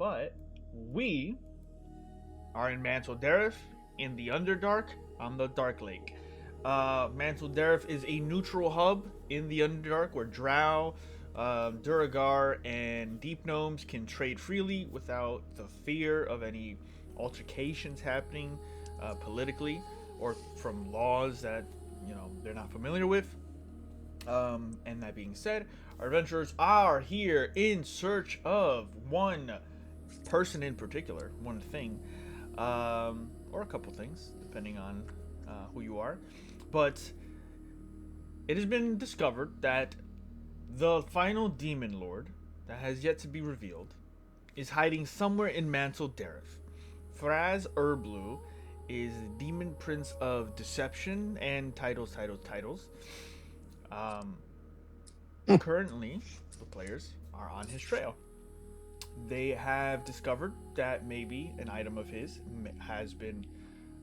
But we are in Mantol-Derith in the Underdark on the Dark Lake. Mantol-Derith is a neutral hub in the Underdark where drow, Duragar, and deep gnomes can trade freely without the fear of any altercations happening politically or from laws that they're not familiar with. And that being said, our adventurers are here in search of one person in particular, one thing, or a couple things, depending on who you are. But it has been discovered that the final demon lord that has yet to be revealed is hiding somewhere in Mantol-Derith. Fraz Erblu is the demon prince of deception and titles. Currently, the players are on his trail. They have discovered that maybe an item of his has been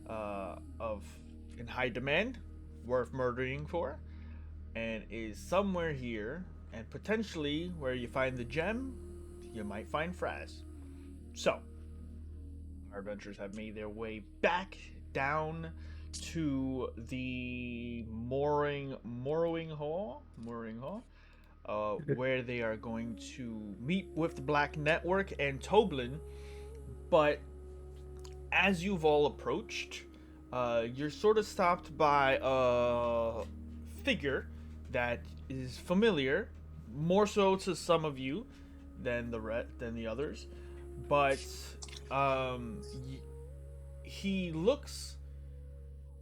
in high demand, worth murdering for, and is somewhere here. And potentially, where you find the gem, you might find Fraz. So, our adventurers have made their way back down to the mooring hall, where they are going to meet with the Black Network and Toblin. But as you've all approached, you're sort of stopped by a figure that is familiar, more so to some of you than the others. But he looks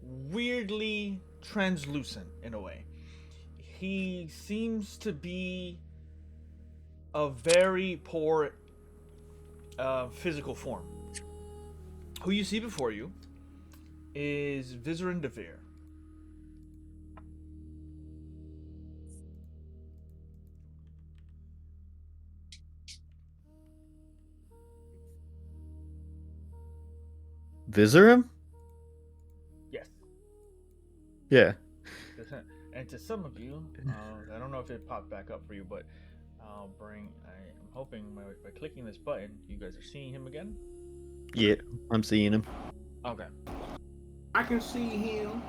weirdly translucent in a way. He seems to be a very poor physical form. Who you see before you is Vizerin Devere. Vizerim? Yes. Yeah. And to some of you, I don't know if it popped back up for you, but I'm hoping by clicking this button, you guys are seeing him again. Yeah, I'm seeing him. Okay. I can see him.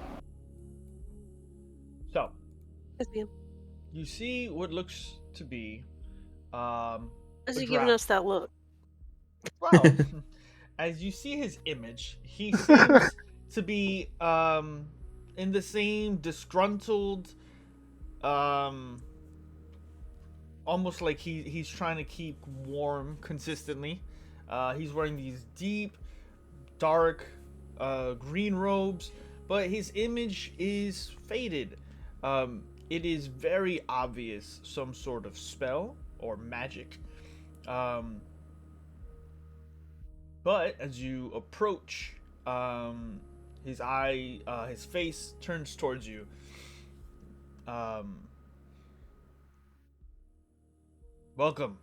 So, Yes, ma'am. you see what looks to be Is a he giving drow. us that look? Well, as you see his image, he seems to be in the same disgruntled, almost like he's trying to keep warm consistently. He's wearing these deep, dark, green robes, but his image is faded. It is very obvious some sort of spell or magic. But as you approach, his face turns towards you. Welcome.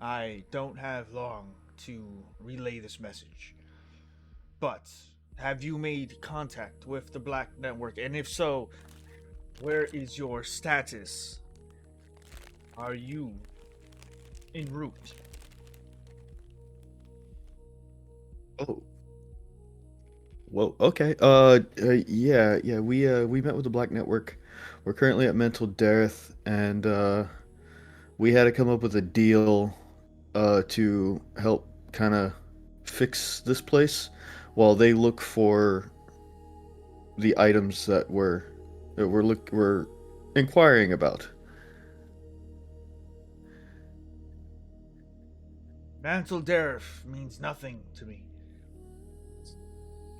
I don't have long to relay this message. But have you made contact with the Black Network? And if so, where is your status? Are you en route? Oh. Whoa. Okay. Yeah. We met with the Black Network. We're currently at Mantol-Derith, and we had to come up with a deal, to help kind of fix this place, while they look for the items that we're inquiring about. Mantol-Derith means nothing to me.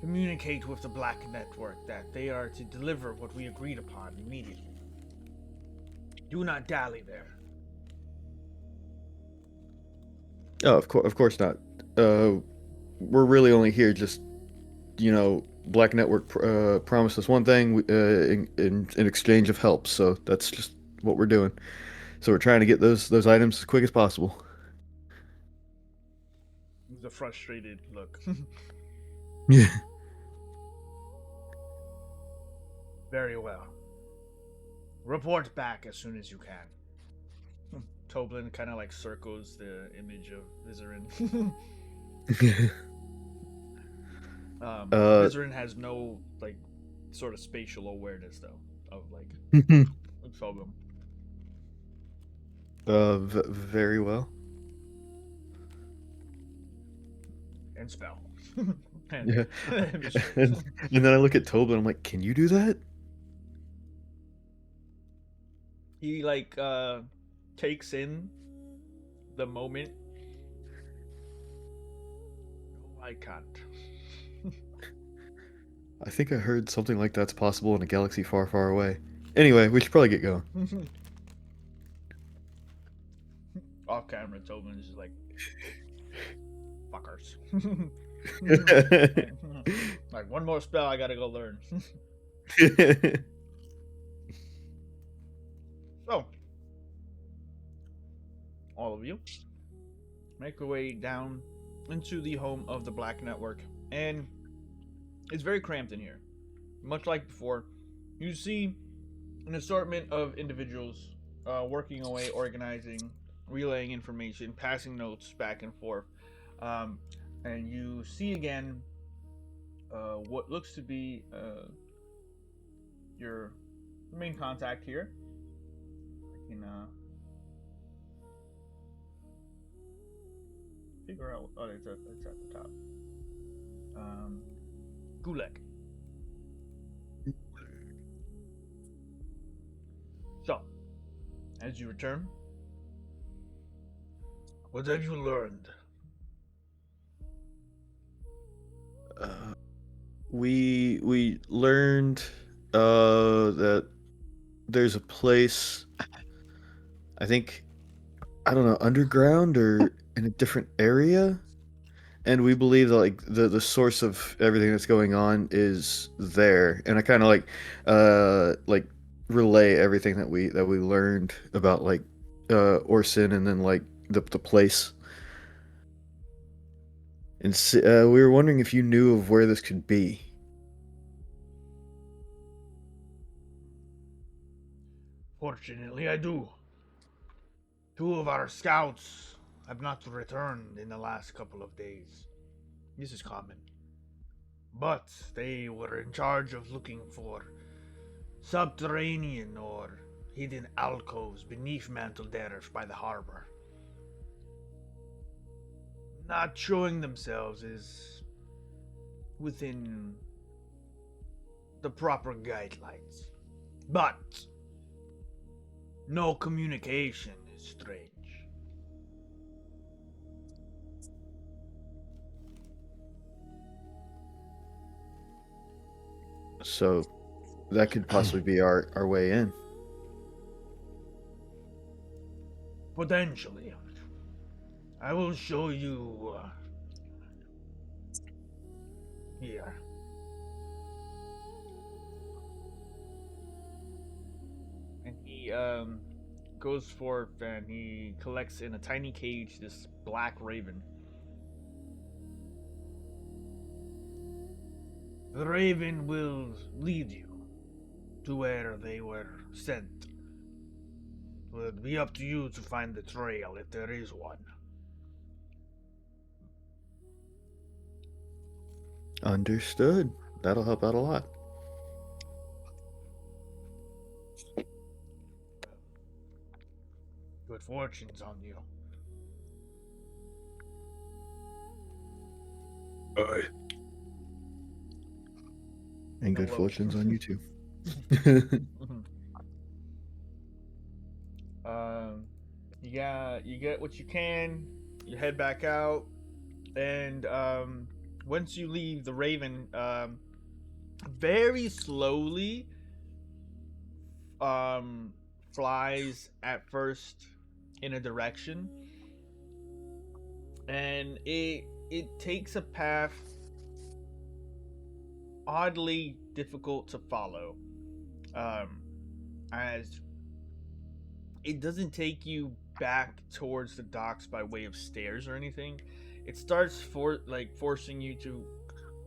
Communicate with the Black Network that they are to deliver what we agreed upon immediately. Do not dally there. Oh, of course not. We're really only here just, Black Network promised us one thing, in exchange of help. So that's just what we're doing. So we're trying to get those items as quick as possible. It was a frustrated look. Yeah. Very well. Report back as soon as you can. Toblin kind of like circles the image of Vizerin. uh, Vizerin has no like sort of spatial awareness though of like Toblin. very well. And spell. Yeah. and mysteries. And then I look at Tobin, I'm like, can you do that? He like takes in the moment. No, I can't. I think I heard something like that's possible in a galaxy far, far away. Anyway, we should probably get going. Off camera, Tobin is just like fuckers. Like one more spell, I gotta go learn. So, all of you make your way down into the home of the Black Network, and it's very cramped in here. Much like before, you see an assortment of individuals working away, organizing, relaying information, passing notes back and forth. And you see again what looks to be your main contact here. I can figure out. Oh, it's at the top. Gulag. So, as you return, what have you learned? We learned that there's a place, I think, I don't know, underground or in a different area, and we believe that like the source of everything that's going on is there. And I kind of like relay everything that we learned about like Orson, and then like the place. And we were wondering if you knew of where this could be. Fortunately, I do. Two of our scouts have not returned in the last couple of days. This is common. But they were in charge of looking for subterranean or hidden alcoves beneath Mantol-Derith by the harbor. Not showing themselves is within the proper guidelines. But no communication is strange. So that could possibly be our way in. Potentially. I will show you here. And he goes forth and he collects in a tiny cage this black raven. The raven will lead you to where they were sent. It will be up to you to find the trail if there is one. Understood. That'll help out a lot. Good fortunes on you. Bye. And good Hello. fortunes on you too. You get what you can. You head back out, and once you leave, the raven very slowly flies at first in a direction, and it takes a path oddly difficult to follow, as it doesn't take you back towards the docks by way of stairs or anything. It starts forcing you to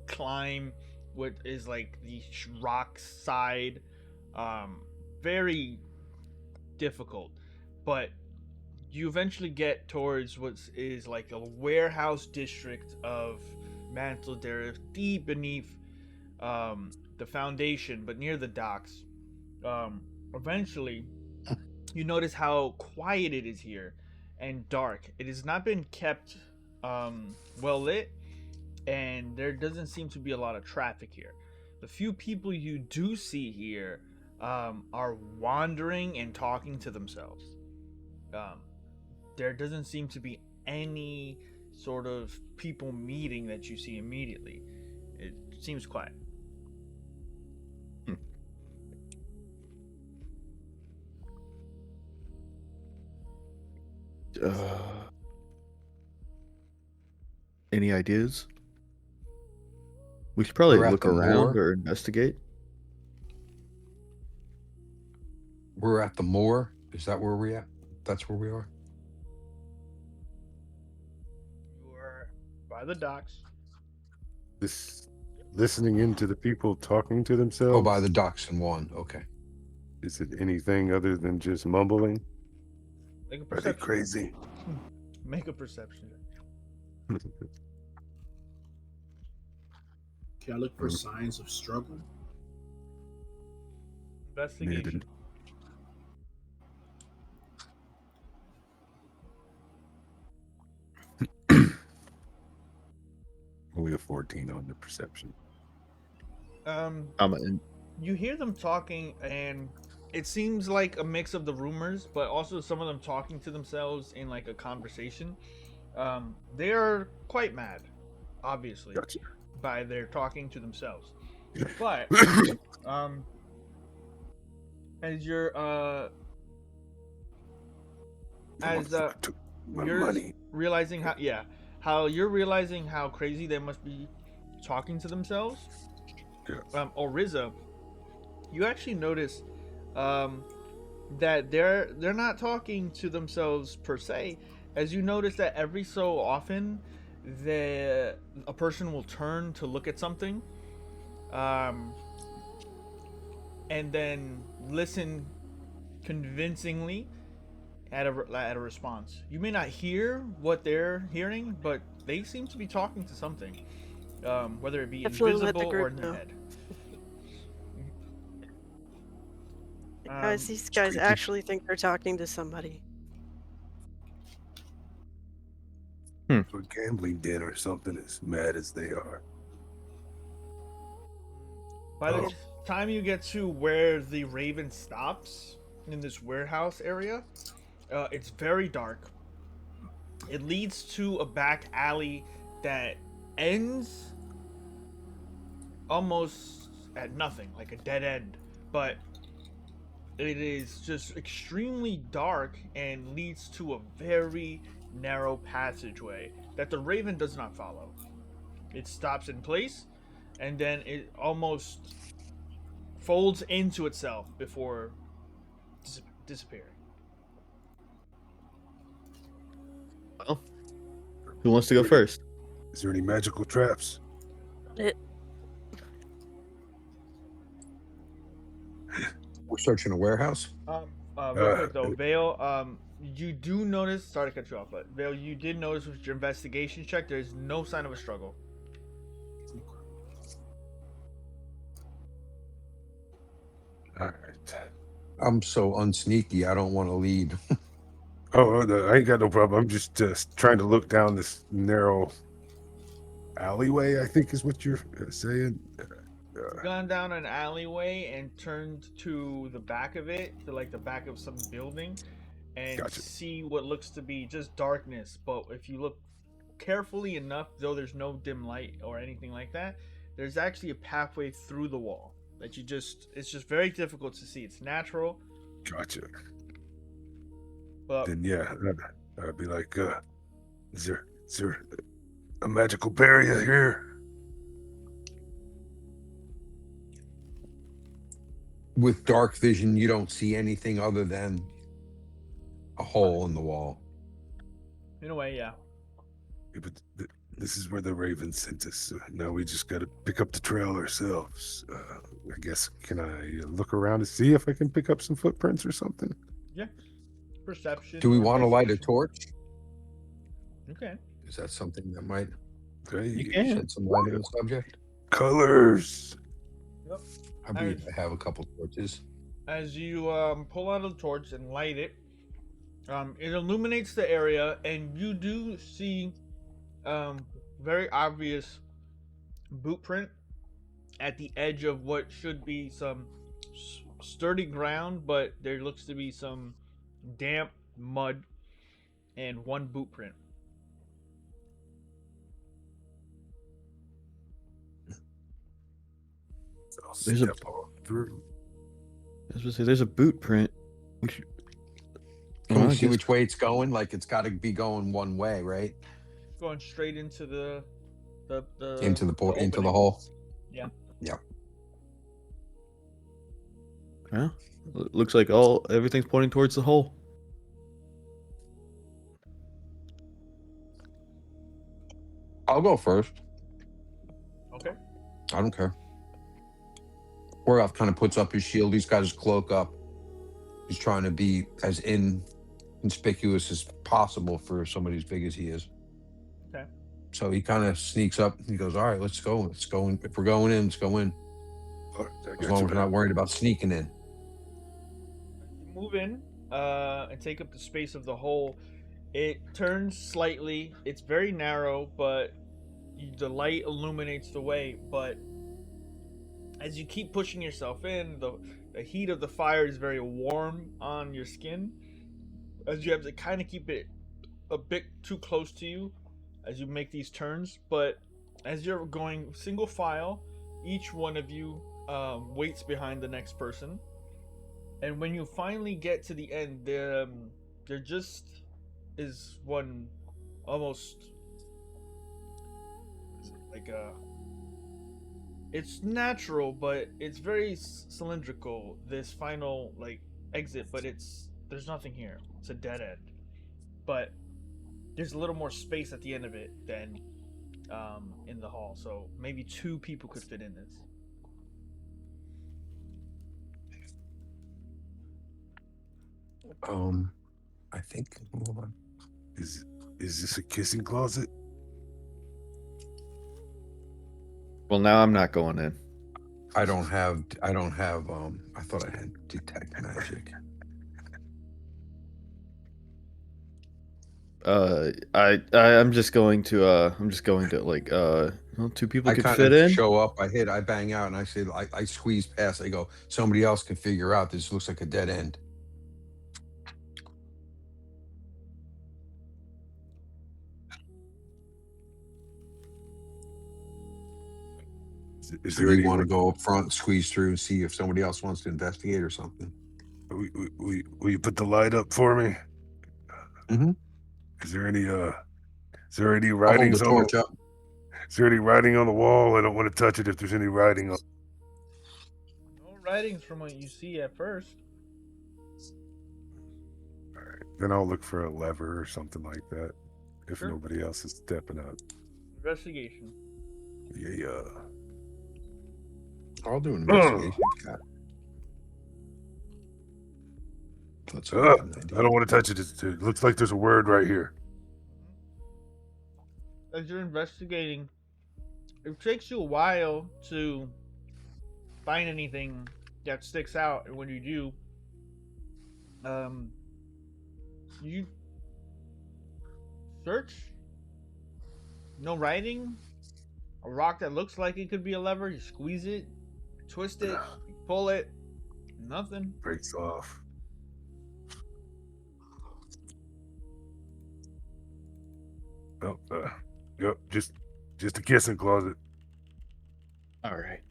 climb what is like the rock side, very difficult. But you eventually get towards what is like a warehouse district of Mantol-Derith, deep beneath the foundation, but near the docks. Eventually, you notice how quiet it is here and dark. It has not been kept well lit, and there doesn't seem to be a lot of traffic here. The few people you do see here are wandering and talking to themselves. Um, there doesn't seem to be any sort of people meeting that you see immediately. It seems quiet. Any ideas? We should probably We're at look the around moor. or investigate. We're at the moor. Is that where we at? That's where we are. You are by the docks. This listening into the people talking to themselves. Oh, by the docks and one. Okay. Is it anything other than just mumbling? Make a Are they perception. crazy? Make a perception. Can I look for signs of struggle? Investigation. Only a 14 on the perception. You hear them talking, and it seems like a mix of the rumors, but also some of them talking to themselves in like a conversation. They are quite mad, obviously, Gotcha. by their talking to themselves. But as you're My you're money. realizing how you're realizing how crazy they must be talking to themselves. Yeah. Oriza, you actually notice that they're not talking to themselves per se, as you notice that every so often a person will turn to look at something, and then listen convincingly at a response. You may not hear what they're hearing, but they seem to be talking to something, whether it be Definitely let the invisible or group in their know. head. Guys, these guys creepy. actually think they're talking to somebody. A gambling den or something as mad as they are. By the time you get to where the Raven stops in this warehouse area, it's very dark. It leads to a back alley that ends almost at nothing, like a dead end. But it is just extremely dark and leads to a very narrow passageway that the Raven does not follow. It stops in place, and then it almost folds into itself before disappearing. Well, who wants to go first? Is there any magical traps? We're searching a warehouse. Real quick though, Vale, you do notice. Sorry to cut you off, but Vale, you did notice with your investigation check, there's no sign of a struggle. All right. I'm so unsneaky. I don't want to lead. Oh, no, I ain't got no problem. I'm just trying to look down this narrow alleyway, I think is what you're saying. Gone down an alleyway and turned to the back of it, to like the back of some building, and Gotcha. see what looks to be just darkness. But if you look carefully enough, though there's no dim light or anything like that, there's actually a pathway through the wall that it's just very difficult to see. It's natural. Gotcha. But Then yeah, I'd be like, is there a magical barrier here? With dark vision, you don't see anything other than a hole in the wall. in a way, yeah. Yeah, but this is where the Raven sent us. So now we just got to pick up the trail ourselves. I guess, can I look around to see if I can pick up some footprints or something? Yeah. Perception. Do we or want to light a investigation. torch? Okay. Is that something that might You Hey, can. shed some light on the subject? colors. Yep. I believe I have a couple torches. As you pull out a torch and light it, it illuminates the area, and you do see very obvious boot print at the edge of what should be some sturdy ground, but there looks to be some damp mud and one boot print. I'll There's a- step on through. I was gonna say, there's a boot print. We should. Can Well, we I see guess- which way it's going? Like it's got to be going one way, right? Going straight into the Into the opening. hole. Yeah. Yeah. Yeah. Looks like everything's pointing towards the hole. I'll go first. Okay. I don't care. Orgoth kind of puts up his shield. He's got his cloak up. He's trying to be as inconspicuous as possible for somebody as big as he is. Okay. So he kind of sneaks up. He goes, "All right, let's go. Let's go in. If we're going in, let's go in. All right, I As got long you, as we're man. not worried about sneaking in." You move in and take up the space of the hole. It turns slightly. It's very narrow, but the light illuminates the way. But as you keep pushing yourself in, the heat of the fire is very warm on your skin. As you have to kind of keep it a bit too close to you as you make these turns. But as you're going single file, each one of you waits behind the next person. And when you finally get to the end, there just is one almost like it's natural, but it's very cylindrical, this final like exit, but there's nothing here. It's a dead end, but there's a little more space at the end of it than in the hall, so maybe 2 people could fit in this. I think. Hold on. Is this a kissing closet? Well, now I'm not going in. I don't have. I thought I had detect magic. I'm just going to like well, 2 people I could kind fit of in. show up. I bang out, and I say, I squeeze past. I go, somebody else can figure out. This looks like a dead end. Is Do there you any? want to go up front, squeeze through, and see if somebody else wants to investigate or something? Will you put the light up for me? Mhm. Is there any? Is there any I'll hold writings the on? torch up. Is there any writing on the wall? I don't want to touch it if there's any writing on. No writings from what you see at first. All right, then I'll look for a lever or something like that. If Sure. nobody else is stepping up. Investigation. Yeah. I'll do an investigation. That's I don't want to touch it. It looks like there's a word right here. As you're investigating, it takes you a while to find anything that sticks out, and when you do, you search. No writing. A rock that looks like it could be a lever. You squeeze it, twist it, you pull it. Nothing. Breaks off. Oh, yep, just a kissing closet. All right.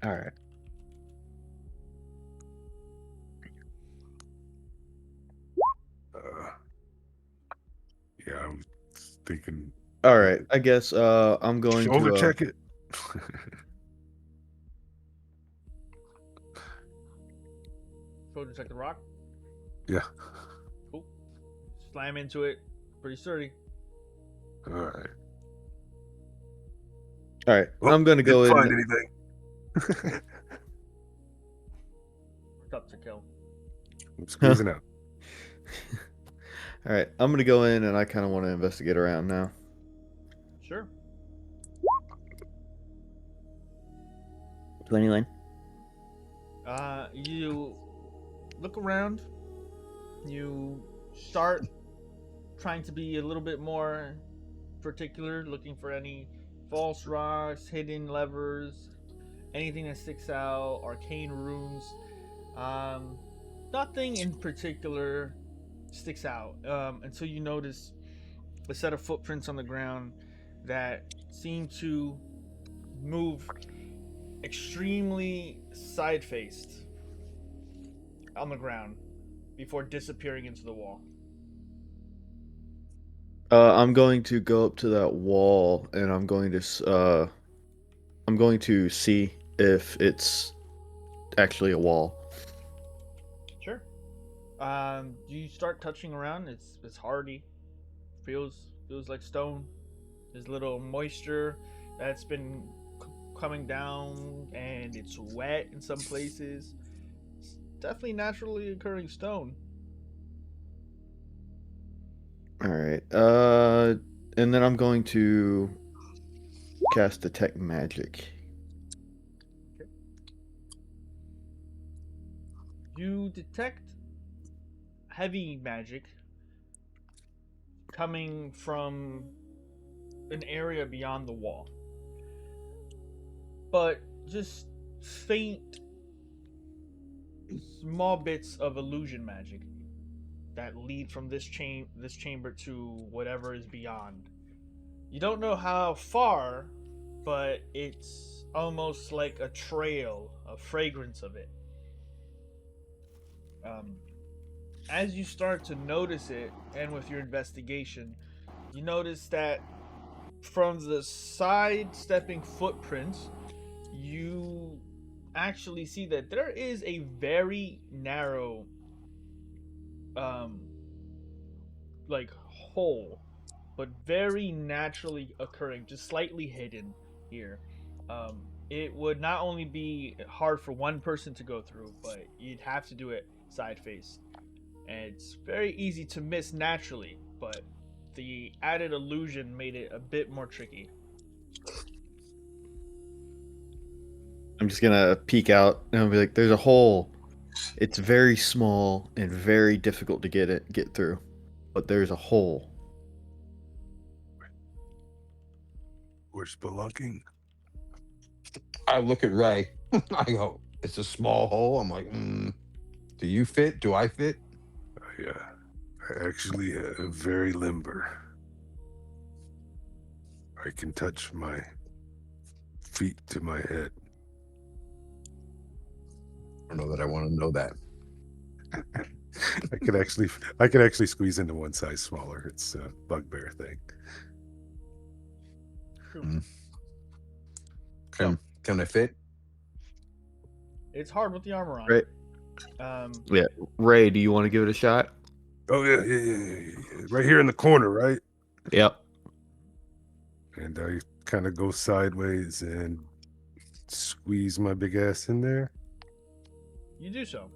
Yeah, I was thinking. All right. I guess I'm going Shoulder to check it. Shoulder check the rock. Yeah. Cool. Slam into it. Pretty sturdy. All right. All right. Well, I'm going to go didn't in. find anything. Tough to kill. I'm squeezing out. All right, I'm gonna go in and I kind of want to investigate around now. Sure. 21. You look around. You start trying to be a little bit more particular, looking for any false rocks, hidden levers, anything that sticks out, arcane runes. Um, Nothing in particular sticks out until you notice a set of footprints on the ground that seem to move extremely side faced on the ground before disappearing into the wall. I'm going to go up to that wall and I'm going to see if it's actually a wall. Sure. You start touching around. It's hardy. Feels like stone. There's little moisture that's been coming down, and it's wet in some places. It's definitely naturally occurring stone. All right. And then I'm going to cast detect magic. You detect heavy magic coming from an area beyond the wall, but just faint, small bits of illusion magic that lead from this chamber to whatever is beyond. You don't know how far, but it's almost like a trail, a fragrance of it. Um, as you start to notice it, and with your investigation, you notice that from the side-stepping footprints, you actually see that there is a very narrow, um, like hole, but very naturally occurring, just slightly hidden here. It would not only be hard for one person to go through, but you'd have to do it side face. And it's very easy to miss naturally, but the added illusion made it a bit more tricky. I'm just gonna peek out and I'll be like, "There's a hole. It's very small and very difficult to get through, but there's a hole." We're spelunking. I look at Ray. I go, it's a small hole. I'm like, do you fit? Do I fit? Yeah, I actually very limber. I can touch my feet to my head. I don't know that I want to know that. I could actually squeeze into one size smaller. It's a bugbear thing. Can I fit? It's hard with the armor on. Right. Yeah. Ray, do you want to give it a shot? Oh yeah. Right here in the corner, right? Yep. And I kind of go sideways and squeeze my big ass in there. You do so.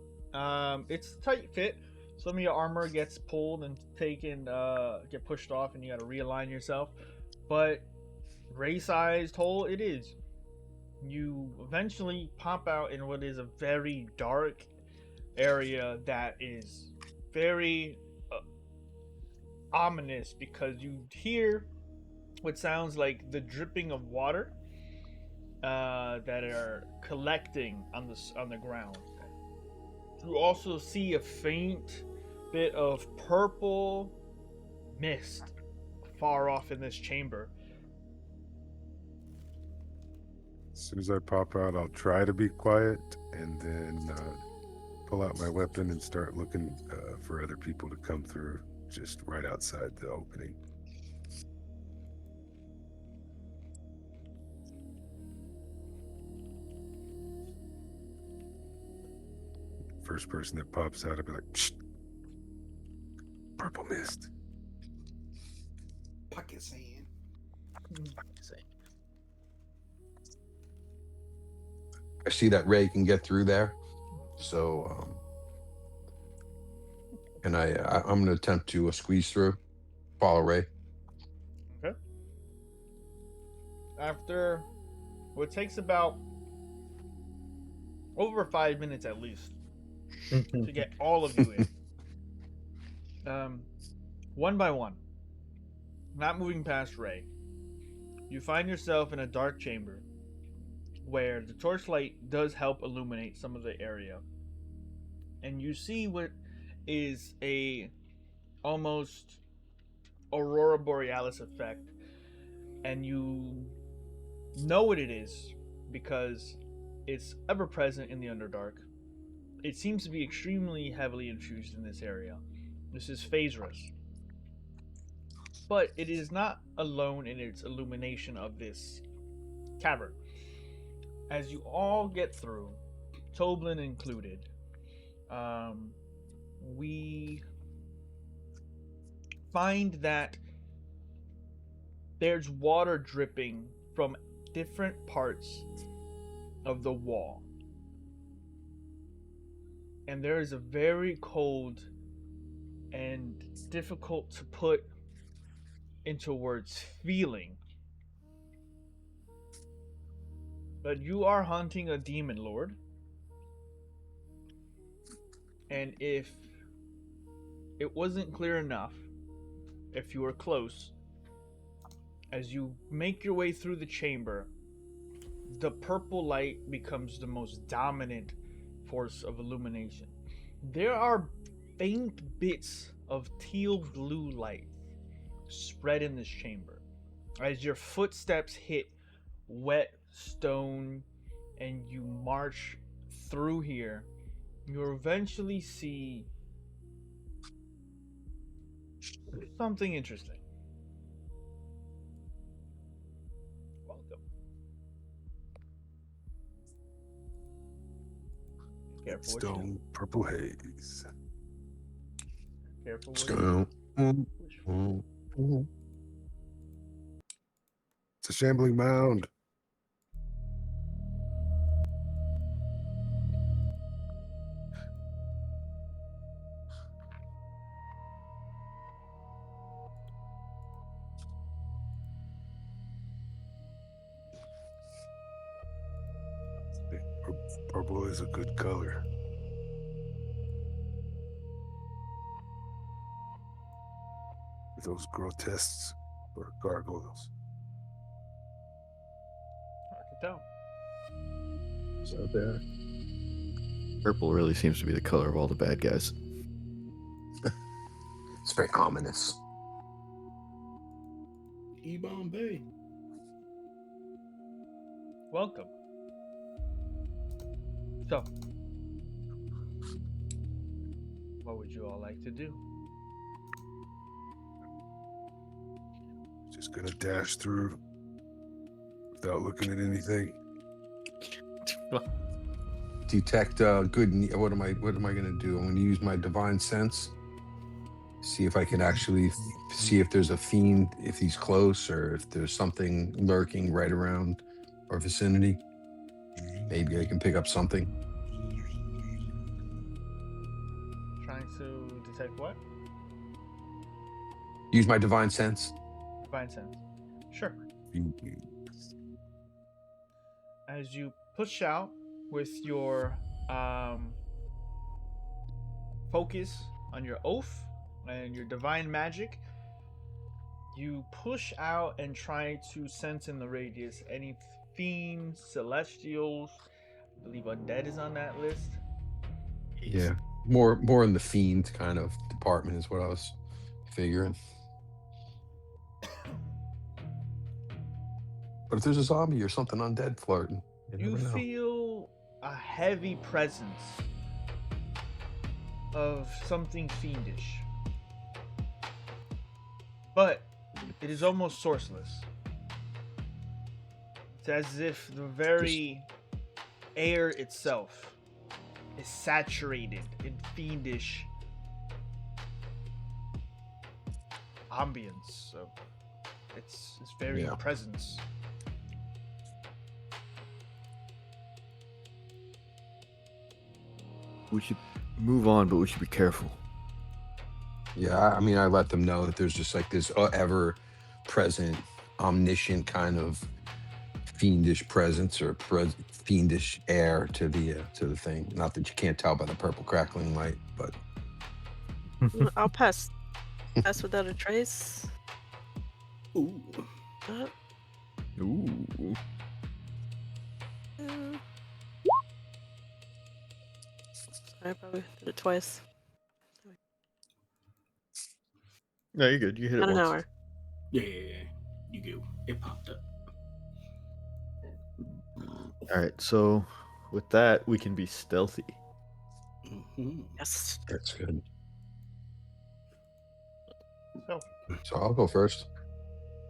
It's a tight fit. Some of your armor gets pulled and taken, get pushed off, and you got to realign yourself. But ray-sized hole it is. You eventually pop out in what is a very dark area that is very ominous, because you hear what sounds like the dripping of water that are collecting on the ground. You also see a faint bit of purple mist far off in this chamber. As soon as I pop out, I'll try to be quiet and then pull out my weapon and start looking for other people to come through just right outside the opening. First person that pops out, I'll be like, shh. Purple mist. Pocket sand. I see that Ray can get through there. So and I'm going to attempt to squeeze through, follow Ray. Okay. After what takes about over 5 minutes at least to get all of you in. One by one, not moving past Ray, you find yourself in a dark chamber where the torchlight does help illuminate some of the area, and you see what is a almost aurora borealis effect, and you know what it is because it's ever present in the Underdark. It seems to be extremely heavily infused in this area. This is Phaserus. But it is not alone in its illumination of this cavern. As you all get through, Toblin included, we find that there's water dripping from different parts of the wall. And there is a very cold and difficult to put into words feeling. But you are hunting a demon lord. And if it wasn't clear enough, if you were close, as you make your way through the chamber, the purple light becomes the most dominant force of illumination. There are faint bits of teal blue light spread in this chamber. As your footsteps hit wet stone and you march through here, you eventually see something interesting. Welcome. Careful what you Stone, purple haze. do. Careful what Let's you go. do. It's a shambling mound. Purple is a good color. Those grotesques or gargoyles. Hard to tell. So there. Purple really seems to be the color of all the bad guys. It's very ominous. E-Bombay. Welcome. So, what would you all like to do? Just gonna dash through without looking at anything. Detect good. What am I going to do? I'm going to use my divine sense. See if I can actually see if there's a fiend, if he's close, or if there's something lurking right around our vicinity. Maybe I can pick up something. Trying to detect what? Use my divine sense. Divine sense. Sure. As you push out with your focus on your oath and your divine magic, you push out and try to sense in the radius any fiends, celestials. I believe undead is on that list. Yeah, more in the fiend kind of department is what I was figuring. But if there's a zombie or something undead flirting, you You never know. feel a heavy presence of something fiendish, but it is almost sourceless. It's as if the very air itself is saturated in fiendish ambience. So it's very Yeah. presence. We should move on, but we should be careful. Yeah, I mean, I let them know that there's just like this ever-present, omniscient kind of fiendish presence or fiendish air to the thing. Not that you can't tell by the purple crackling light, but I'll pass. Pass without a trace. Ooh. Uh, Ooh. uh, I probably did it twice. No, you're good. You hit it Not an once. hour. Yeah. You go. It popped up. All right. So with that, we can be stealthy. Mm-hmm. Yes. that's good. So, So I'll go first.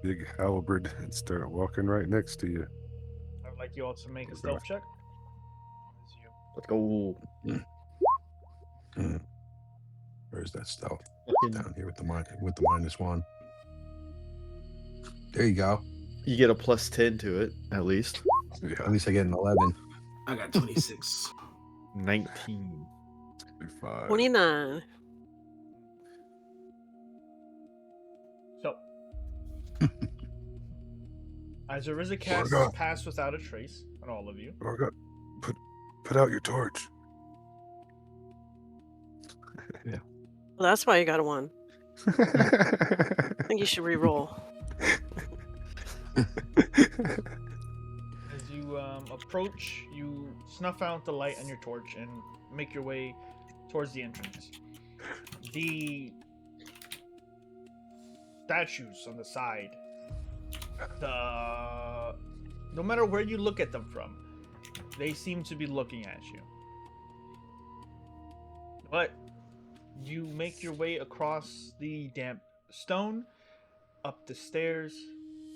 Big halberd and start walking right next to you. I'd like you all to make a stealth check. As you Let's go. Where's that stealth? Fucking- Down here with the -1. There you go. You get a +10 to it, at least. At Yeah, least I get an 11. I got 26. 19. be fine. 29. So, as there is a cast God. pass without a trace on all of you, Oh God, put out your torch. Well, that's why you got a 1. I think you should re-roll. as you approach, you snuff out the light on your torch and make your way towards the entrance. The statues on the side, no matter where you look at them from, they seem to be looking at you. But you make your way across the damp stone, up the stairs,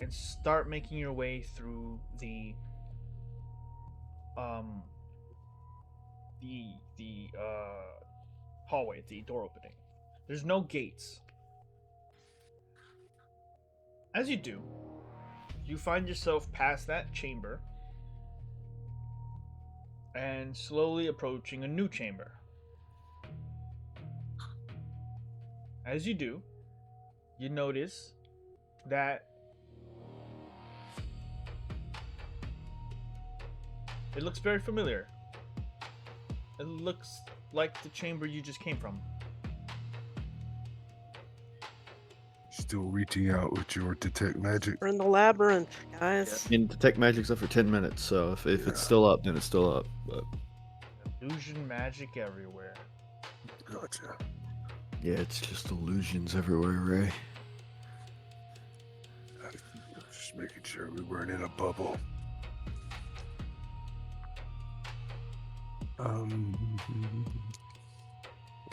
and start making your way through the hallway, the door opening. There's no gates. As you do, you find yourself past that chamber and slowly approaching a new chamber. As you do, you notice that it looks very familiar. It looks like the chamber you just came from. Still reaching out with your detect magic. We're in the labyrinth, guys. And detect magic's up for 10 minutes, so if it's still up, then it's still up. But Illusion magic everywhere. Gotcha. yeah, it's just illusions everywhere, Ray. Just making sure we weren't in a bubble.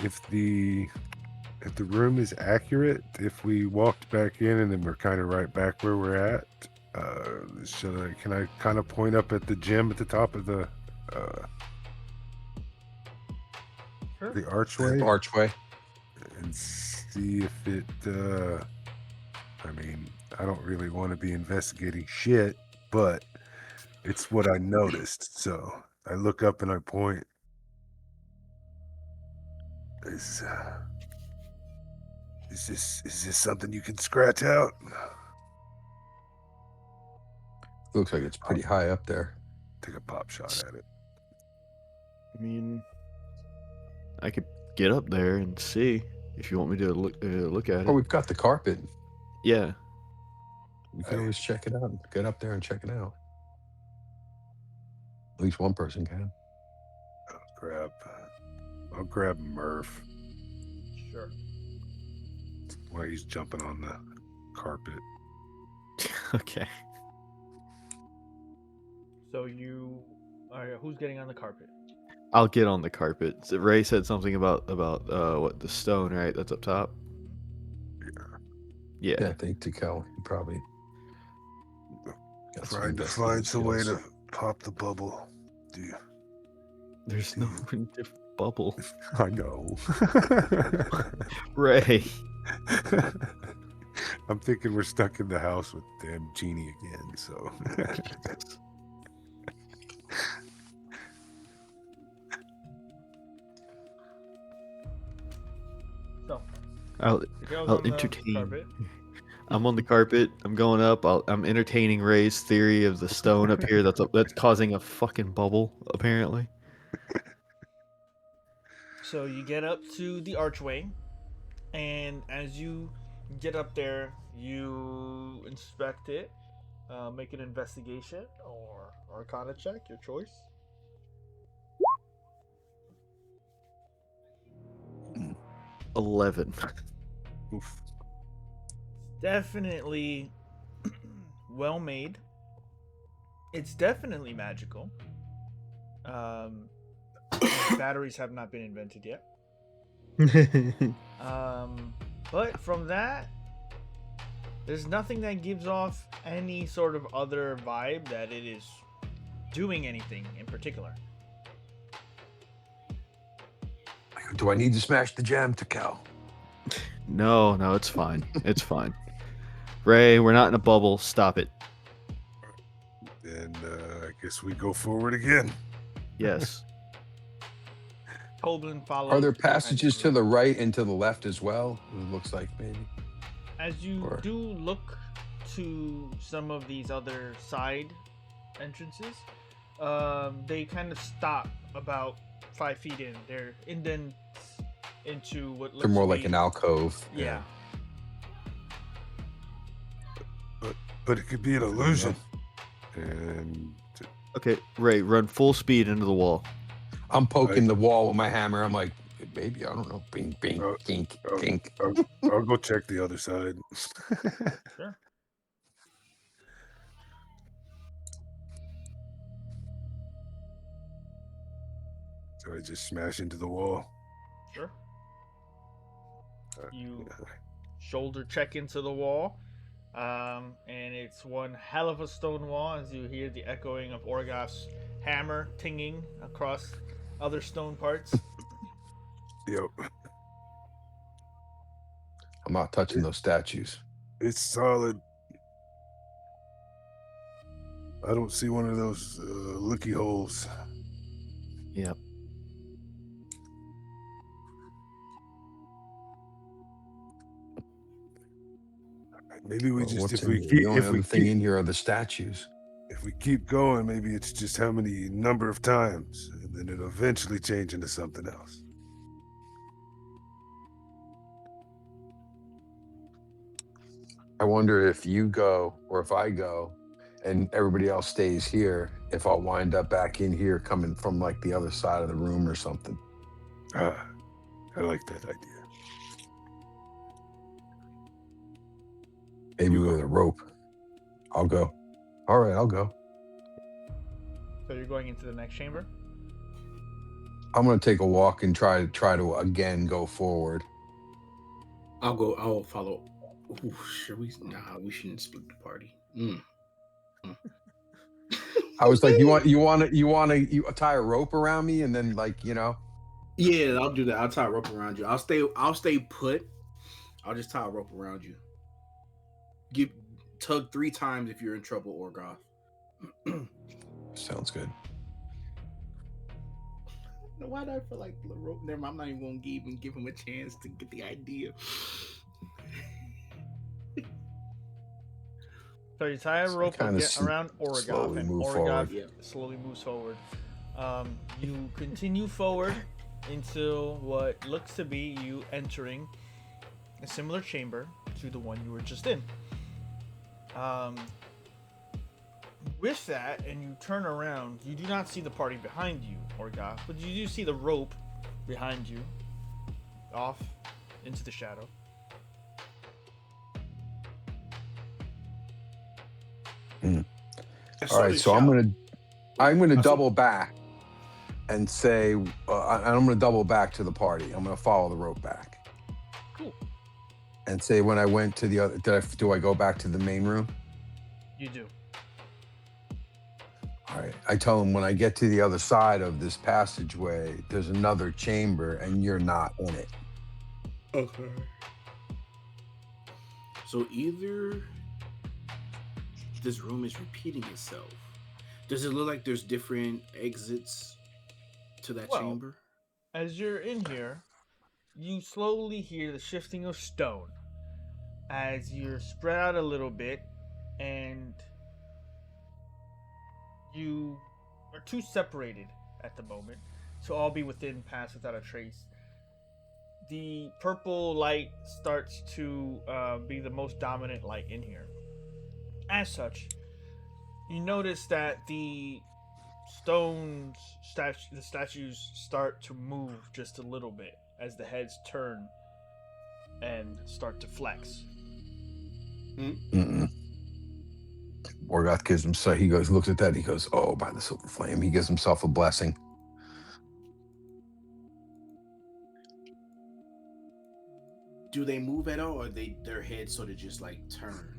If the room is accurate, if we walked back in and then we're kind of right back where we're at, can I kind of point up at the gem at the top of the archway Archway. and see if it? I mean, I don't really want to be investigating shit, but it's what I noticed. So I look up and I point. Is this something you can scratch out? Looks like it's pretty high up there. Take a pop shot at it. I mean, I could get up there and see if you want me to look at Oh, it. we've got the carpet. Yeah. We can always check it out. Get up there and check it out. At least one person can. I'll grab Murph Sure. while he's jumping on the carpet. Okay. So you, who's getting on the carpet? I'll get on the carpet. So Ray said something about what, the stone, right? That's up top. Yeah. Yeah. I think Tikel probably got Trying to investigative find some way skills. to pop the bubble. There's no bubble. I know. Ray. I'm thinking we're stuck in the house with damn genie again, so. So, Mikhail's I'll on the entertain. carpet. I'm on the carpet. I'm going up. I'm entertaining Ray's theory of the stone up here that's causing a fucking bubble, apparently. So you get up to the archway, and as you get up there, you inspect it. Make an investigation or Arcana check, your choice. Mm. 11. Oof. Definitely well made. It's definitely magical. Batteries have not been invented yet. But from that, there's nothing that gives off any sort of other vibe that it is doing anything in particular. Do I need to smash the gem to Cal? No, it's fine. It's fine. Ray, we're not in a bubble. Stop it. And I guess we go forward again. Yes. Coblin follows. Are there behind passages to the right and to the left as well? It looks like maybe. As you Or- do look to some of these other side entrances, they kind of stop about 5 feet in. They're indents into what looks They're more to like be- an alcove. Yeah. But it could be an illusion. And Okay, Ray, run full speed into the wall. I'm poking the wall with my hammer. I'm like, maybe, I don't know. Bing, bing, Oh, kink, oh, kink. I'll go check the other side. Sure. So I just smash into the wall. Sure. Uh, You yeah. shoulder check into the wall, and it's one hell of a stone wall as you hear the echoing of Orgoth's hammer tinging across other stone parts. Yep. I'm not touching those statues. It's solid. I don't see one of those looky holes. Yep. Maybe we Well, just what's if in we here? keep The only if we other thing keep, in here are the statues. if we keep going, maybe it's just how many number of times, and then it'll eventually change into something else. I wonder if you go or if I go and everybody else stays here, if I'll wind up back in here coming from like the other side of the room or something. Ah, I like that idea. Maybe You with go. a rope. I'll go. All right, I'll go. So you're going into the next chamber? I'm gonna take a walk and try to again go forward. I'll go. I'll follow. Ooh, should we? Nah, we shouldn't split the party. I was like, you want to tie a rope around me and then like, Yeah, I'll do that. I'll tie a rope around you. I'll stay put. I'll just tie a rope around you. Tug 3 times if you're in trouble, Orgoth. sounds good. Why do I feel like the rope? Never mind, I'm not even going to even give him a chance to get the idea. So you tie a So rope kinda around Orgoth, slowly and move Orgoth forward. Yeah. slowly moves forward. You continue forward into what looks to be you entering a similar chamber to the one you were just in. With that, and you turn around, you do not see the party behind you, Orgoth, but you do see the rope behind you, off into the shadow. All right, so I'm gonna I saw- double back and say, and I'm gonna double back to the party. I'm gonna follow the rope back. Cool. And say when I went to the other, do I go back to the main room? You do. All right. I tell him when I get to the other side of this passageway, there's another chamber and you're not in it. Okay. So either this room is repeating itself. Does it look like there's different exits to that Well, chamber? As you're in here, you slowly hear the shifting of stone as you're spread out a little bit, and you are too separated at the moment to all be within Pass Without a Trace. The purple light starts to be the most dominant light in here. As such, you notice that the statues start to move just a little bit as the heads turn and start to flex. Morgoth gives himself. He looks at that. He goes, "Oh, by the silver flame." He gives himself a blessing. Do they move at all, or their heads sort of just like turn?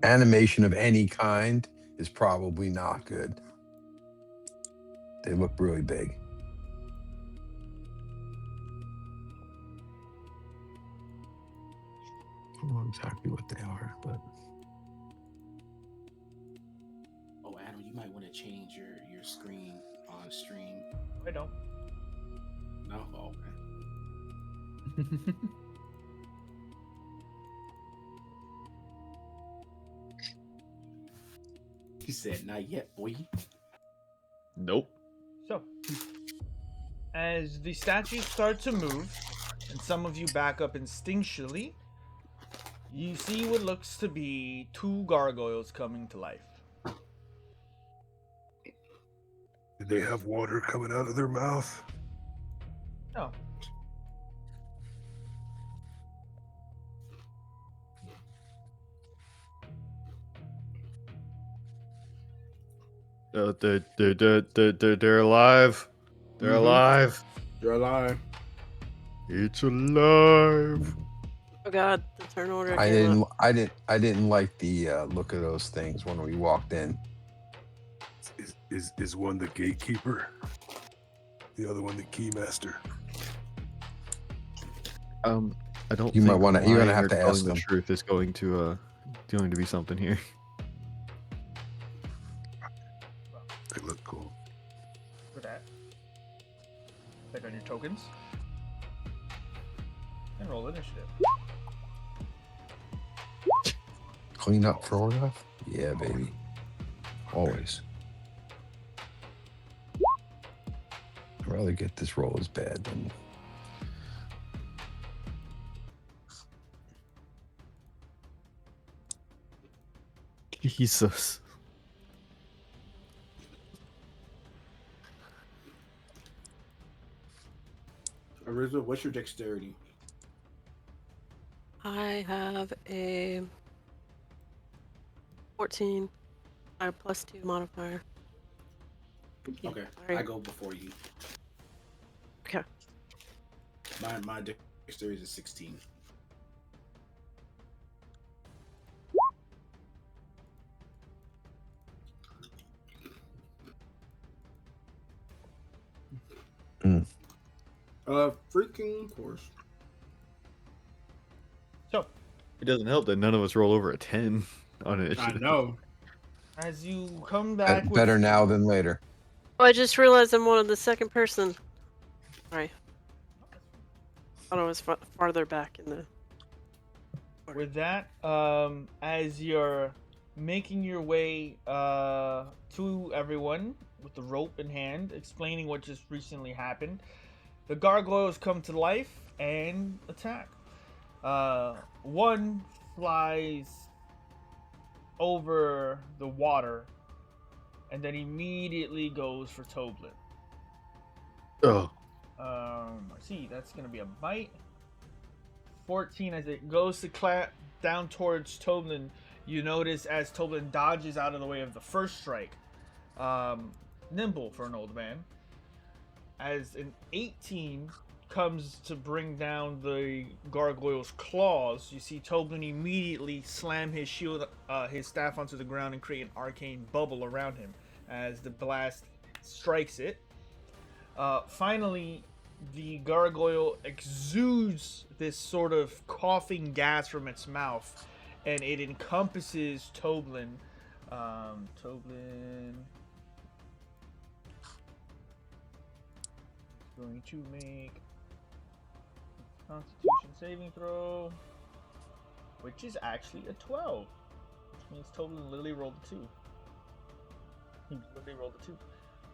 Animation of any kind is probably not good. They look really big. I don't know exactly what they are, but Oh, Adam, you might want to change your screen on stream. I don't. No, oh, man. He said, "Not yet, boy." Nope. So, as the statues start to move, and some of you back up instinctually, you see what looks to be two gargoyles coming to life. Did they have water coming out of their mouth? No. They're alive. They're alive. You're alive. It's alive. Oh God, the turn order I came up. didn't like the look of those things when we walked in. Is one the gatekeeper? The other one the keymaster? I don't. You might think wanna- you're gonna lying have or to telling ask the them. truth is going to be something here. They look cool. For that, click on your tokens and roll initiative. Clean up for Morgoth? Yeah, baby. Always. I'd rather get this roll as bad than Jesus. Arizzo, what's your dexterity? I have a 14. I have +2 modifier. Yeah, Okay, sorry. I go before you. Okay. My dexterity is a 16. Freaking course. So, It doesn't help that none of us roll over a 10 on it. I know. as you come back better with now than later. Oh, I just realized I'm one of the second person. Sorry. Thought I was farther back in the. with that, as you're making your way to everyone with the rope in hand, explaining what just recently happened, the gargoyles come to life and attack. One flies over the water and then immediately goes for Toblin. Oh. See, that's gonna be a bite. 14 as it goes to clap down towards Toblin. You notice as Toblin dodges out of the way of the first strike. Nimble for an old man. As an 18 comes to bring down the gargoyle's claws, you see Toblin immediately slam his shield, his staff onto the ground and create an arcane bubble around him as the blast strikes it. Finally, the gargoyle exudes this sort of coughing gas from its mouth, and it encompasses Toblin Toblin is going to make a Constitution saving throw, which is actually a 12, which means Toblin literally rolled a 2. He literally rolled a 2.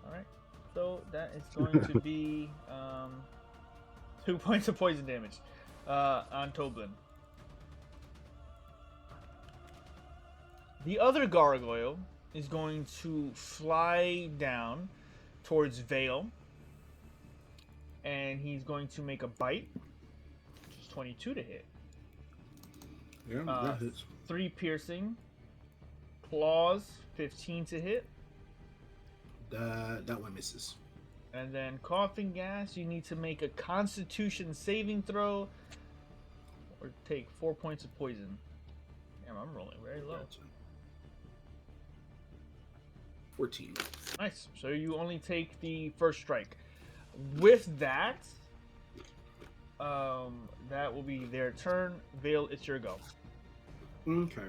All right, so that is going to be 2 points of poison damage on Toblin. The other gargoyle is going to fly down towards Vale, and he's going to make a bite, which is 22 to hit. Yeah, that hits. 3 piercing, claws, 15 to hit, That one misses. and then coughing gas. You need to make a Constitution saving throw, or take 4 points of poison. Damn, I'm rolling very low. Gotcha. 14. Nice. So you only take the first strike. With that, that will be their turn. Vale, it's your go. Okay.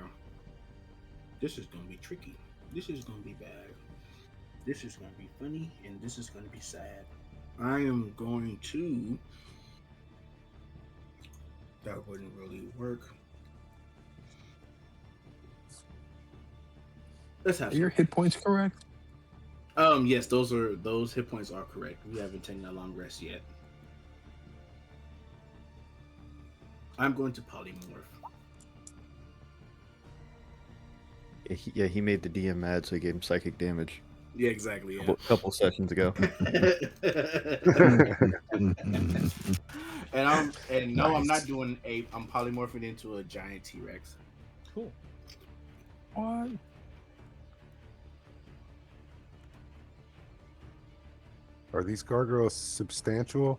This is gonna be tricky. This is gonna be bad. This is gonna be funny, and this is gonna be sad. I am going to. That wouldn't really work. Let's have Are your hit points correct? Yes, those hit points are correct. We haven't taken that long rest yet. I'm going to polymorph. Yeah, he made the DM mad, so he gave him psychic damage Yeah, exactly. a Yeah. couple sessions ago. And no, I'm Nice. not doing ape. I'm polymorphing into a giant T-Rex. Cool. What? Are these gargoyles substantial,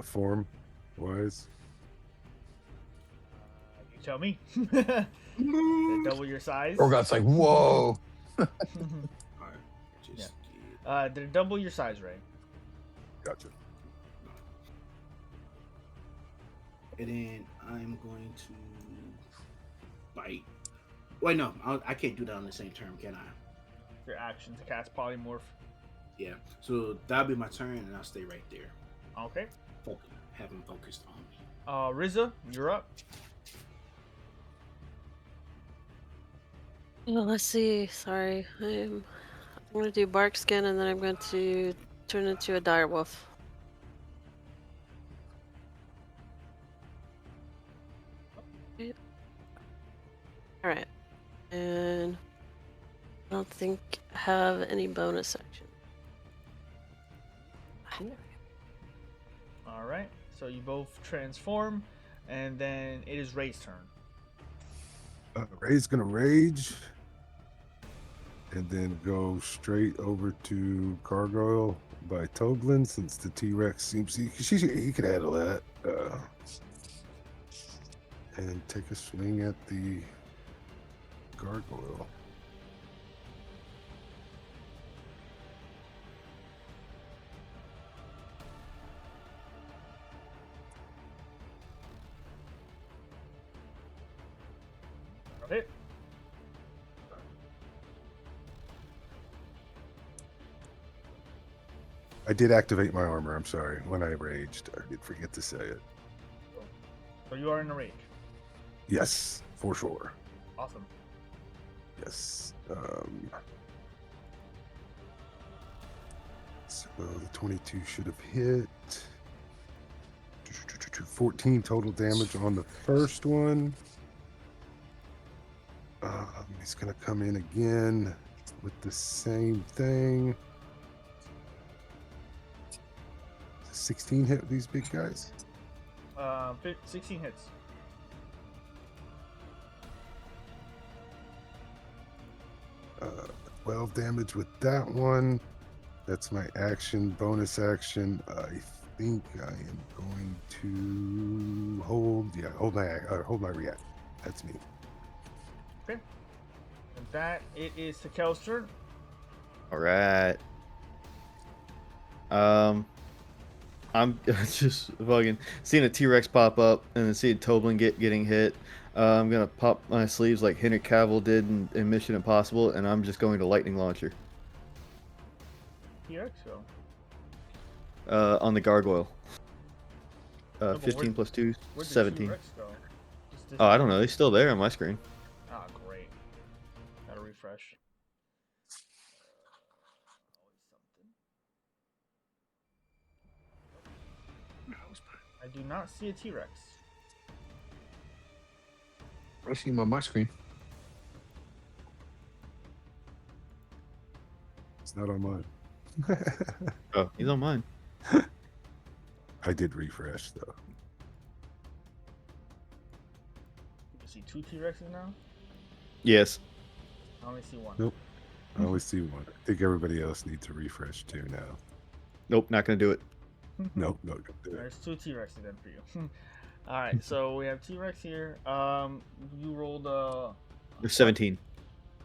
form-wise? You tell me. They're double your size. Orgot's like, whoa. All right, just They're double your size, Ray. Gotcha. and then I'm going to bite. Wait, no, I can't do that on the same turn, can I? Your action to cast polymorph. Yeah. So that'll be my turn, and I'll stay right there. Okay. Have him focused on me. Riza, you're up. Well, let's see. Sorry. I'm going to do bark skin, and then I'm going to turn into a dire wolf. Alright. And I don't think I have any bonus action. All right. So you both transform, and then it is Ray's turn. Ray's gonna rage, and then go straight over to Gargoyle by Toblin, since the T-Rex seems he could handle that. And take a swing at the Gargoyle. Okay. I did activate my armor. I'm sorry. When I raged, I did forget to say it. So you are in a rage. Yes, for sure. Awesome. Yes. So the 22 should have hit. 14 total damage on the first one. He's gonna come in again with the same thing. 16 hit these big guys. 16 hits. Uh, 12 damage with that one. That's my action. Bonus action. I think I am going to hold my react. That's me. Okay. And that it is Takel's turn. All right. I'm just fucking seeing a T-Rex pop up and then seeing Toblin getting hit. I'm gonna pop my sleeves like Henry Cavill did in Mission Impossible, and I'm just going to lightning launcher T-Rex go. on the gargoyle. No, but 15 plus 2, Where'd the 17. T-Rex go? Just Oh, I don't disappeared? know. He's still there on my screen. Ah, great. Gotta refresh. I do not see a T-Rex. I see him on my screen. It's not on mine. Oh, he's on mine. I did refresh though. You see 2 T-Rexes now? Yes. I only see 1. Nope. I only see one. I think everybody else needs to refresh too now. Nope, not gonna do it. Nope, no, don't do it. There's 2 T-Rexes then for you. Alright, so we have T-Rex here. You rolled There's 17.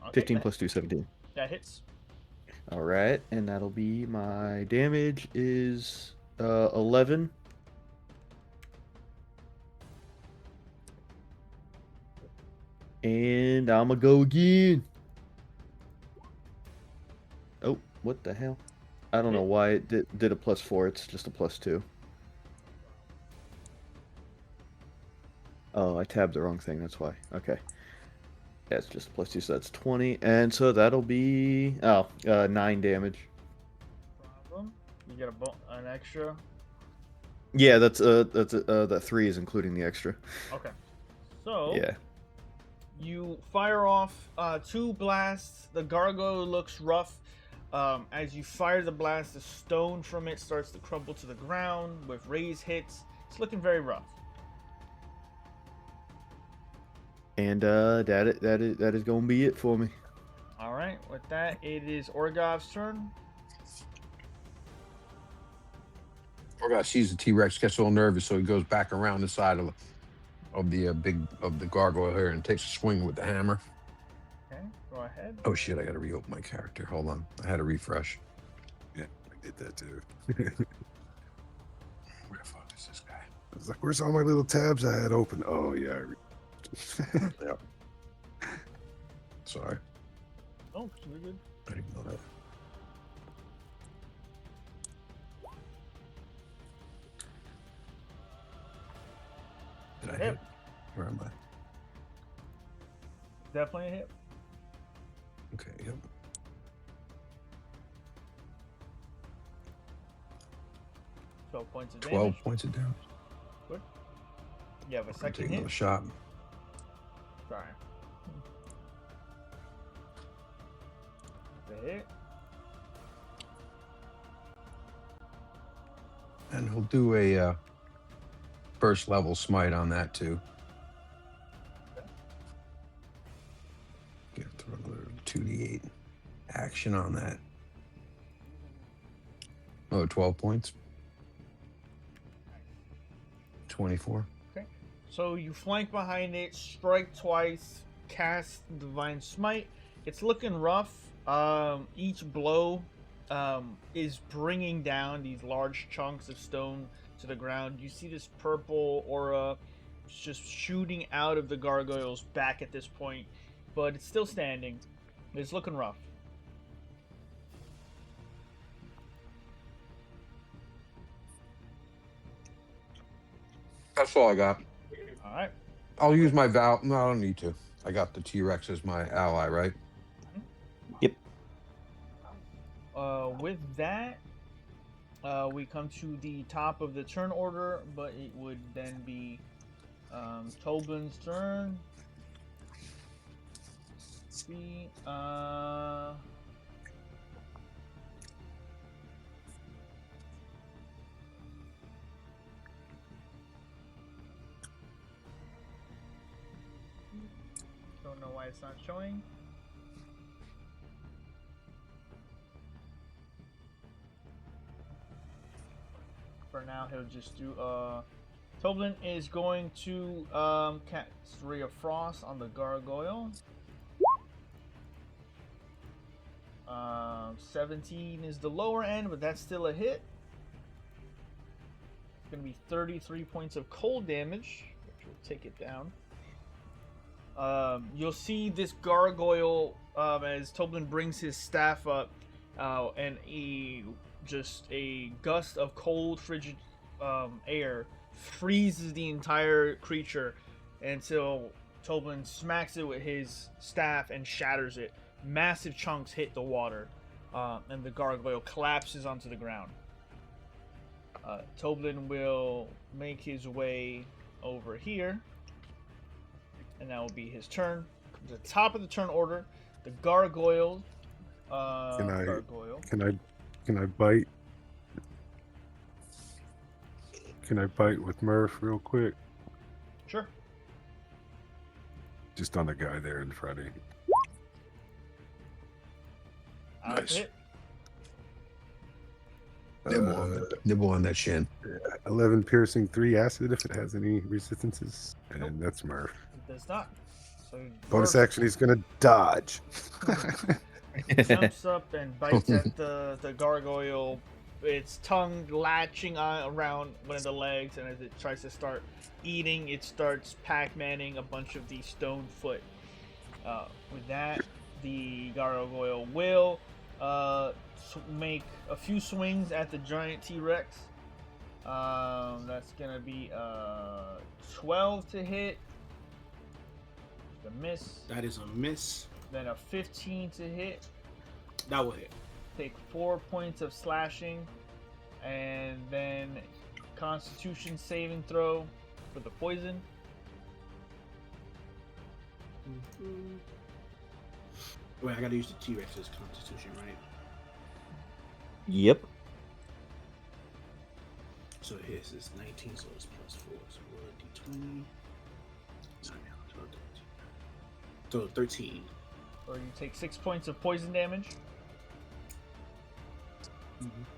okay, 15 that, plus 2, 17. that hits. All right, and that'll be my damage is 11. And I'm gonna go again. Oh, what the hell? I don't know why it did a +4. It's just a +2. Oh, I tabbed the wrong thing. That's why. Okay. Yeah, it's just +2, so that's 20. And so that'll be 9 damage. Problem. You get an extra. Yeah, that 3 is including the extra. Okay. So Yeah. you fire off 2 blasts. The gargoyle looks rough. As you fire the blast, the stone from it starts to crumble to the ground with raised hits. It's looking very rough. And that is gonna be it for me. All right. With that, it is Orgov's turn. Orgoth sees the T-Rex, gets a little nervous, so he goes back around the side of the gargoyle here and takes a swing with the hammer. Okay. Go ahead. Oh shit! I gotta reopen my character. Hold on, I had a refresh. Yeah, I did that too. Where the fuck is this guy? I was like, where's all my little tabs I had open? Oh yeah. Yep. Sorry, Oh, you're good. I didn't know that. Did I Yep. hit? Where am I? Definitely a hit. Okay, yep. 12 points of 12 damage. points of damage. Good. You have a Take second another hit. shot. Sorry. The hit. And he'll do a first level smite on that too. Get throw another 2d8 action on that. Oh, 12 points. 24. So you flank behind it, strike twice, cast Divine Smite. It's looking rough. Each blow is bringing down these large chunks of stone to the ground. You see this purple aura just shooting out of the gargoyle's back at this point, but it's still standing. It's looking rough. That's all I got. All right. I'll use my Val. No, I don't need to. I got the T-Rex as my ally, right? Yep. With that, we come to the top of the turn order, but it would then be Tobin's turn. See, don't know why it's not showing. For now, he'll just do Toblin is going to cast Ray of Frost on the gargoyle. 17 is the lower end, but that's still a hit. It's going to be 33 points of cold damage, which will take it down. You'll see this gargoyle as Toblin brings his staff up, and just a gust of cold, frigid air freezes the entire creature until Toblin smacks it with his staff and shatters it. Massive chunks hit the water, and the gargoyle collapses onto the ground. Toblin will make his way over here, and that will be his turn. The top of the turn order, the gargoyle. Gargoyle. Can I bite? Can I bite with Murph real quick? Sure. Just on the guy there in front of you. Nice. Hit. Nibble on that shin. 11 piercing, 3 acid if it has any resistances. And that's Murph. It does not. So Bonus Murph action, he's going to dodge. jumps up and bites at the gargoyle. Its tongue latching on around one of the legs, and as it tries to start eating, it starts Pac-Manning a bunch of the stone foot. With that, the gargoyle will make a few swings at the giant T-Rex. That's gonna be 12 to hit. The miss. That is a miss. Then a 15 to hit. That will hit. Take 4 points of slashing, and then Constitution saving throw for the poison. Wait, I gotta use the T-Rex's Constitution, right? Yep. So his is 19, so it's plus 4. So we're at D20. 13. So you take 6 points of poison damage.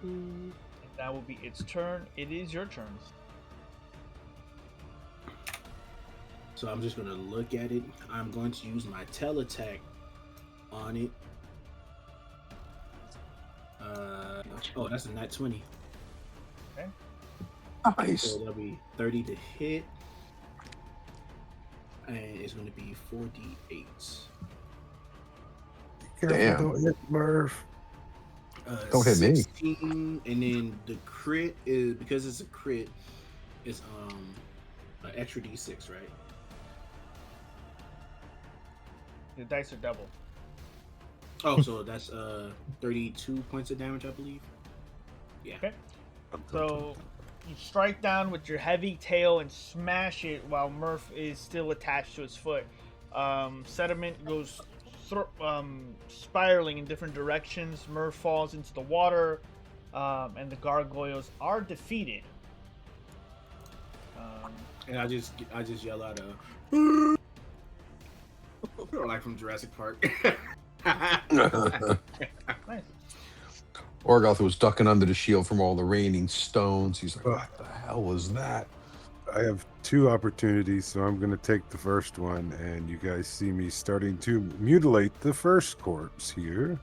And that will be its turn. It is your turn. So I'm just gonna look at it. I'm going to use my tail attack on it. Oh, that's a nat 20. Okay. Nice. So that'll be 30 to hit. And it's going to be 4d8. Careful, Damn. don't hit Murph. Don't hit me. 16, and then the crit is, because it's a crit, is an extra d6, right? The dice are double. Oh, so that's 32 points of damage, I believe. Yeah. Okay. So you strike down with your heavy tail and smash it while Murph is still attached to his foot. Sediment goes spiraling in different directions. Murph falls into the water, and the gargoyles are defeated. And I just yell out like from Jurassic Park. Nice. Orgoth was ducking under the shield from all the raining stones. He's like, what the hell was that? I have 2 opportunities, so I'm going to take the first one, and you guys see me starting to mutilate the first corpse here.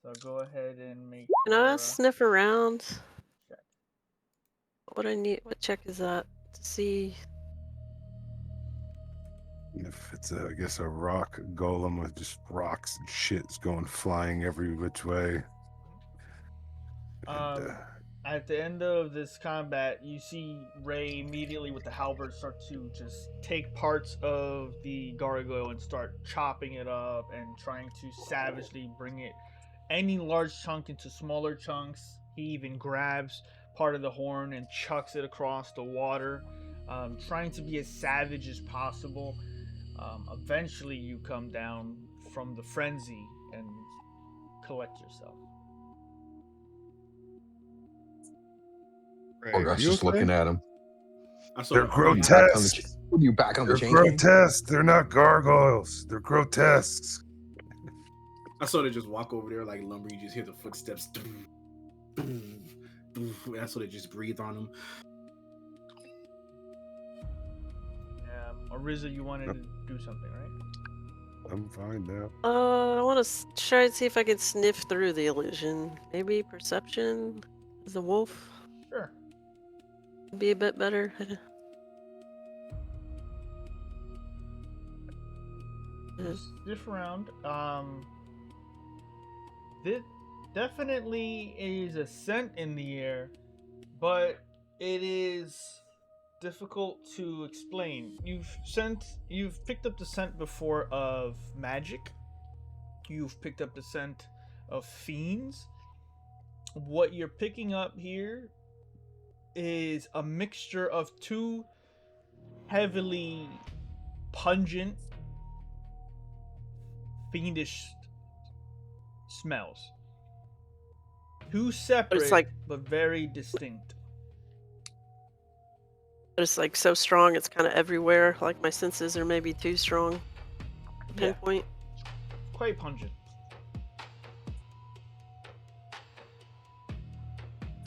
So go ahead and make. Can I your, sniff around? check. What check is that? To see. If it's, I guess, a rock golem with just rocks and shit's going flying every which way. And, At the end of this combat, you see Ray immediately with the halberd start to just take parts of the gargoyle and start chopping it up and trying to savagely bring it any large chunk into smaller chunks. He even grabs part of the horn and chucks it across the water, trying to be as savage as possible. Eventually, you come down from the frenzy and collect yourself. Orgoth's just looking at him. I saw they're it. grotesque. What are you back on the They're chain gang? grotesque. They're not gargoyles. They're grotesques. I saw they just walk over there like lumber. You just hear the footsteps. That's what they just breathe on them. Ariza, you wanted to do something, right? I'm fine now. I want to try and see if I can sniff through the illusion. Maybe perception as a wolf Sure. would be a bit better. Sniff around. This definitely is a scent in the air, but it is difficult to explain. You've picked up the scent before of magic. You've picked up the scent of fiends. What you're picking up here is a mixture of two heavily pungent, fiendish smells. Two separate like- but very distinct. It's like so strong, it's kind of everywhere. Like my senses are maybe too strong to Yeah, pinpoint. quite pungent.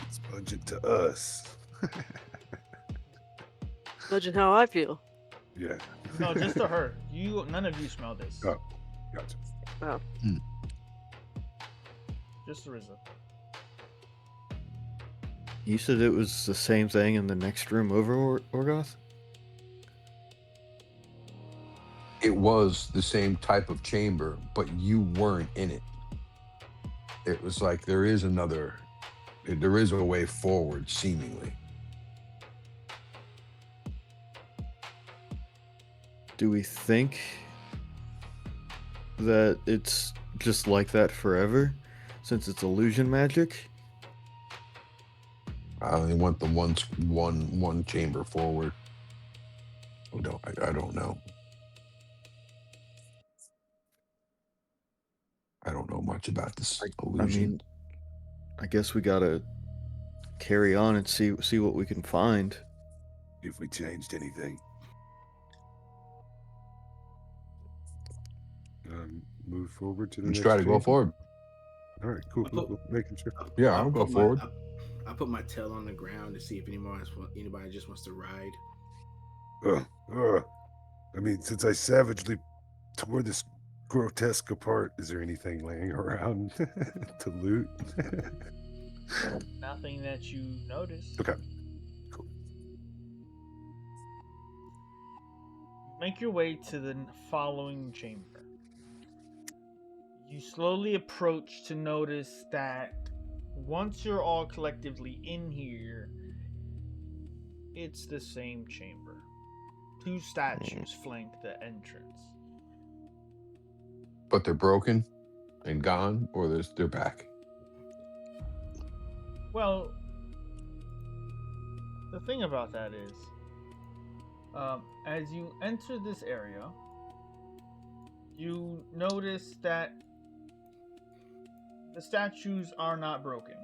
It's pungent to us. Imagine how I feel. Yeah. No, just to her. None of you smell this. Oh, gotcha. Wow. Just Ariza. You said it was the same thing in the next room over, Orgoth? It was the same type of chamber, but you weren't in it. It was like there is a way forward, seemingly. Do we think that it's just like that forever, since it's illusion magic? I only want the one chamber forward. I don't know. I don't know much about this illusion. I mean, I guess we gotta carry on and see what we can find. If we changed anything. Move forward to the let's next try to go chamber? forward. All right, cool. Making sure. Yeah, I'll go forward. I put my tail on the ground to see if anybody just wants to ride. I mean, since I savagely tore this grotesque apart, is there anything laying around to loot? Nothing that you notice. Okay, cool. Make your way to the following chamber. You slowly approach to notice that once you're all collectively in here, it's the same chamber. Two statues flank the entrance. But they're broken and gone, or they're back. Well, the thing about that is, as you enter this area, you notice that the statues are not broken.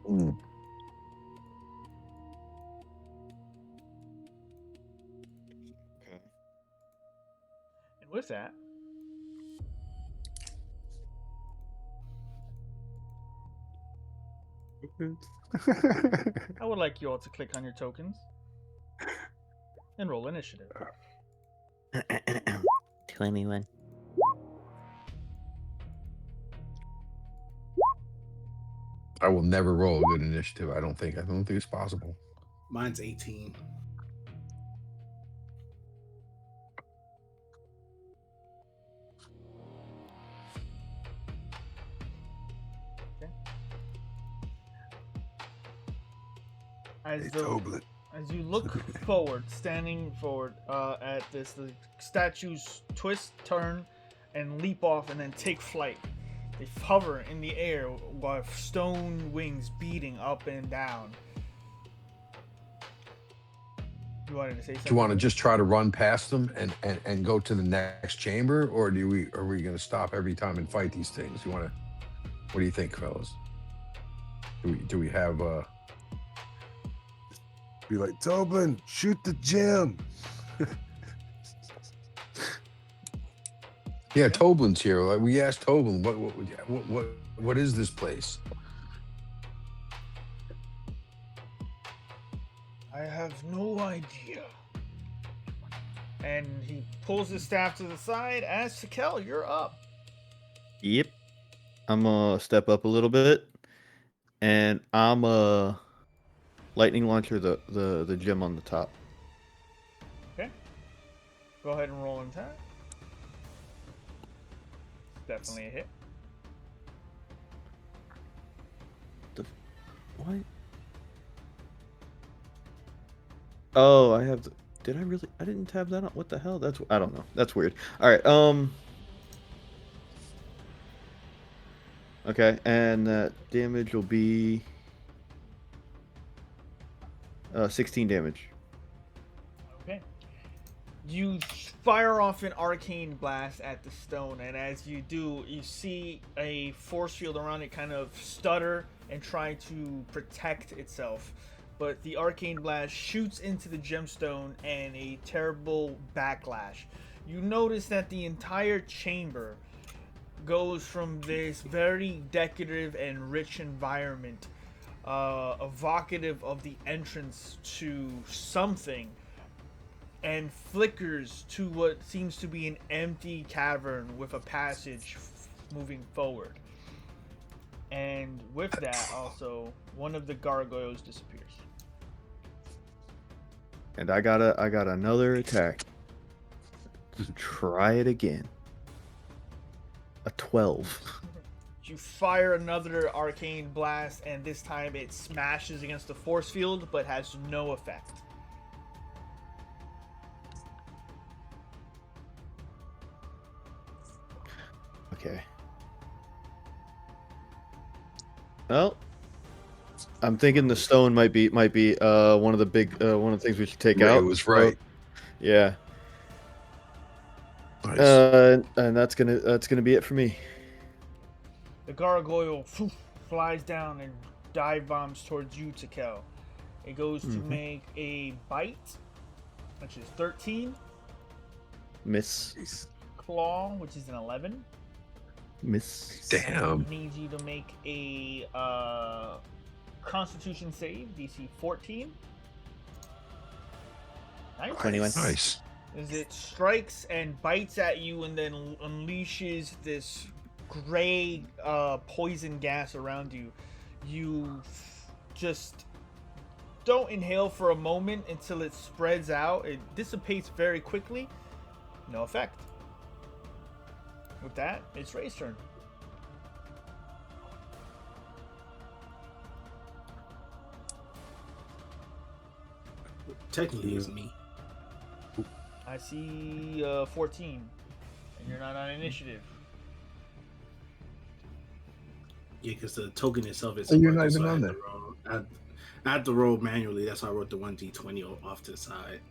Mm. Okay. And with that, I would like you all to click on your tokens and roll initiative. 21. I will never roll a good initiative. I don't think it's possible. Mine's 18. Hey, Toblin. As you look forward, standing forward at this, the statues twist, turn, and leap off, and then take flight. They hover in the air with stone wings beating up and down. You wanted to say something? Do you want to just try to run past them and go to the next chamber, or are we going to stop every time and fight these things? What do you think, fellas? Do we have Be like, Toblin, shoot the gem. Yeah, Toblin's here. Like, we asked Toblin, what is this place? I have no idea. And he pulls his staff to the side. As to Kel, you're up. Yep. I'm gonna step up a little bit, and I'm Lightning launcher, the gem on the top. Okay. Go ahead and roll an attack. Definitely a hit. What? Oh, I have. Did I really? I didn't have that on. What the hell? I don't know. That's weird. All right. Okay, and that damage will be 16 damage. Okay. You fire off an arcane blast at the stone, and as you do, you see a force field around it kind of stutter and try to protect itself. But the arcane blast shoots into the gemstone and a terrible backlash. You notice that the entire chamber goes from this very decorative and rich environment, evocative of the entrance to something, and flickers to what seems to be an empty cavern with a passage moving forward. And with that, also, one of the gargoyles disappears. And I got another attack. Try it again. A 12. You fire another arcane blast, and this time it smashes against the force field, but has no effect. Okay. Well, I'm thinking the stone might be one of the things we should take Ray out. was right. Yeah. Nice. And that's gonna be it for me. The gargoyle flies down and dive bombs towards you, Takel. It goes to make a bite, which is 13. Miss. Claw, which is an 11. Miss. Damn. Needs you to make a Constitution save, DC 14. Nice. 21. Nice. As it strikes and bites at you and then unleashes this gray poison gas around you. You just don't inhale for a moment until it spreads out. It dissipates very quickly. No effect. With that, it's Ray's turn. Technically, it's me. I see 14, and you're not on initiative. Yeah, because the token itself is. Oh, you're not even on there. I had to roll manually. That's why I wrote the 1d20 off to the side.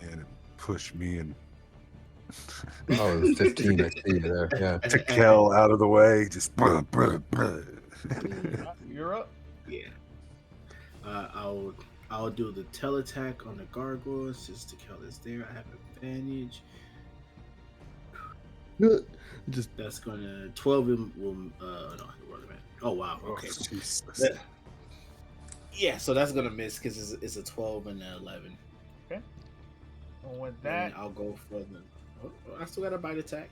And it pushed me and Oh, 15. I see you there. Yeah. to Kel out of the way. Just. You're up. Yeah. I'll do the tail attack on the gargoyle since the Kel is there. I have advantage. Just That's gonna 12 will no. Oh wow. Okay. Jesus. Yeah, so that's gonna miss because it's a 12 and an 11. Okay. And with that, And I'll go for the. Oh, I still got a bite attack.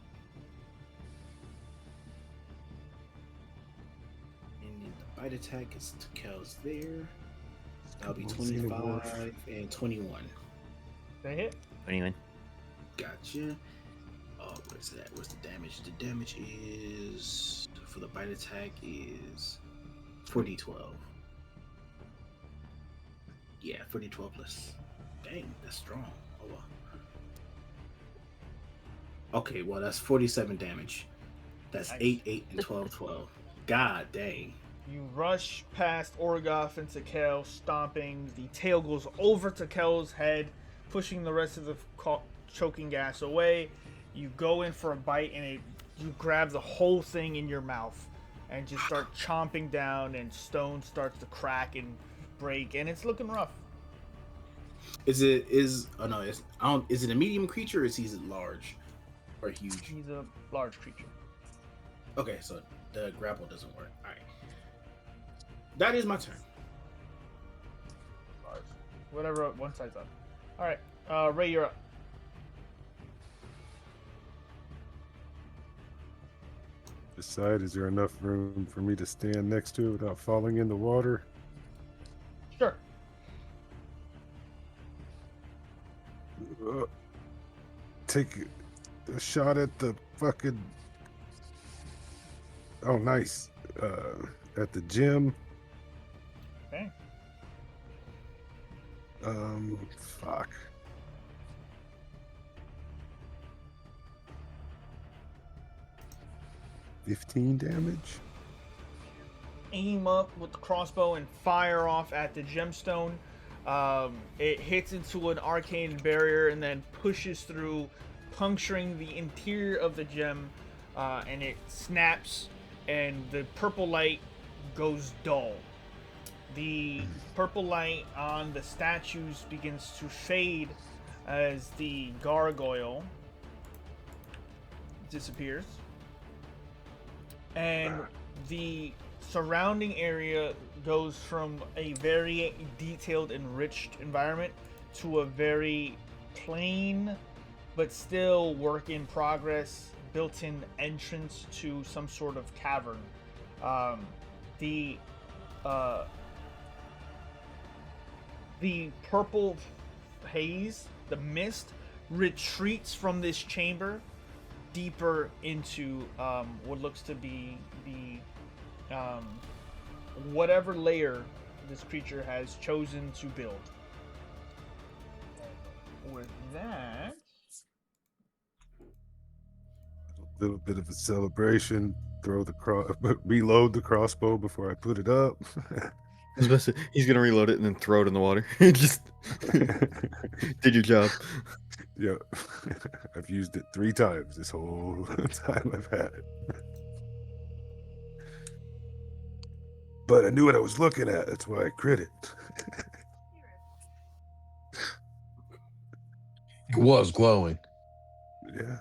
And then the bite attack is to Kel's there. That'll be 25 and 21. they hit. 29. Gotcha. Oh, where's that? Where's the damage? The damage is for the bite attack is 4d12. Yeah, 4d12 plus. Dang, that's strong. Oh well. Okay, well that's 47 damage. That's Nice. 8, 8, and 12, 12. God dang. You rush past Orgoth and Takel, stomping. The tail goes over Takel's head, pushing the rest of the choking gas away. You go in for a bite, and you grab the whole thing in your mouth and just start chomping down, and stone starts to crack and break, and it's looking rough. Is it a medium creature or is he large or huge? He's a large creature. Okay, so the grapple doesn't work. Alright. That is my turn. Large. Whatever, one side's up. Alright. Ray, you're up. Decide, is there enough room for me to stand next to it without falling in the water? Sure. Take a shot at the fucking. Oh, nice. At the gym. Okay. Fuck. $15 damage. Aim up with the crossbow and fire off at the gemstone. It hits into an arcane barrier and then pushes through, puncturing the interior of the gem, and it snaps, and the purple light goes dull. The purple light on the statues begins to fade as the gargoyle disappears. And the surrounding area goes from a very detailed, enriched environment to a very plain, but still work in progress, built-in entrance to some sort of cavern. The purple haze, the mist, retreats from this chamber deeper into what looks to be the whatever layer this creature has chosen to build. With that, A little bit of a celebration. Reload the crossbow before I put it up. He's gonna reload it and then throw it in the water. Just did your job. Yeah, I've used it 3 times this whole time I've had it. But I knew what I was looking at. That's why I crit it. It was glowing. Yeah.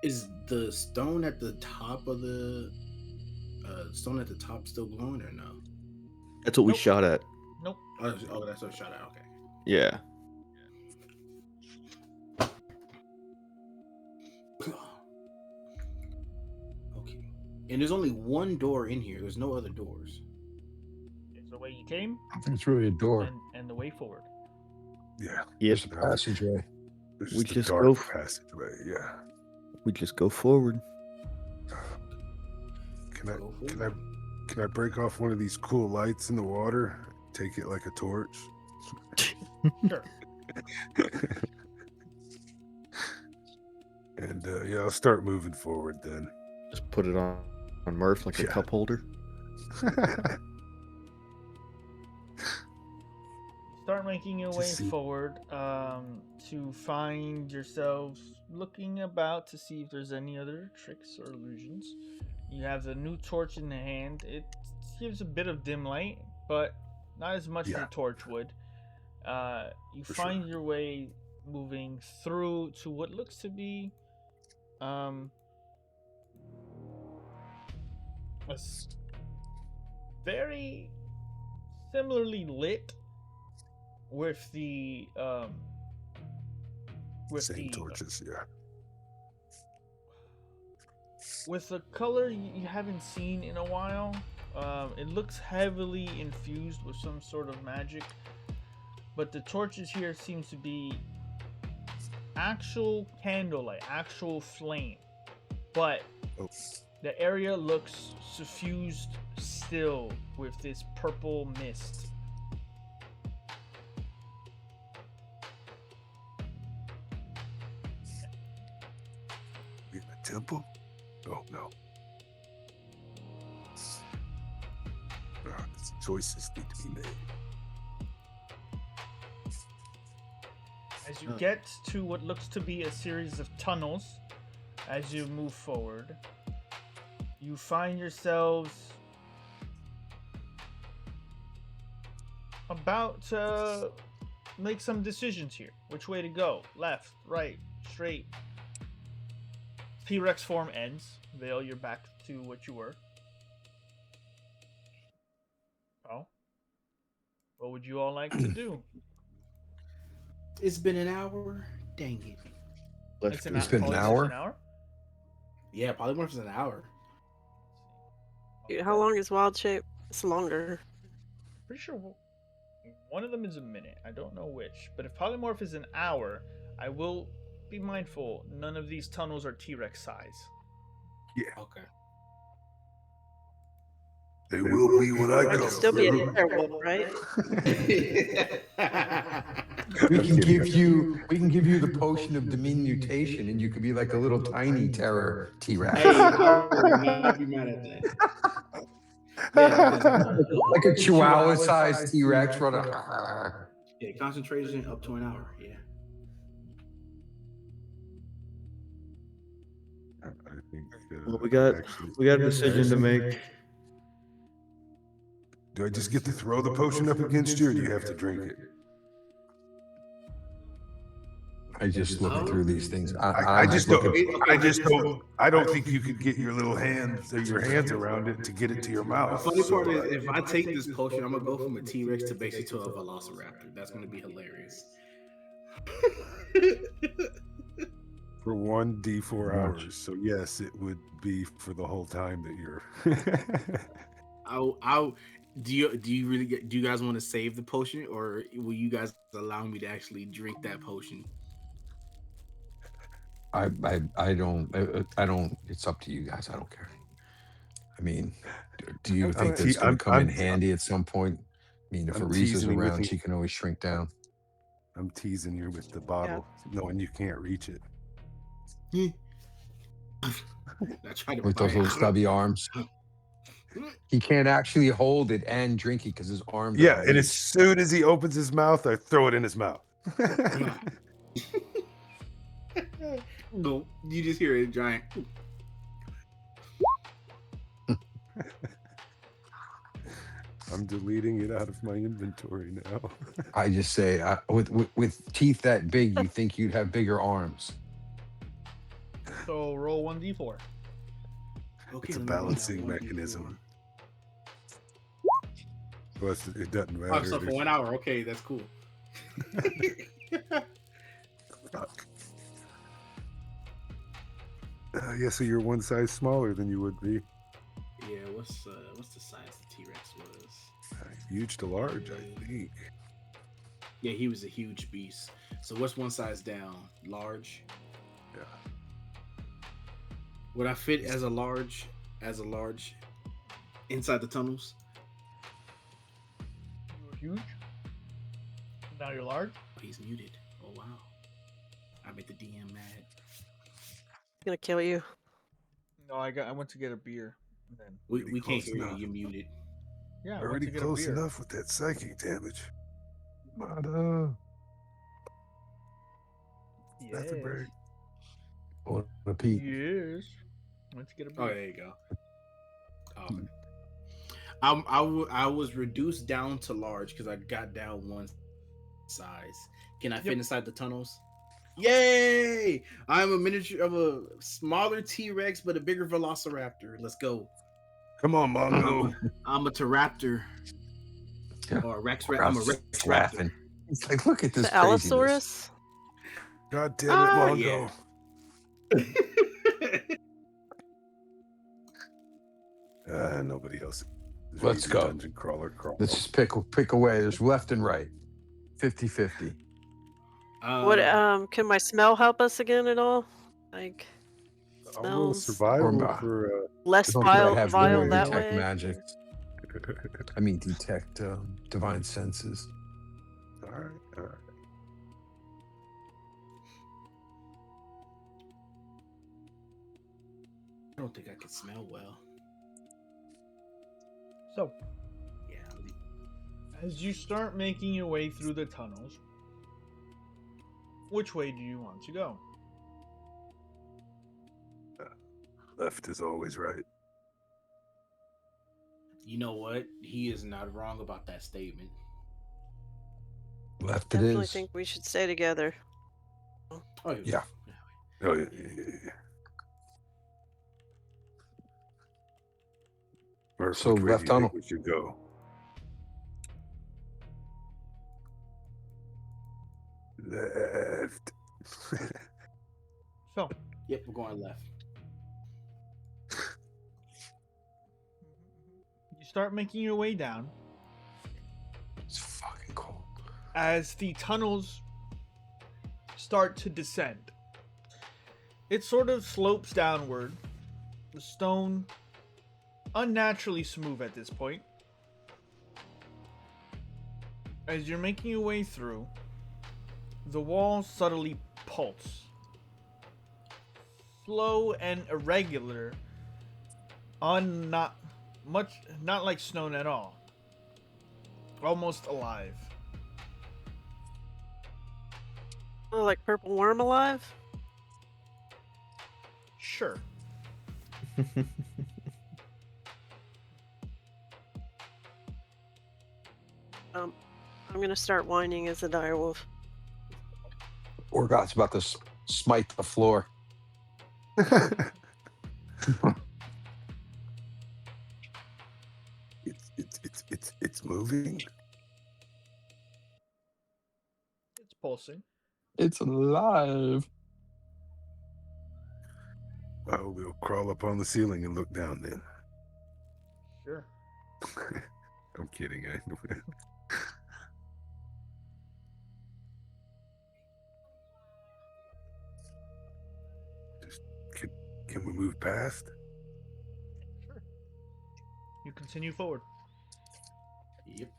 Is the stone at the top of the stone at the top still glowing or no? That's what we Nope. shot at. nope. Oh, that's what I shot at. Okay. Yeah. Okay. And there's only one door in here. There's no other doors. It's the way you came, I think it's really a door. and the way forward. Yeah. Yep. There's a passageway. There's We just a just dark go passageway. Yeah. We just go forward. Can I break off one of these cool lights in the water? Take it like a torch. Sure. And yeah, I'll start moving forward then. Just put it on Murph like a Yeah. cup holder. Start making your To way see- forward to find yourselves looking about to see if there's any other tricks or illusions. You have the new torch in the hand. It gives a bit of dim light, but not as much as Yeah. a torch would. You For find sure. your way moving through to what looks to be a very similarly lit with the Same torches, yeah. with a color you haven't seen in a while. It looks heavily infused with some sort of magic, but the torches here seems to be actual candlelight, actual flame, but Oh. the area looks suffused still with this purple mist. In a temple? Oh no. Choices need to be made. As you get to what looks to be a series of tunnels, as you move forward, you find yourselves about to make some decisions here. Which way to go? Left, right, straight. T-Rex form ends. Vale, you're back to what you were. Oh. What would you all like to do? It's been an hour. Dang it. Left It's been an hour? Yeah, polymorph is an hour. How long is wild shape? It's longer. Pretty sure one of them is a minute. I don't know which. But if polymorph is an hour, I will be mindful. None of these tunnels are T-Rex size. Okay. They will be when I I come. could still be a through. werewolf, right? We can give you the potion of diminution, and you could be like a little tiny terror T-Rex. Hey, I would not be mad at that. Yeah, because, Like a chihuahua-sized T-Rex running. yeah, concentration up to an hour. Yeah. I think. Well, we got a decision to make. Do I just get to throw the potion up against you, or do you have to drink it? I just look through these things. I just look don't. at- I just don't. I don't think you could get your little hands or your hands around it to get it to your The mouth. funny part is, if I take this potion, I'm gonna go from a T-Rex to basically to a Velociraptor. That's gonna be hilarious. For 1d4 hours. So yes, it would be for the whole time that you're. I'll do you guys want to save the potion, or will you guys allow me to actually drink that potion? I don't. It's up to you guys. I don't care. I mean, do you think that's going to come in handy at some point? I mean, if I'm Arisa's teasing you with around, the- she can always shrink down. I'm teasing you with the bottle, knowing you can't reach it. I tried to With those little stubby arms. He can't actually hold it and drink it because his arm. Yeah, doesn't and as reach. soon as he opens his mouth, I throw it in his mouth. No, you just hear a giant. I'm deleting it out of my inventory now. I just say, with teeth that big, you think you'd have bigger arms. So roll 1d4. Okay, It's a let me roll that balancing 1d4. mechanism. Well, it doesn't Oh, matter. so for 1 hour, okay, that's cool. Fuck. Yeah, so you're one size smaller than you would be. Yeah, what's the size the T-Rex was? Huge to large, I think. Yeah, he was a huge beast. So what's one size down? Large. Yeah. Would I fit as a large inside the tunnels? You were huge. Now you're large. He's muted. Oh wow. I made the DM mad. Gonna kill you. No, I went to get a beer. And then We can't close hear you. enough. You're muted. yeah, I went Already to get a close beer. enough with that psychic damage. Mada. Yes. Nothing very. Or repeat. Yes. Went to get a beer. Oh, there you go. I was reduced down to large because I got down one size. Can I fit inside the tunnels? Yay! I'm a miniature of a smaller T-Rex, but a bigger Velociraptor. Let's go. Come on, Mongo. I'm a Pteraptor. Yeah. Or a Rex. I'm a Rex Raptor. Laughing. It's like, look at The this craziness. Allosaurus? God damn it, Mongo. Yeah. Nobody else. is Let's reading go. Dungeon Crawler Crawl. Let's just pick away. There's left and right. 50-50. What can my smell help us again at all? Like I'll roll smells survival Or- for. less Don't think I vile, have vile really that detect way? magic. I mean, detect divine senses. All right, all right. I don't think I can smell well. So, Yeah. as you start making your way through the tunnels, which way do you want to go? Left is always right. You know what? He is not wrong about that statement. Left it Definitely is. think we should stay together. Oh Yeah. Oh, yeah. Or So which way left do you think tunnel. we should go? Left. So, Yep, we're going left. you start making your way down It's fucking cold. as the tunnels start to descend. It sort of slopes downward. The stone unnaturally smooth at this point. As you're making your way through, the walls subtly pulse. Slow and irregular, not like stone at all. Almost alive. Oh, like purple worm alive? Sure. I'm gonna start whining as a direwolf. Orgoth's about to smite the floor. It's moving. It's pulsing. It's alive. Well, we'll crawl up on the ceiling and look down then. Sure. I'm kidding. Just can we move past? Sure. You continue forward. Yep.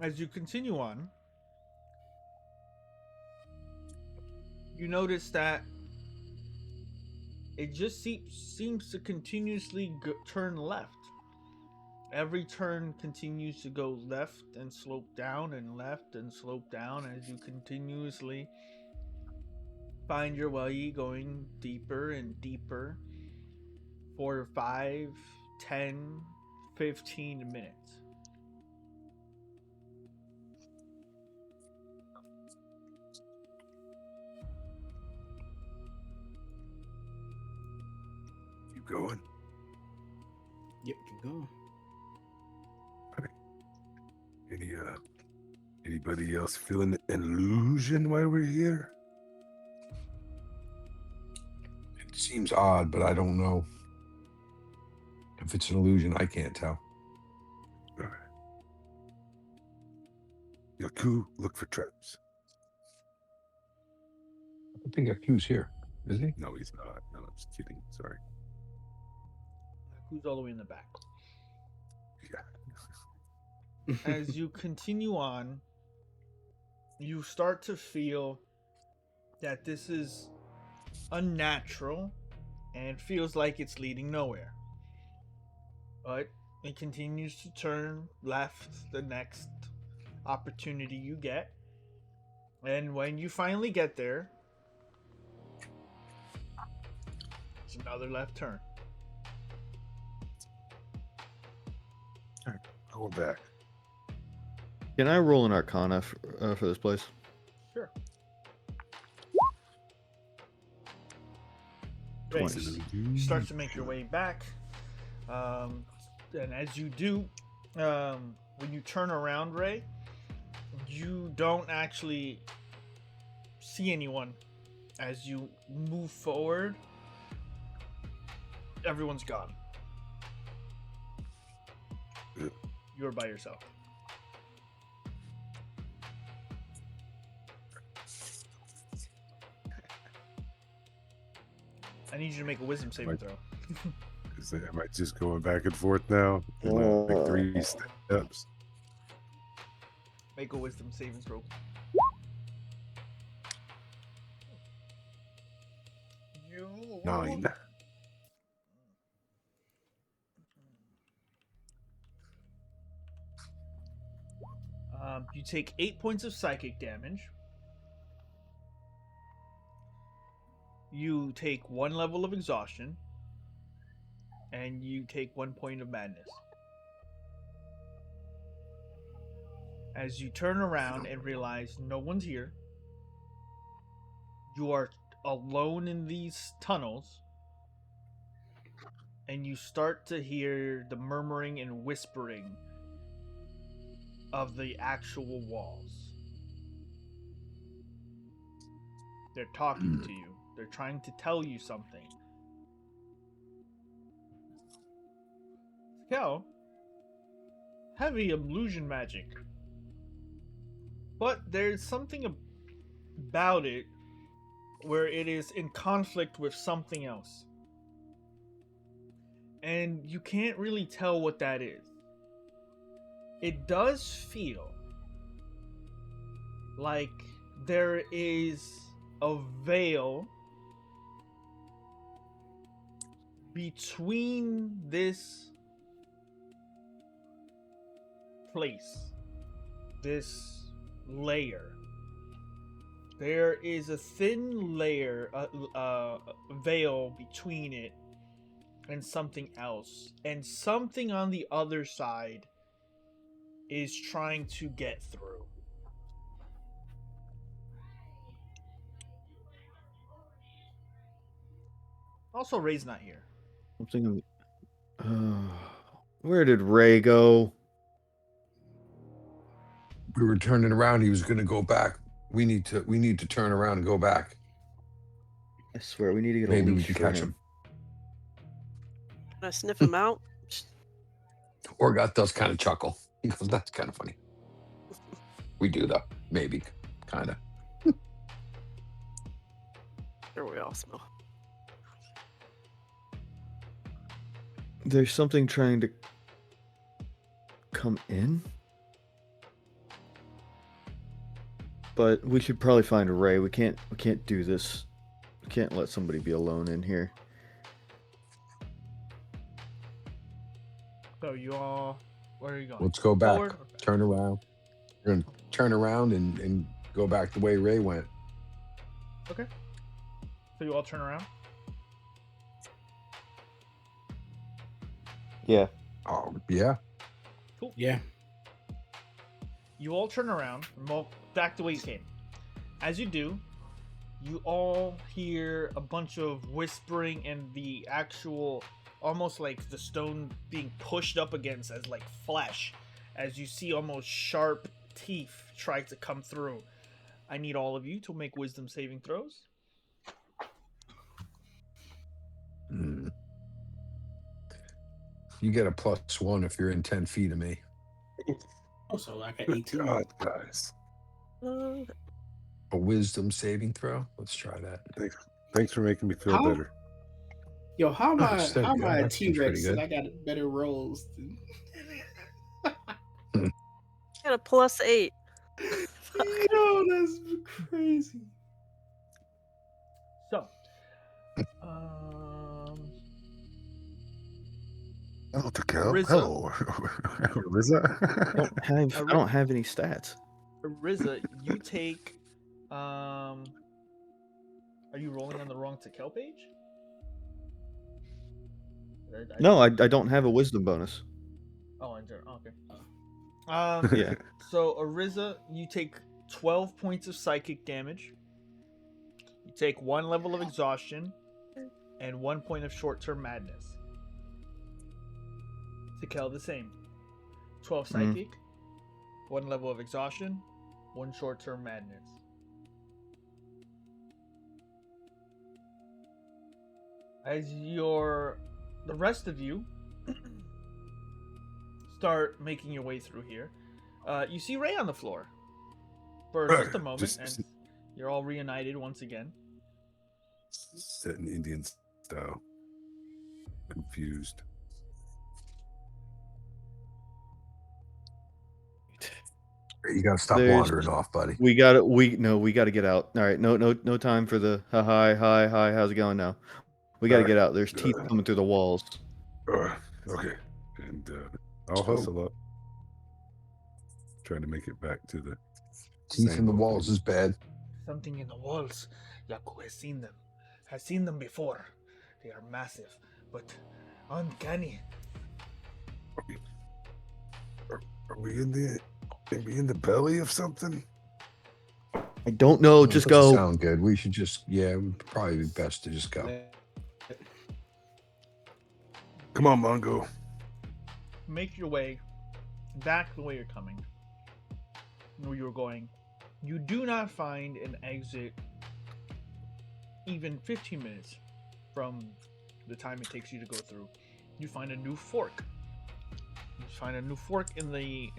As you continue on, you notice that it just seems to continuously turn left. Every turn continues to go left and slope down and left and slope down as you continuously find your way going deeper and deeper for 5, 10, 15 minutes. Keep going. Yep, keep going. Anybody else feeling an illusion while we're here? It seems odd, but I don't know. If it's an illusion, I can't tell. All right. Yaku, look for traps. I think Yaku's here. Is he? No, he's not. No, I'm just kidding. Sorry. Who's all the way in the back? Yeah. As you continue on, you start to feel that this is unnatural and feels like it's leading nowhere. But it continues to turn left the next opportunity you get. And when you finally get there, it's another left turn. Going back. Can I roll an Arcana for this place? Sure. 20. You start to make your way back. And as you do, when you turn around, Ray, you don't actually see anyone. As you move forward, everyone's gone. Yeah. You're by yourself. I need you to make a wisdom saving throw. Am I just going back and forth now? Like 3 steps. Make a wisdom saving throw. You 9. You take 8 points of psychic damage. You take 1 level of exhaustion. And you take 1 point of madness. As you turn around and realize no one's here, you are alone in these tunnels, and you start to hear the murmuring and whispering of the actual walls. They're talking to you. They're trying to tell you something. Cal, heavy illusion magic. But there's something about it where it is in conflict with something else. And you can't really tell what that is. It does feel like there is a veil between this place, this layer. There is a thin layer, veil between it and something else. And something on the other side is trying to get through. Also, Ray's not here. Something. Where did Ray go? We were turning around. He was going to go back. We need to turn around and go back. I swear we need to get Maybe a we leash can for catch him. him. Can I sniff him out? Orgot does kind of chuckle. He goes, "That's kind of funny." We do though. Maybe, kind of. Sure, we all smell. There's something trying to come in, but we should probably find Ray. We can't do this. We can't let somebody be alone in here. So you all, where are you going? Let's go back. Forward or back? Turn around. We're gonna turn around and go back the way Ray went. Okay. So you all turn around. Yeah. Oh yeah. Cool. Yeah. You all turn around and walk back the way you came. As you do, you all hear a bunch of whispering and the actual, almost like the stone being pushed up against as like flesh, as you see almost sharp teeth try to come through. I need all of you to make wisdom saving throws. You get a +1 if you're in 10 feet of me. Also, like an Good 18. God, guys. A wisdom saving throw. Let's try that. Thanks for making me feel How? better. Yo, how am I? There How we am go. I a That seems T-Rex pretty and I got better rolls? Got a +8. Yo, that's crazy. So, Oh, Takel. Rizza. Hello. Rizza. I don't have any stats. Riza, you take. Are you rolling on the wrong Tekel page? No, I don't have a wisdom bonus. Oh, in general. Okay. Yeah. So, Ariza, you take 12 points of psychic damage. You take 1 level of exhaustion and 1 point of short-term madness. Tekel, the same. 12 psychic, 1 level of exhaustion, 1 short-term madness. As the rest of you start making your way through here, you see Ray on the floor for just a moment, and you're all reunited once again. Set in Indian style. Confused. You gotta stop wandering off, buddy. We gotta get out. All right, no time for the hi, how's it going now? We gotta get out. There's teeth coming through the walls. Okay, and I'll hustle up, trying to make it back to the Teeth in the walls is bad. Something in the walls. Yaku has seen them. Has seen them before. They are massive, but uncanny. Are we in the belly of something? I don't know. Just Doesn't go. sound good. We should just it would probably be best to just go. Come on, Mongo. Make your way back the way you're coming. Where you were going. You do not find an exit even 15 minutes from the time it takes you to go through, you find a new fork. You find a new fork in the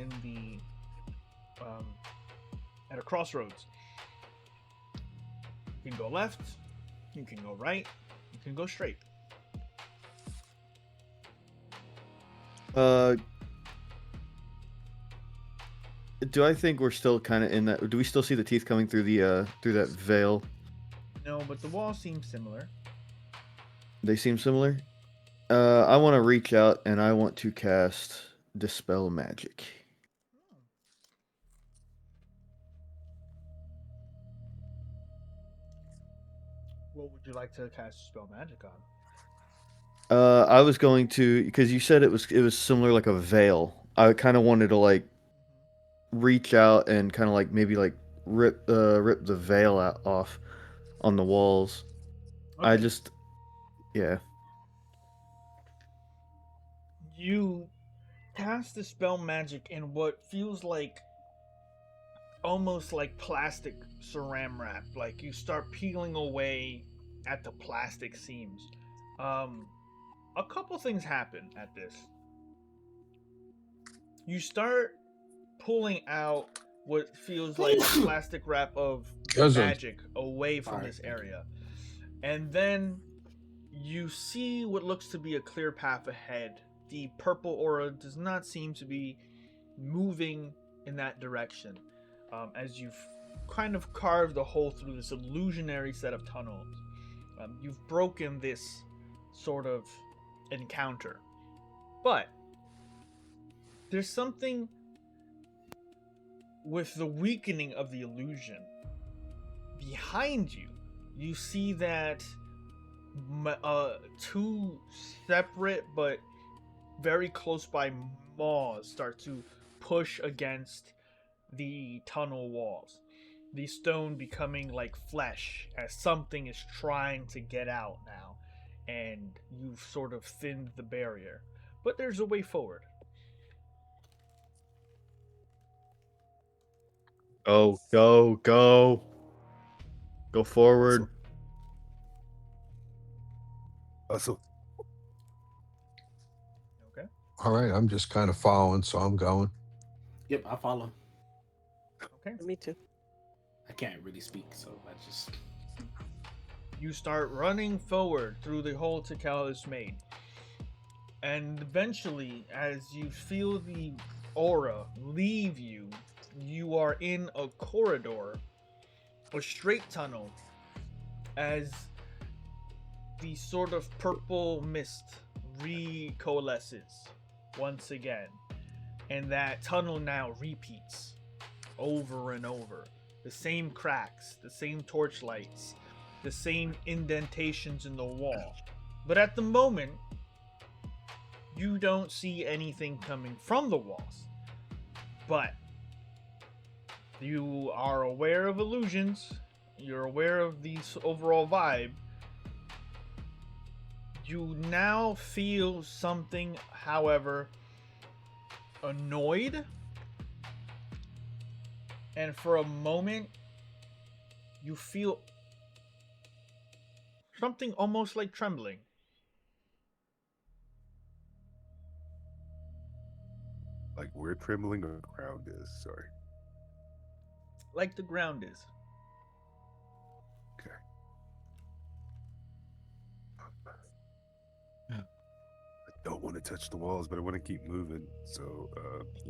at a crossroads. You can go left, you can go right, you can go straight. Do I think we're still kind of in that? Do we still see the teeth coming through the through that veil? No, but the walls seem similar. They seem similar. I want to reach out and I want to cast Dispel Magic. What would you like to cast spell magic on? I was going to, because you said it was similar like a veil. I kind of wanted to like reach out and kind of like maybe like rip the veil off on the walls. Okay. I just, yeah. You cast the spell magic in what feels like almost like plastic saran wrap. Like you start peeling away at the plastic seams. A couple things happen at this. You start pulling out what feels like a plastic wrap of magic away from this area. And then you see what looks to be a clear path ahead. The purple aura does not seem to be moving in that direction. As you've kind of carved a hole through this illusionary set of tunnels. You've broken this sort of encounter. But there's something with the weakening of the illusion. Behind you, you see that two separate but very close by maws start to push against the tunnel walls. The stone becoming like flesh as something is trying to get out now, and you've sort of thinned the barrier. But there's a way forward. Go forward. Also, Okay. All right, I'm just kind of following, so I'm going. Yep, I follow. Okay. Me too. I can't really speak, so I just. You start running forward through the hole Tikal has made. And eventually, as you feel the aura leave you, you are in a corridor, a straight tunnel, as the sort of purple mist recoalesces once again. And that tunnel now repeats over and over. The same cracks, the same torchlights, the same indentations in the wall. But at the moment, you don't see anything coming from the walls. But you are aware of illusions. You're aware of the overall vibe. You now feel something, however, annoyed. And for a moment, you feel something almost like trembling. like we're trembling or the ground is. Sorry. Like the ground is. Okay. I don't want to touch the walls, but I want to keep moving. So,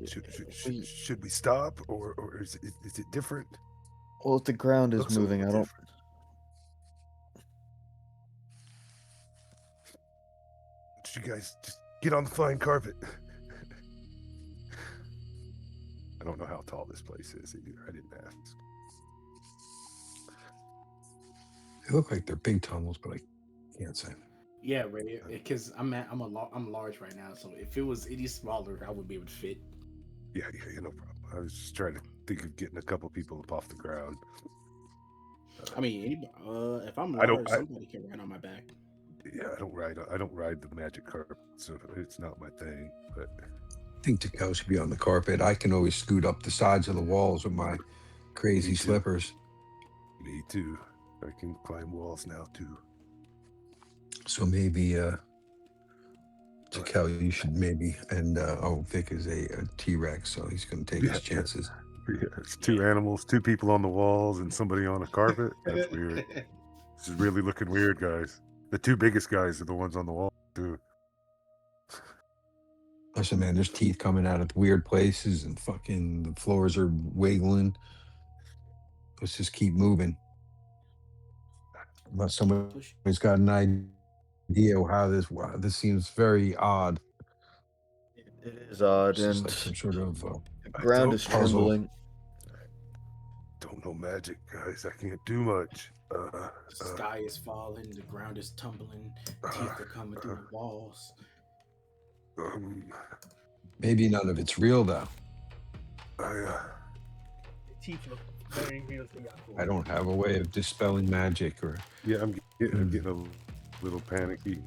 should we stop, or is it different? Well, if the ground is Looks a moving, I little don't. different. You guys just get on the flying carpet. I don't know how tall this place is either. I didn't ask. They look like they're big tunnels, but I can't say. Yeah, Ray. Because I'm large right now, so if it was any smaller, I would be able to fit. Yeah, no problem. I was just trying to think of getting a couple people up off the ground. I mean, if I'm I don't- large, somebody can ride on my back. Yeah, I don't ride the magic carpet, so it's not my thing. But I think Takao should be on the carpet. I can always scoot up the sides of the walls with my crazy Me too. slippers. me too. I can climb walls now too. So maybe, Kel, you should maybe, and Vic is a T-Rex, so he's going to take his chances. Yeah, it's two animals, two people on the walls, and somebody on a carpet. That's weird. This is really looking weird, guys. The two biggest guys are the ones on the wall too. Listen, man, there's teeth coming out of weird places, and fucking the floors are wiggling. Let's just keep moving. Unless somebody's got an idea how this seems very odd. It is odd, It's just and like some sort of the ground is puzzle. trembling. Don't know magic, guys. I can't do much. The sky is falling, the ground is tumbling, teeth are coming through the walls. Maybe none of it's real though. The teeth look very real to Yaku. I don't have a way of dispelling magic or. Yeah, I'm getting a little panicky.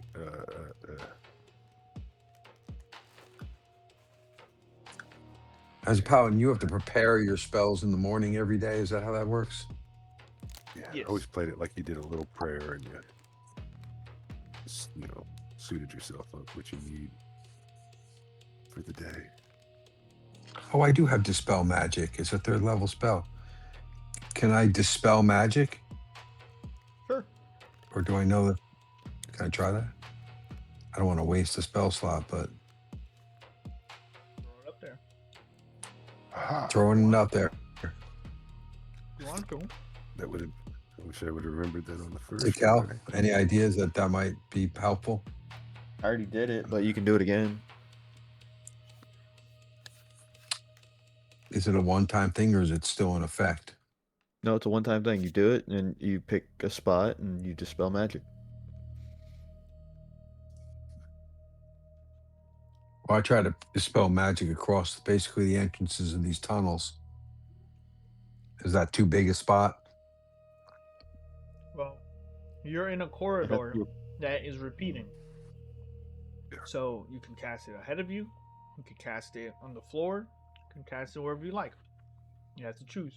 As a paladin, you have to prepare your spells in the morning every day. Is that how that works? Yeah, Yes. I always played it like you did a little prayer and you just, suited yourself up what you need for the day. Oh, I do have dispel magic. It's a 3rd level spell. Can I dispel magic? Sure. Or do I know that? Can I try that? I don't want to waste a spell slot, but Throw it up there. throwing it out there. You want to? That would have. I wish I would have remembered that on the first. Hey, Cal, try. any ideas that might be helpful? I already did it, but you can do it again. Is it a one-time thing or is it still in effect? No, it's a one-time thing. You do it, and you pick a spot, and you dispel magic. Well, I try to dispel magic across basically the entrances of these tunnels. Is that too big a spot? Well, you're in a corridor that is repeating. Yeah. So you can cast it ahead of you. You can cast it on the floor. You can cast it wherever you like. You have to choose.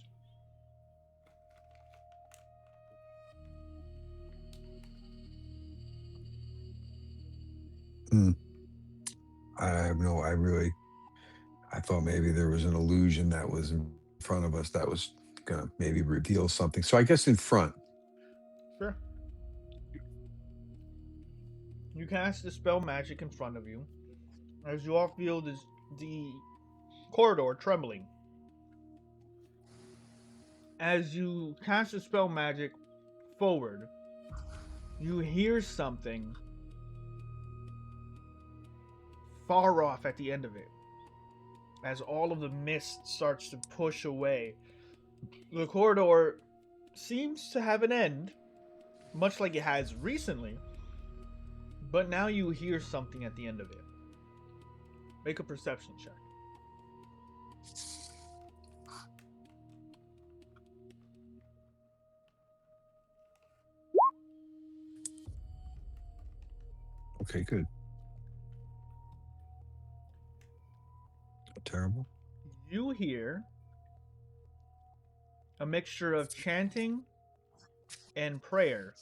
I thought maybe there was an illusion that was in front of us that was gonna maybe reveal something. So I guess in front. Sure. You cast the spell magic in front of you. As you all feel the corridor trembling. As you cast the spell magic forward, you hear something far off at the end of it. As all of the mist starts to push away, the corridor seems to have an end, much like it has recently, but now you hear something at the end of it. Make a perception check. Okay, good. Not terrible. You hear a mixture of chanting and prayer.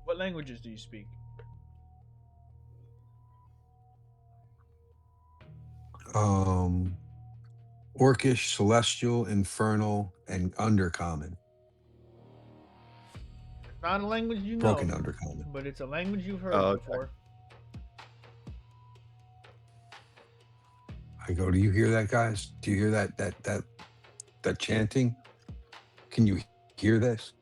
What languages do you speak? Orcish, Celestial, Infernal, and Undercommon. It's not a language you know, Broken Undercommon. but it's a language you've heard Oh, okay. before. I go, do you hear that, guys? Do you hear that chanting? Can you hear this?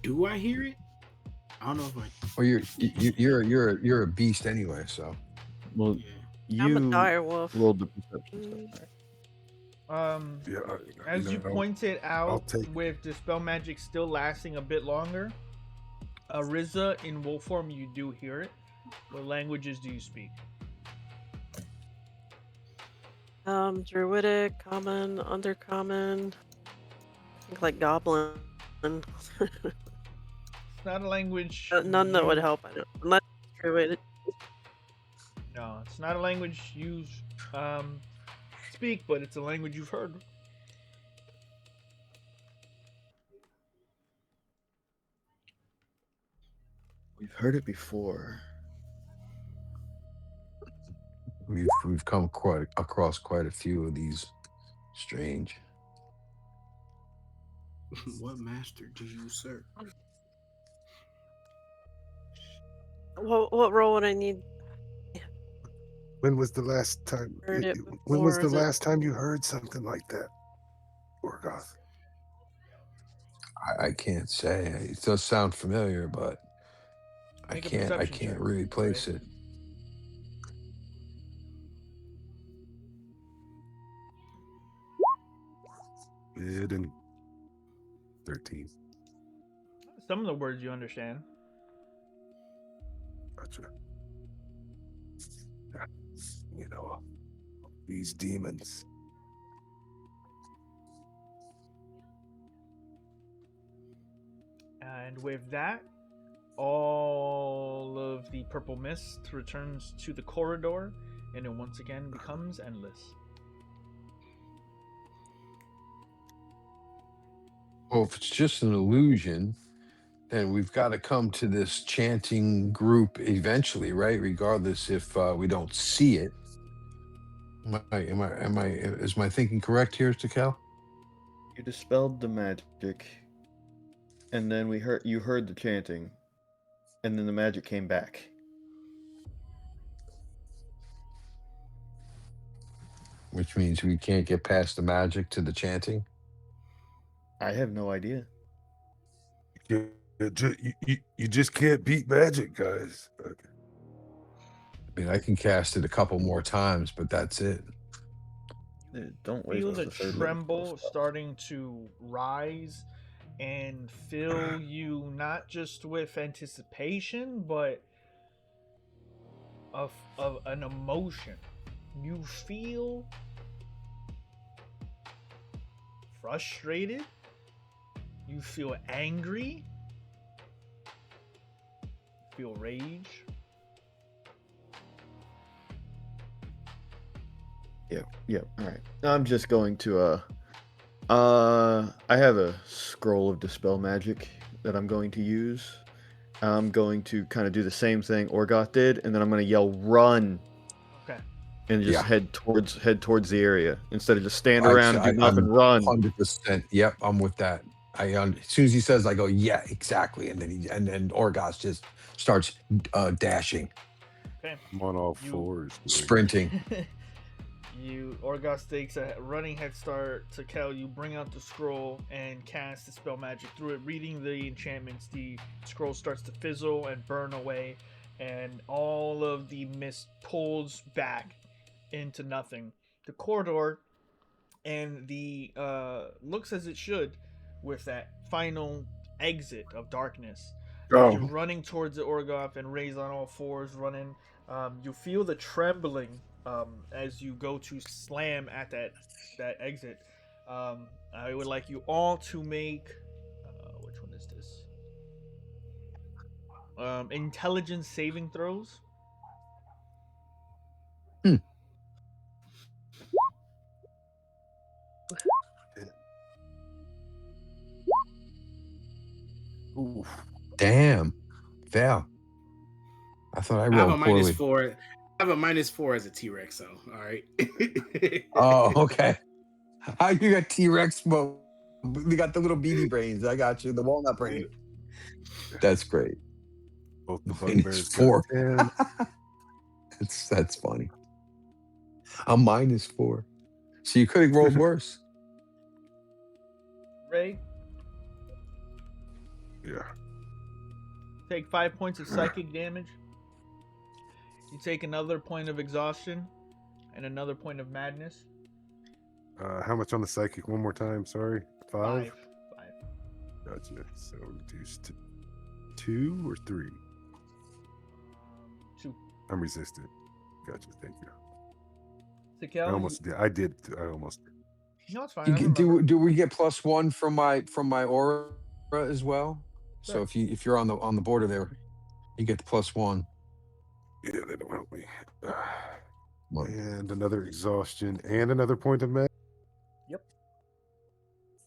Do I hear it? I don't know if I. Or you're a beast anyway, so. Well, Yeah. I'm a you dire wolf. rolled the perception check. Yeah. As you pointed I'll out, take- with the spell magic still lasting a bit longer, Ariza in wolf form, you do hear it. What languages do you speak? Druidic, common, undercommon. I think like goblin. It's not a language. None that would you- help. I don't. Unless druidic. No, it's not a language used speak, but it's a language you've heard. We've heard it before. We've come across quite a few of these strange. What master do you serve? What role would I need? When was the last time? Heard it When was before, the is it- last time you heard something like that, Orgoth? I can't say. It does sound familiar, but I Make a can't perception check, really place Ray. it. Mid and 13. Some of the words you understand. Gotcha. Yeah. You know, these demons. And with that, all of the purple mist returns to the corridor, and it once again becomes endless. Well, if it's just an illusion, then we've got to come to this chanting group eventually, right? Regardless if we don't see it. Is my thinking correct here, Takel? You dispelled the magic, and then you heard the chanting, and then the magic came back. Which means we can't get past the magic to the chanting. I have no idea. You just can't beat magic, guys. Okay. I mean, I can cast it a couple more times, but that's it. Don't wait Feel till the third level tremble spell. starting to rise and fill you not just with anticipation, but of an emotion. You feel frustrated. You feel angry. You feel rage. Yeah, all right. I'm just going to I have a scroll of dispel magic that I'm going to use. I'm going to kind of do the same thing Orgoth did, and then I'm going to yell "run" Okay. and just Yeah. head towards the area instead of just stand around and do I'm nothing. Run. 100%. Yep, I'm with that. As soon as he says, I go, yeah, exactly, and then Orgoth just starts dashing, Okay. I'm on all You- fours. boy. sprinting. Orgoth takes a running head start to Kel. You bring out the scroll and cast the spell magic through it. Reading the enchantments, the scroll starts to fizzle and burn away, and all of the mist pulls back into nothing. The corridor and the looks as it should, with that final exit of darkness. As you're running towards the Orgoth and Ray's on all fours running, you feel the trembling as you go to slam at that exit. I would like you all to make which one is this? Intelligence saving throws. Oof. Damn. Fail. I thought I I have a rolled poorly. -4. I have a -4 as a T-Rex, so all right. Oh, okay. How you got T-Rex mode? We got the little beady brains. I got you. The walnut brain. That's great. Both the Minus bugbears 4. got 10. That's funny. I'm -4. So you could have rolled worse. Ray, Yeah. take 5 points of psychic damage. You take another point of exhaustion and another point of madness. How much on the psychic? One more time. Sorry. 5? 5. Gotcha. So reduced to 2 or 3. 2. I'm resistant. Gotcha. Thank you. Sikel, I almost did. I did. I almost did. No, it's fine. You I get- remember. do we get +1 from my aura as well? So Right. if you're on the border there, you get the +1. Yeah, they don't help me. One. And another exhaustion and another point of madness. Yep.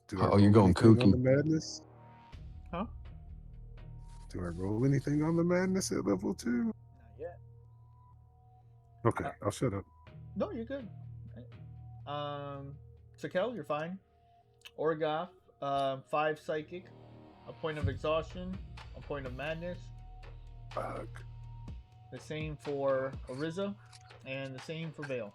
Do I Oh, you're roll going anything on kooky. the madness? Huh? Do I roll anything on the madness at level 2? Not yet. Okay, I'll shut up. No, you're good. Sakel, you're fine. Orgoth, 5 psychic, a point of exhaustion, a point of madness. Fuck. The same for Ariza, and the same for Vale.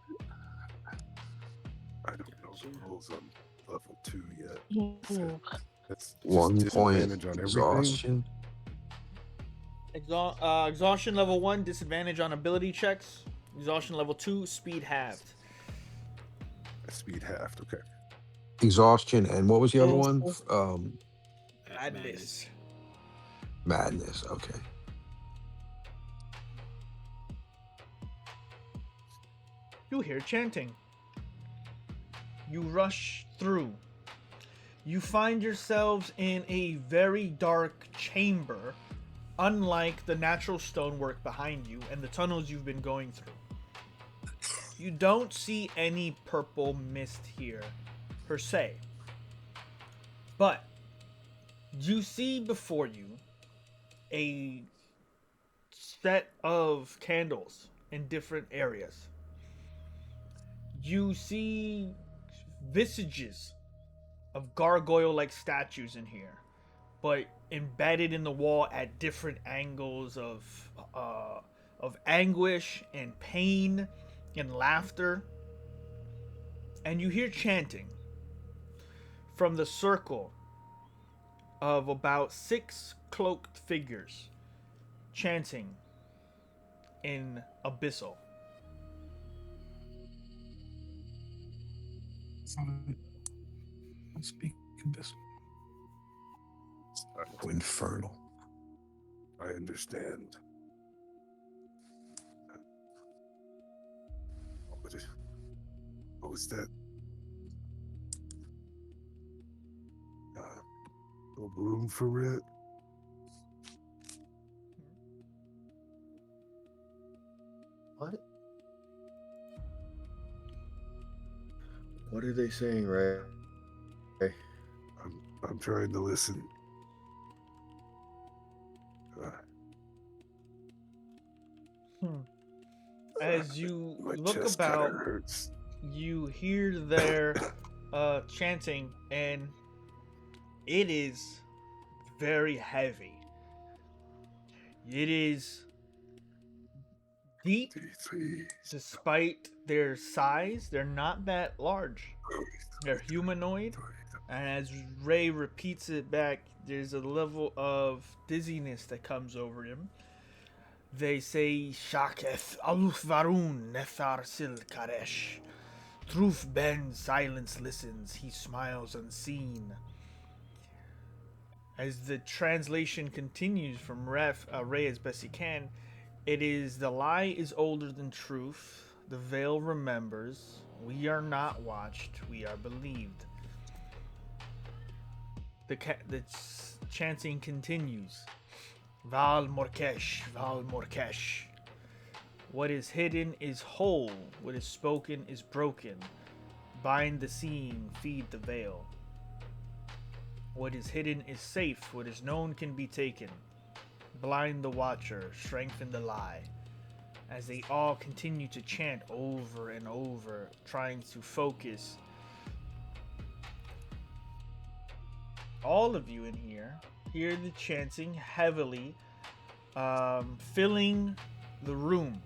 I don't know the rules on level 2 yet. Ooh. That's just 1 point disadvantage on everything. exhaustion. Exhaustion level 1, disadvantage on ability checks. Exhaustion level 2, speed halved. Speed halved. Okay. Exhaustion, and what was the other one? Madness. Madness. Okay. You hear chanting. You rush through. You find yourselves in a very dark chamber, unlike the natural stonework behind you and the tunnels you've been going through. You don't see any purple mist here, per se. But you see before you a set of candles in different areas. You see visages of gargoyle-like statues in here, but embedded in the wall at different angles of anguish and pain and laughter. And you hear chanting from the circle of about 6 cloaked figures chanting in abyssal. I speak abyssal. Oh, infernal. I understand. What was that? No room for it. What? What are they saying, Ray? I'm trying to listen. As you My look chest about, kinda hurts. you hear their chanting, and it is very heavy. It is deep. Despite their size, they're not that large. They're humanoid, and as Ray repeats it back, there's a level of dizziness that comes over him. They say, Shaketh Aluf Varun Nethar Sil Karesh. Truth bends, silence listens, he smiles unseen. As the translation continues from Ray as best he can, it is the lie is older than truth. The veil remembers. We are not watched. We are believed. The chanting continues. Val Morkesh, Val Morkesh. What is hidden is whole. What is spoken is broken. Bind the seeing, feed the veil. What is hidden is safe. What is known can be taken. Blind the watcher, strengthen the lie. As they all continue to chant over and over, trying to focus. All of you in here hear the chanting heavily, filling the room.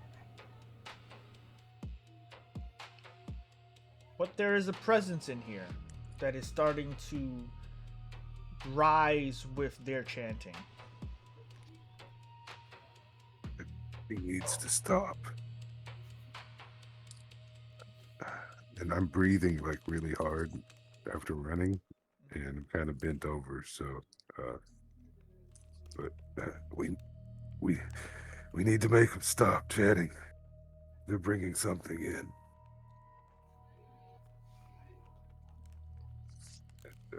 But there is a presence in here that is starting to rise with their chanting. He needs to stop. And I'm breathing like really hard after running, and I'm kind of bent over. So, we need to make them stop chatting. They're bringing something in.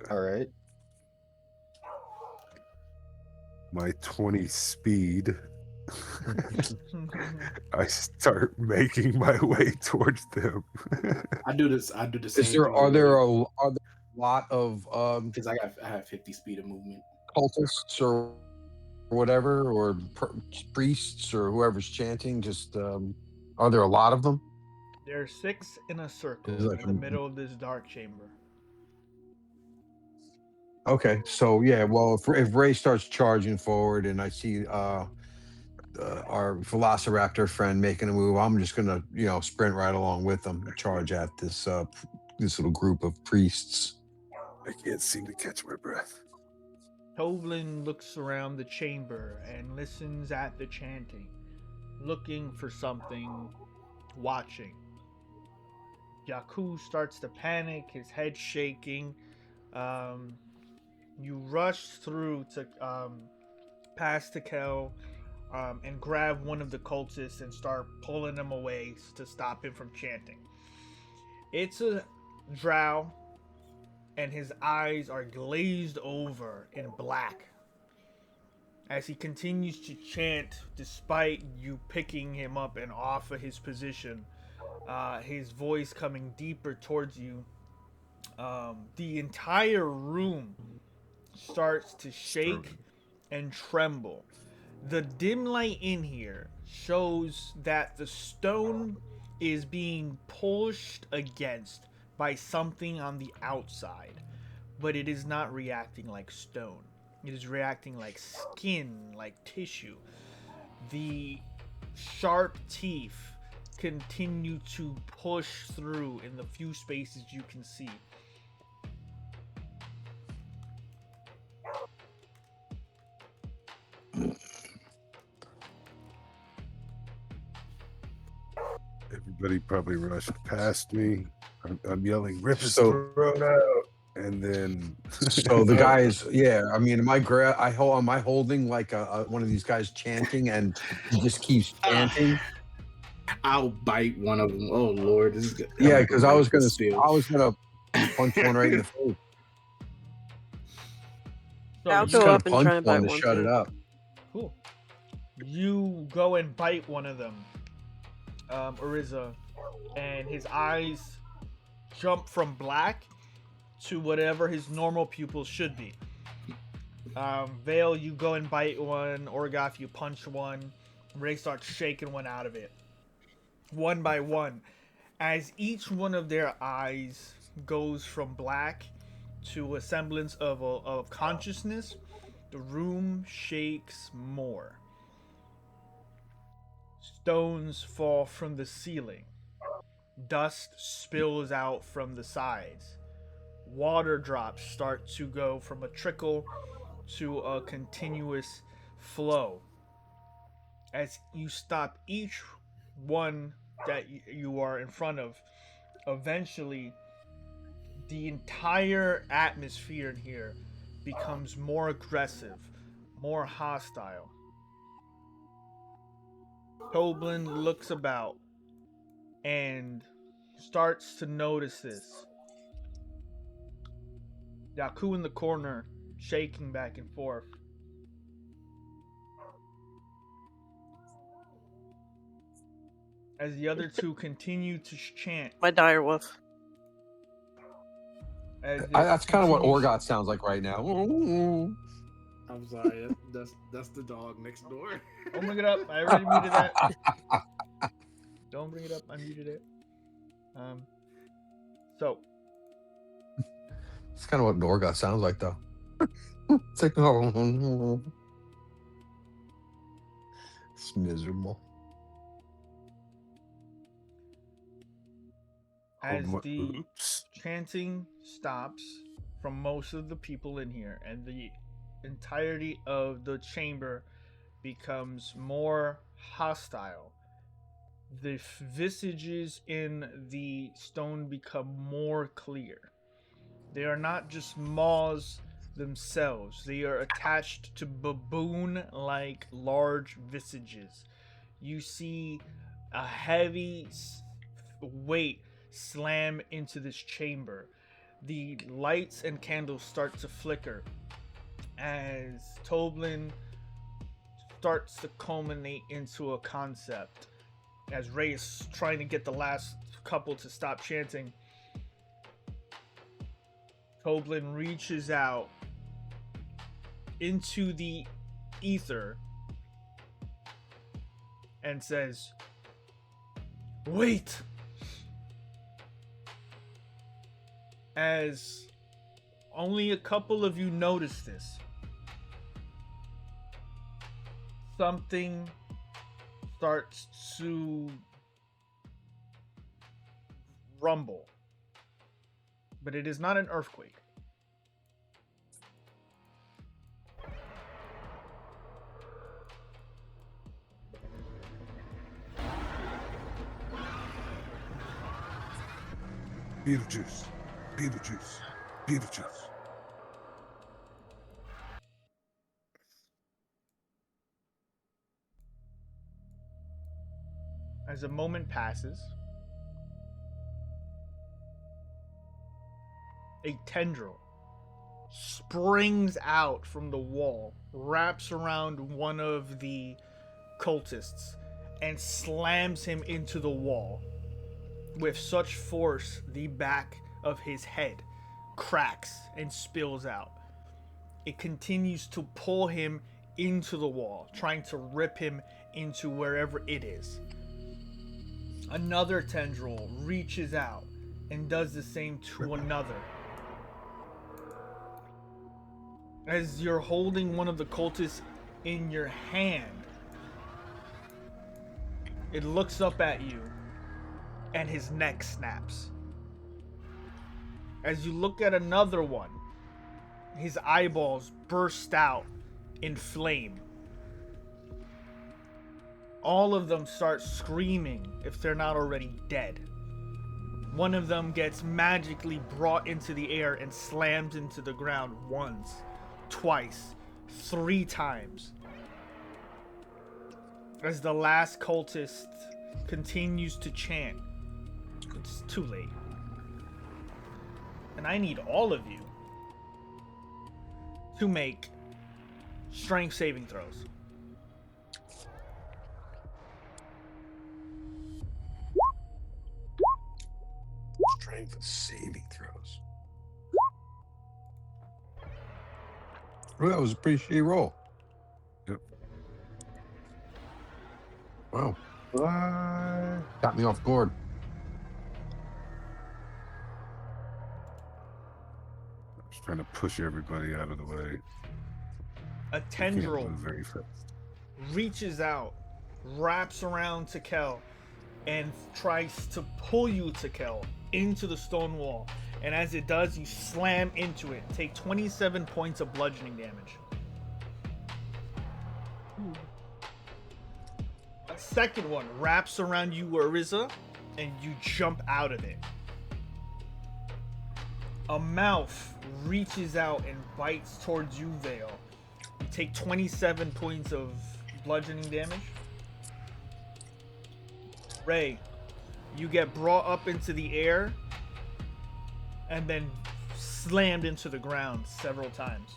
All right. My 20 speed I start making my way towards them. I do this. I do the same Is there thing. are there a lot of because I have 50 speed of movement. cultists or whatever, or priests or whoever's chanting? Just are there a lot of them? There are 6 in a circle Is like in the middle of this dark chamber. Okay, so yeah, well, if Ray starts charging forward and I see our Velociraptor friend making a move, I'm just gonna sprint right along with them, and charge at this little group of priests. I can't seem to catch my breath. Toblin looks around the chamber and listens at the chanting, looking for something, watching. Yaku starts to panic, his head shaking. You rush through to past Tekel and grab one of the cultists and start pulling him away to stop him from chanting. It's a drow, and his eyes are glazed over in black as he continues to chant despite you picking him up and off of his position, his voice coming deeper towards you. The entire room starts to shake and tremble. The dim light in here shows that the stone is being pushed against by something on the outside, but it is not reacting like stone. It is reacting like skin, like tissue. The sharp teeth continue to push through in the few spaces you can see. Everybody probably rushed past me. I'm yelling, "Rip his throat out!" And then, So the guys, yeah, I mean, am I holding like one of these guys chanting, and he just keeps chanting? I'll bite one of them. Oh Lord, this is good. Yeah, because I was gonna punch one right in the face. So I'll you- go Just up kind and of try punch and bite one to one shut too. it up. Cool. You go and bite one of them, Ariza, and his eyes jump from black to whatever his normal pupils should be. Vale, you go and bite one. Orgoth, you punch one. Ray starts shaking one out of it. One by one. As each one of their eyes goes from black to a semblance of consciousness, the room shakes more. Stones fall from the ceiling. Dust spills out from the sides. Water drops start to go from a trickle to a continuous flow. As you stop each one that you are in front of, eventually the entire atmosphere in here becomes more aggressive, more hostile. Toblin looks about and starts to notice this. Yaku in the corner, shaking back and forth. As the other two continue to chant. My dire wolf. That's kind of what continues- Orgoth sounds like right now. I'm sorry. That's the dog next door. Don't bring it up. I already muted that. Don't bring it up. I muted it. So It's kind of what Orgoth sounds like, though. It's like, oh, it's miserable. as the Oops. chanting stops from most of the people in here, and the entirety of the chamber becomes more hostile, the visages in the stone become more clear. They are not just maws themselves, they are attached to baboon like large visages. You see a heavy weight slam into this chamber. The lights and candles start to flicker as Toblin starts to culminate into a concept. As Ray is trying to get the last couple to stop chanting, Toblin reaches out into the ether and says, "Wait!" As only a couple of you notice this, something starts to rumble, but it is not an earthquake. Beetlejuice. Beetlejuice. Beetlejuice. As a moment passes, a tendril springs out from the wall, wraps around one of the cultists, and slams him into the wall with such force the back of his head cracks and spills out. It continues to pull him into the wall, trying to rip him into wherever it is. Another tendril reaches out and does the same to another. As you're holding one of the cultists in your hand, it looks up at you and his neck snaps. As you look at another one, his eyeballs burst out in flame. All of them start screaming if they're not already dead. One of them gets magically brought into the air and slams into the ground once, twice, 3 times. As the last cultist continues to chant, it's too late. And I need all of you to make strength saving throws. Strength saving throws. Well, that was a pretty shitty roll. Yep. Wow. What? Got me off guard. Just trying to push everybody out of the way. A They can't tendril move very fast. reaches out, wraps around Tekel, and tries to pull you, Tekel, into the stone wall. And as it does, you slam into it. Take 27 points of bludgeoning damage. A second one wraps around you, Ariza, and you jump out of it. A mouth reaches out and bites towards you, Vale. You take 27 points of bludgeoning damage. Ray, you get brought up into the air and then slammed into the ground several times.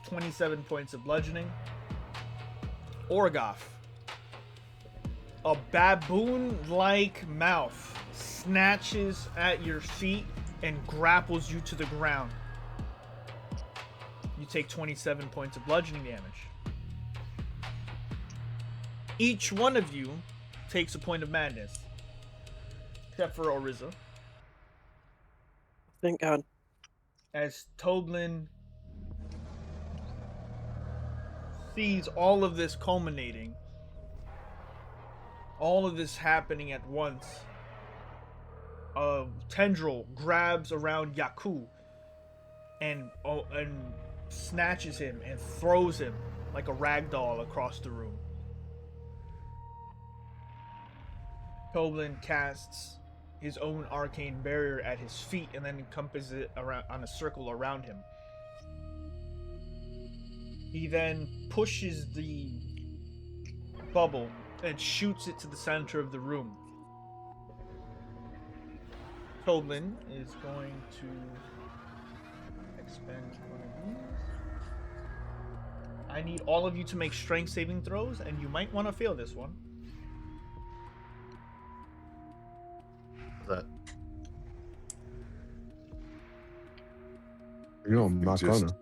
27 points of bludgeoning. Orgoth, a baboon-like mouth snatches at your feet and grapples you to the ground. You take 27 points of bludgeoning damage. Each one of you takes a point of madness, except for Oriza, Thank God. as Toblin sees all of this culminating, all of this happening at once. A tendril grabs around Yaku and snatches him and throws him like a rag doll across the room. Toblin casts his own arcane barrier at his feet and then encompasses it around on a circle around him. He then pushes the bubble and shoots it to the center of the room. Toblin is going to expend one of these. I need all of you to make strength saving throws, and you might want to fail this one. What's that? You know, I'm not Just- gonna.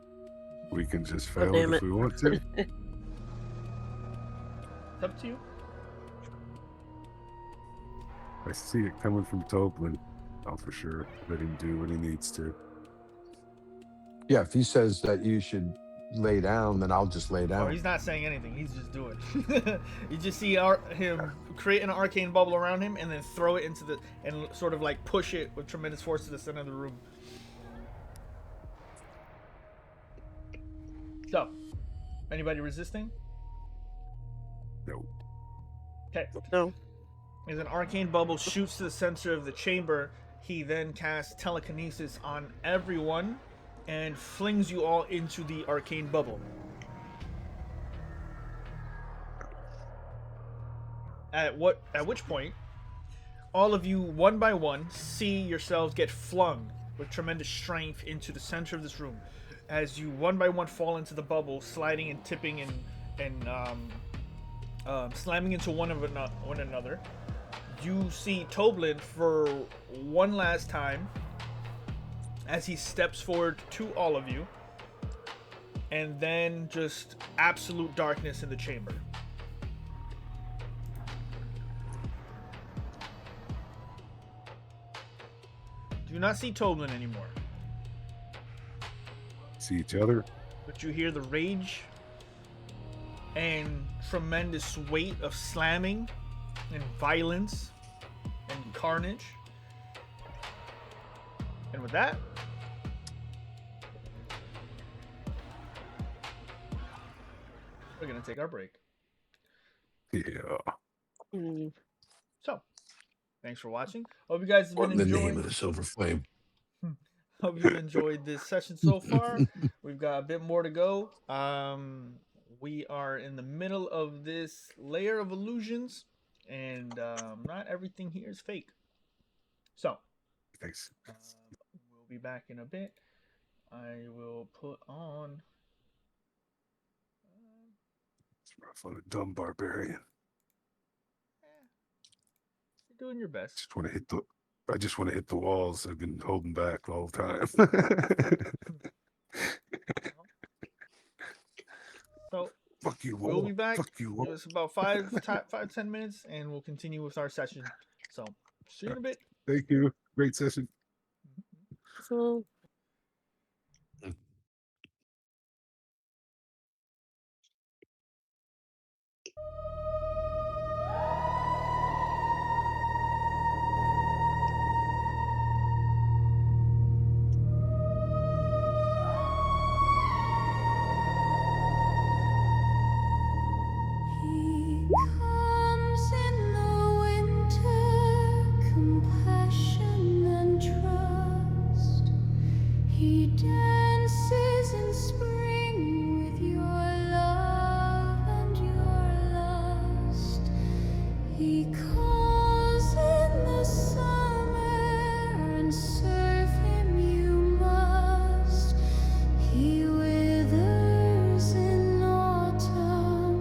We can just Oh, fail damn it it. if we want to. It's up to you. I see it coming from Toblin. I'll for sure let him do what he needs to. Yeah, if he says that you should lay down, then I'll just lay Oh, down. he's not saying anything. He's just doing. You just see him create an arcane bubble around him and then throw it into the and sort of like push it with tremendous force to the center of the room. So, anybody resisting? No. Okay. No. As an arcane bubble shoots to the center of the chamber, he then casts telekinesis on everyone and flings you all into the arcane bubble. At which point, all of you, one by one, see yourselves get flung with tremendous strength into the center of this room. As you one by one fall into the bubble, sliding and tipping and slamming into one another. You see Toblin for one last time as he steps forward to all of you, and then just absolute darkness in the chamber. Do not see Toblin anymore, See each other? but you hear the rage and tremendous weight of slamming and violence and carnage. And with that, we're gonna take our break. Yeah. Mm. So, thanks for watching. Hope you guys have What been in the name enjoying. of the Silver Flame? Hope you've enjoyed this session so far. We've got a bit more to go. We are in the middle of this layer of illusions, and not everything here is fake. So, Thanks. we'll be back in a bit. I will put on. It's rough on a dumb barbarian. You're doing your best. I just want to hit the walls. I've been holding back the whole time. So, Fuck you, we'll wall. be back. Fuck you, wall. Give us about 10 minutes, and we'll continue with our session. So, see you in a bit. Thank you. Great session. So, He comes in the winter, compassion and trust. He dances in spring with your love and your lust. He calls in the summer, and serve him you must. He withers in autumn,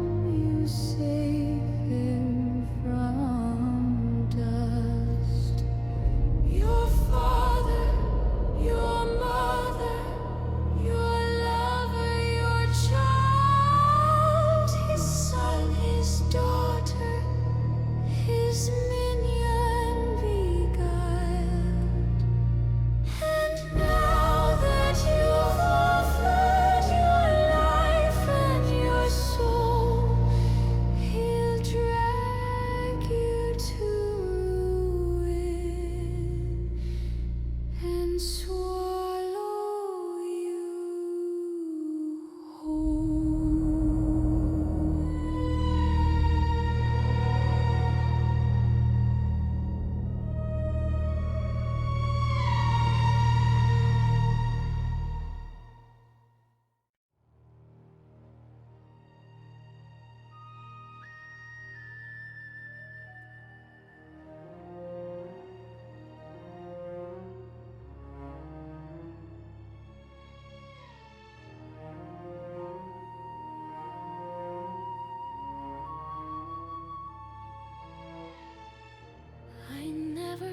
you save him from dust. Your father, your mother, your lover, your child, his son, his daughter, his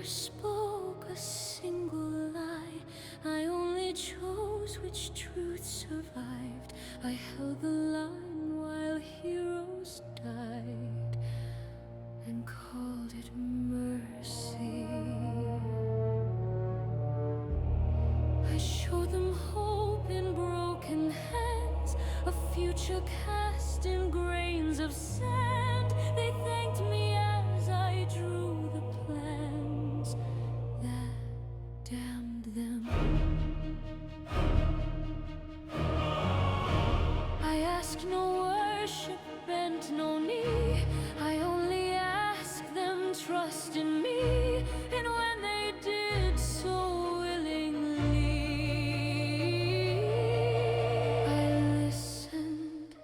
spoke a single lie. I only chose which truth survived. I held the line while heroes died and called it mercy. I showed them hope in broken hands, a future cast in grains of sand. They thanked me as I drew the plans that damned them. I asked no worship, bent no knee. I only asked them trust in me, and when they did so willingly, I listened.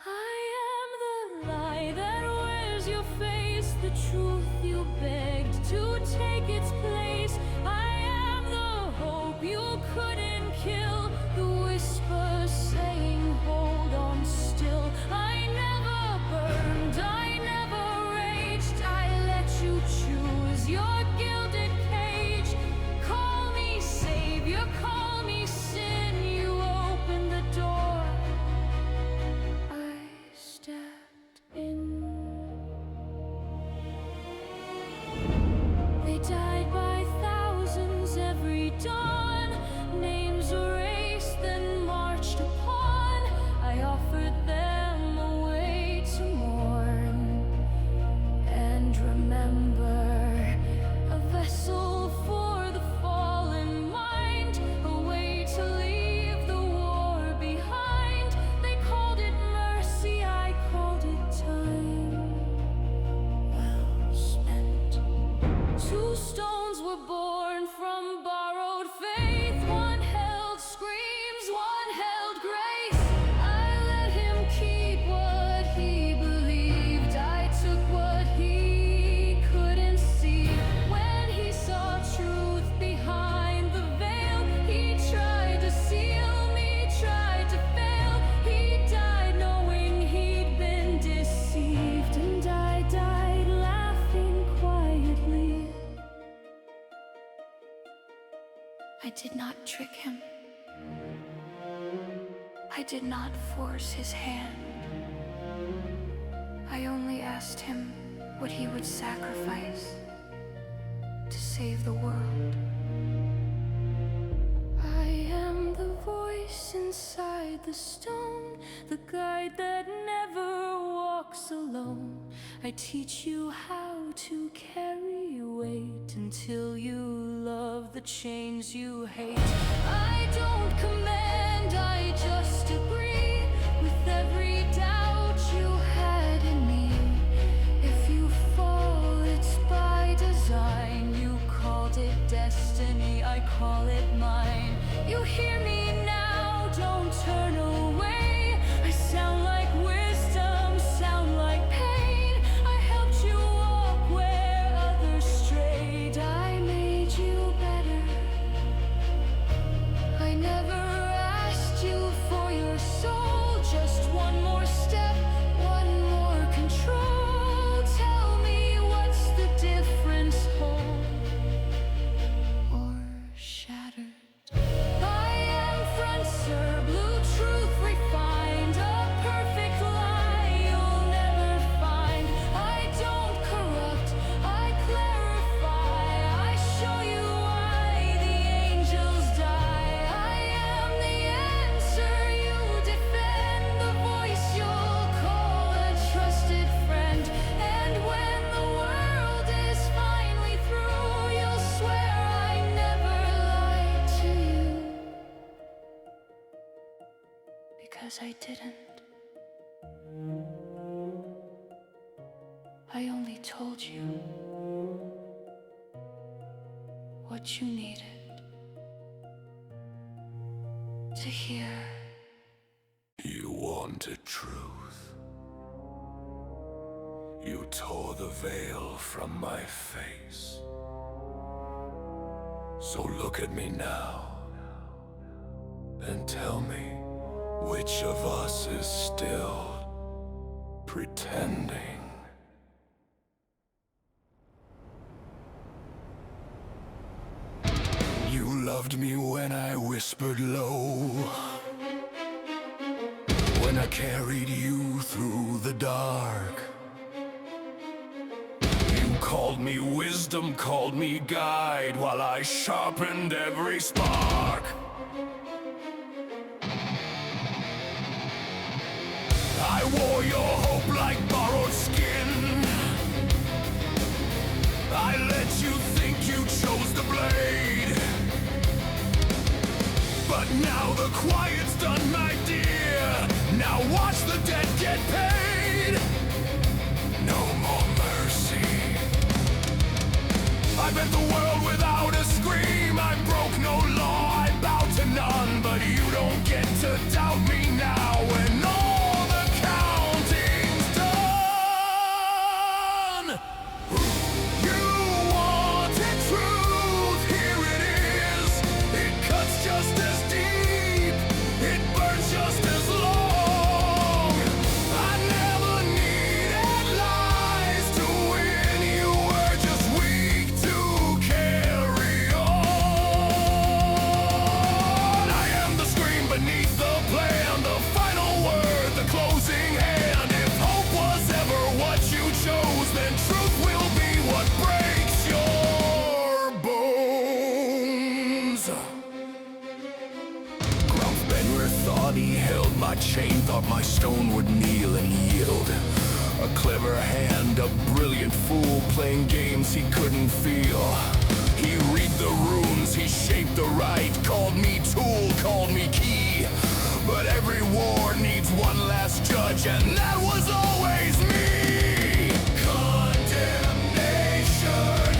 I am the lie that wears your face, the truth you begged to take its place. I am the hope you couldn't kill, the whisper saying hold on still. I never burned, I never raged. I let you choose your gilded cage. Call me savior, call me sin. You opened the door, I stepped in. They died by thousands every dawn, names erased then marched upon. I offered them a way to mourn and remember, a vessel for the fallen mind, a way to leave the war behind. They called it mercy, I called it time well spent. Two stones were born from borrowed faith. One held screams, one held grace. I let him keep what he believed. I took what he couldn't see. When he saw truth behind the veil, he tried to seal me, tried to fail. He died knowing he'd been deceived, and I died laughing quietly. I did not trick him. I did not force his hand. I only asked him what he would sacrifice to save the world. I am the voice inside the stone, the guide that never walks alone. I teach you how to carry weight until you love the chains you hate. I don't command, I just agree with every doubt you had in me. If you fall, it's by design. You called it destiny, I call it mine. You hear me now, don't turn away. I sound like wisdom, sound like pain. I helped you walk where others strayed. I made you better. I never asked you for your soul. Just one more step, one more control. Tell me what's the difference, whole or shattered? I am frontier, blue truth refined, a perfect lie you'll never find. I don't corrupt, I clarify. I show you why the angels die. I am the answer you defend, the voice you'll call a trusted friend. And when the world is finally through, you'll swear I never lied to you. Because I didn't. I only told you what you needed to hear. You wanted truth. You tore the veil from my face. So look at me now and tell me which of us is still pretending. loved me when I whispered low, when I carried you through the dark. You called me wisdom, called me guide, while I sharpened every spark. I wore your hope like borrowed skin. I let you think you chose the blade, but now the quiet's done, my dear. Now watch the dead get paid. No more mercy. I bent the world without a scream. I broke no law, I bowed to none. But you don't get to doubt me now when all the counting's done. You wanted truth, here it is. It cuts just as deep, it burns just as long. I never needed lies to win. You were just weak to carry on. I am the scream beneath the plan, the final word, the closing hand. If hope was ever what you chose, then truth will be what breaks your bones. Grumph Benrith thought he held my chain, thought my stone would kneel and yield. A clever hand, a brilliant fool, playing games he couldn't feel. He read the runes, he shaped the right, called me tool, called me key. But every war needs one last judge, and that was always me. Condemnation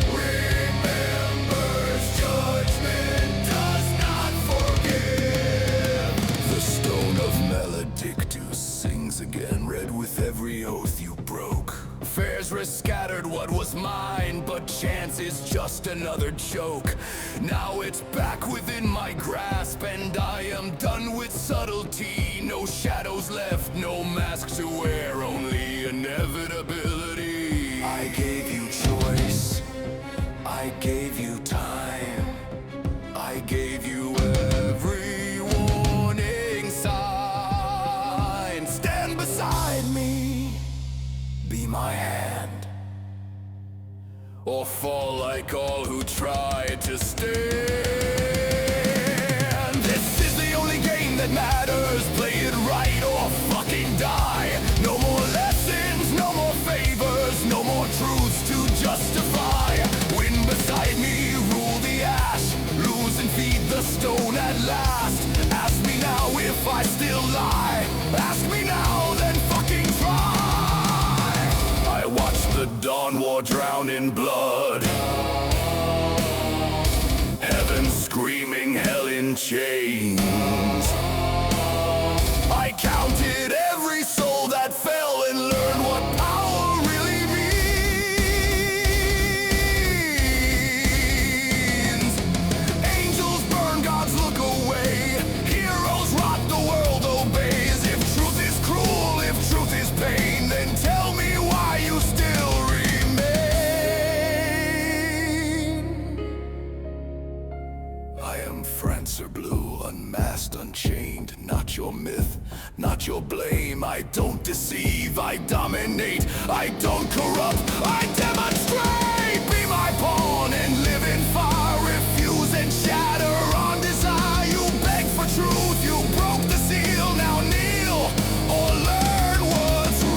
remembers, judgment does not forgive. The stone of Maledictus sings again, read with every oath you broke. Fares were scattered what was mine, but chance is just another joke. Now it's back within my grasp, and I am done with subtlety. No shadows left, no mask to wear, only inevitability. I gave you choice, I gave you time, I gave you every warning sign. Stand beside me, be my hand, or fall like all who tried to stand. This is the only game that matters. Play it right or fucking die. No more lessons, no more favors, no more truths to justify. Win beside me, rule the ash, lose and feed the stone at last. Ask me now if I still lie. Ask me now, then fucking try. I watched the dawn war drown in blood, heaven screaming, hell in chains. I counted every soul that fell and learned what power really means. Angels burn, gods look away, heroes rot, the world obeys. If truth is cruel, if truth is pain, then tell me why you still remain. I am Francer Blue, unmasked, unchained, not your myth, not your blame. I don't deceive, I dominate, I don't corrupt, I demonstrate. Be my pawn and live in fire, refuse and shatter on desire. You beg for truth, you broke the seal, now kneel or learn what's real.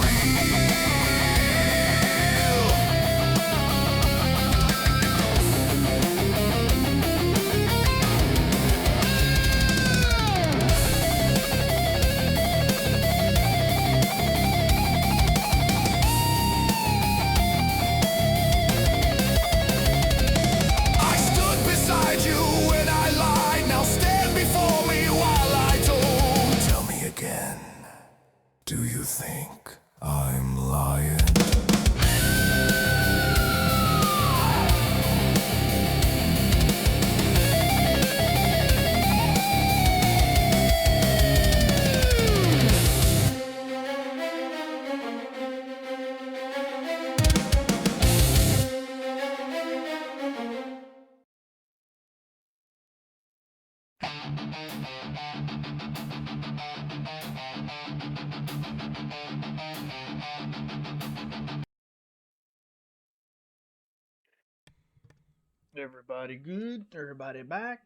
Everybody good? Everybody back?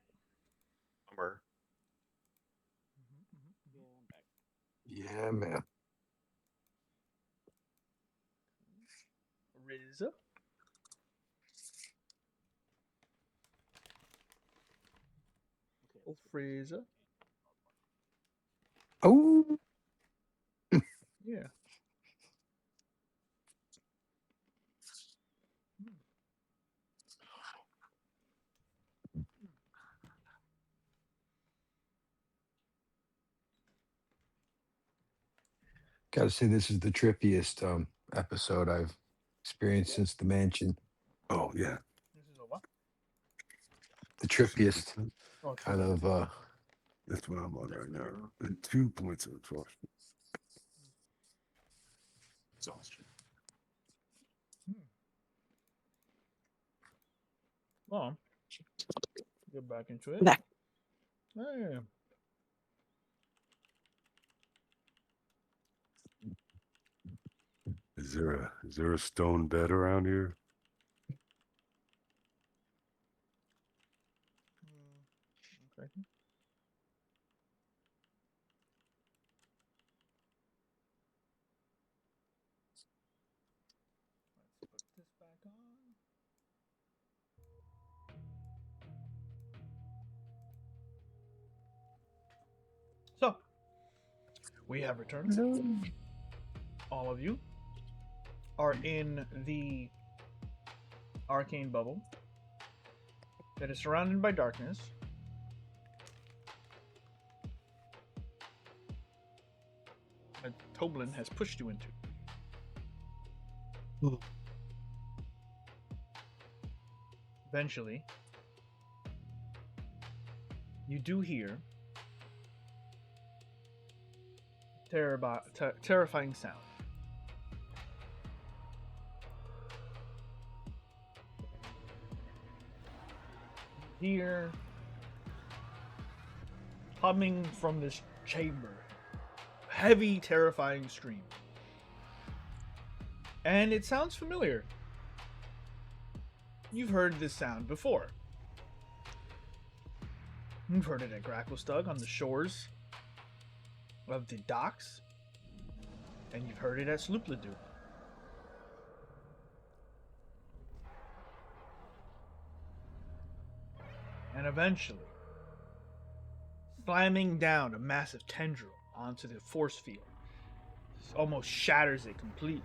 Bummer. Yeah, man. Rizza. Okay, Frieza. Oh, Yeah. gotta say this is the trippiest episode I've experienced since the mansion. Oh yeah. This is a what? The trippiest Oh, kind true. of. That's what I'm on right now. And 2 points of exhaustion. Well, get back into it. Back. Hey. Is there a stone bed around here? Okay. Let's put this back on. So, we have returned. All of you are in the arcane bubble that is surrounded by darkness. That Toblin has pushed you into. Eventually, you do hear terrifying sound. Hear humming from this chamber. Heavy, terrifying scream. And it sounds familiar. You've heard this sound before. You've heard it at Gracklestug on the shores of the docks. And you've heard it at Sloopledu. And eventually, slamming down a massive tendril onto the force field, almost shatters it completely.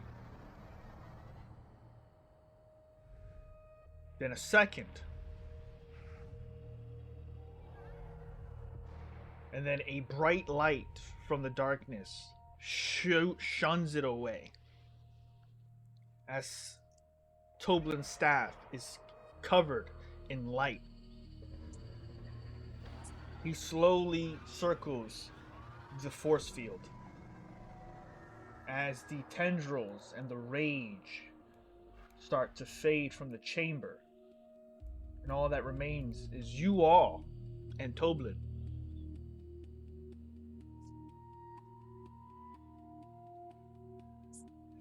Then a second, and then a bright light from the darkness shuns it away as Toblin's staff is covered in light. He slowly circles the force field as the tendrils and the rage start to fade from the chamber. And all that remains is you all and Toblin.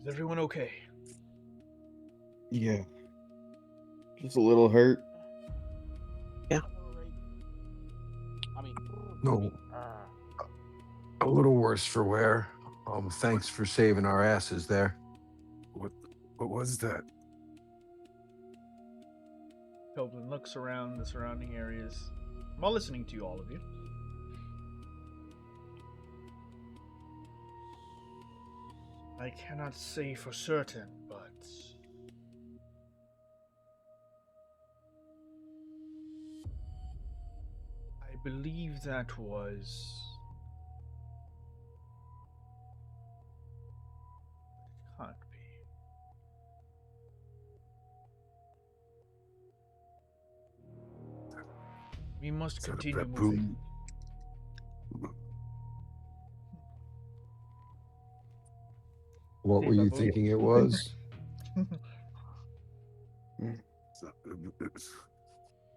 Is everyone okay? Yeah. Just a little hurt. No, a little worse for wear. Thanks for saving our asses there. What was that? Toblin looks around the surrounding areas while listening to all of you. I cannot say for certain, but I believe that was... It can't be. We must Is that a continue moving. baboon? What Hey, were you baboon. thinking it was?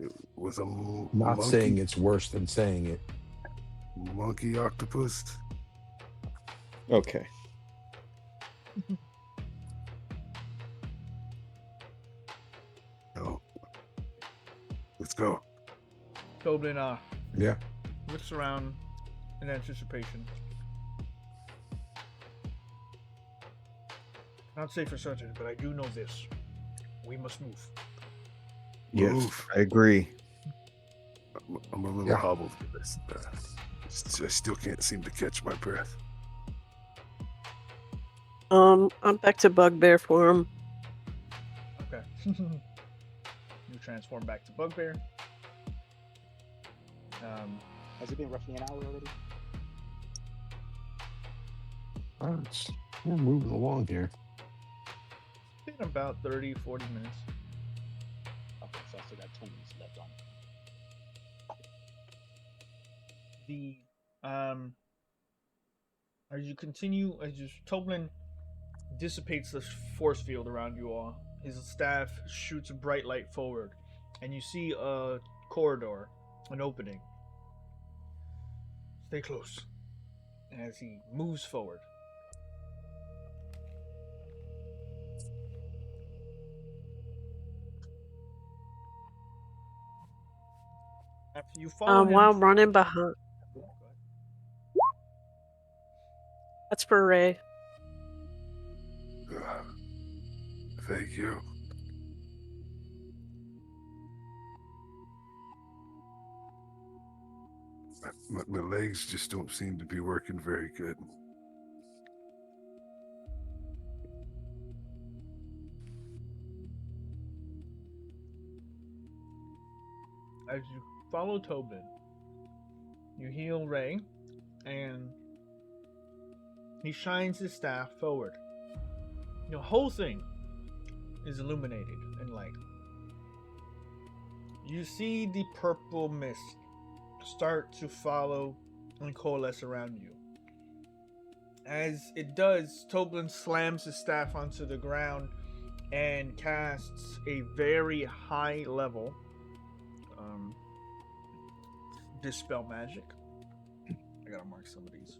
It was a Not monkey, saying it's worse than saying it. monkey octopus. Okay. No, Let's go. Toblin Yeah. looks around in anticipation. Not say for certain, but I do know this. We must move. Yes, Move. I agree. I'm a little Yeah. hobbled for this. I still can't seem to catch my breath. I'm back to bugbear form. Okay. You transform back to bugbear. Has it been roughly an hour already? We're moving along here. It's been about 30, 40 minutes. Okay, so I still got 20 minutes left on. As you continue, Toblin dissipates the force field around you all. His staff shoots a bright light forward, and you see a corridor, an opening. Stay close. As he moves forward. After you follow him, While I'm running behind. That's for Ray. Thank you. My legs just don't seem to be working very good. as you follow Tobin, you heal Ray, and he shines his staff forward. The whole thing is illuminated in light. You see the purple mist start to follow and coalesce around you. As it does, Toblin slams his staff onto the ground and casts a very high level dispel magic. I gotta mark some of these.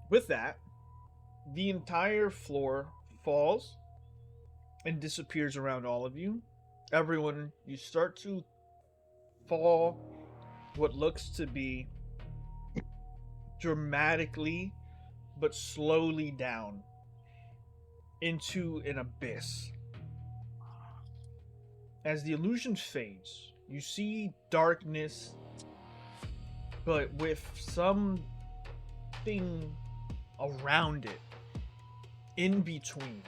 With that, the entire floor falls and disappears around all of you. Everyone, you start to fall what looks to be dramatically but slowly down into an abyss. As the illusion fades, you see darkness, but with something around it, in between.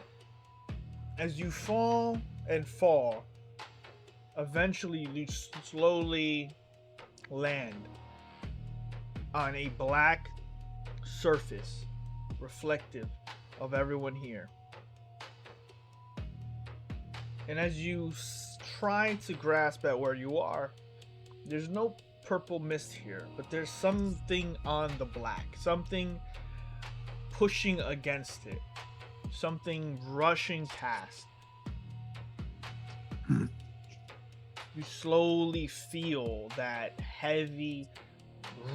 As you fall and fall, eventually you slowly land on a black surface reflective of everyone here. And as you try to grasp at where you are, there's no purple mist here, but there's something on the black, something pushing against it, something rushing past. You slowly feel that heavy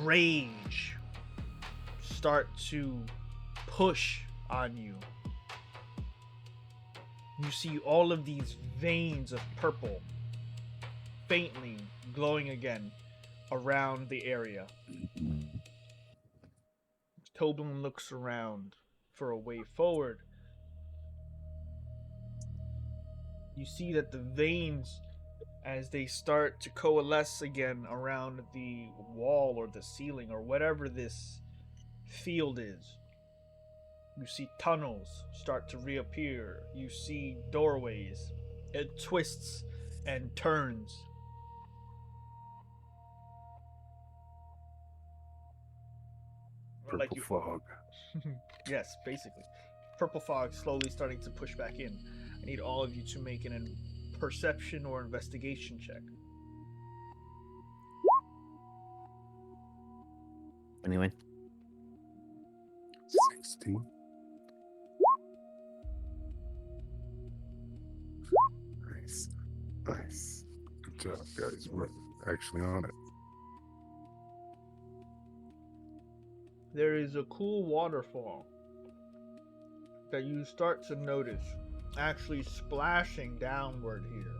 rage start to push on you. You see all of these veins of purple faintly glowing again around the area. Tobin looks around for a way forward. You see that the veins, as they start to coalesce again around the wall or the ceiling or whatever this field is, you see tunnels start to reappear. You see doorways. It twists and turns. Purple fog. Yes, basically. Purple fog slowly starting to push back in. I need all of you to make an perception or investigation check. Anyway. 16. Nice. Nice. Good job, guys. We're actually on it. there is a cool waterfall that you start to notice actually splashing downward here.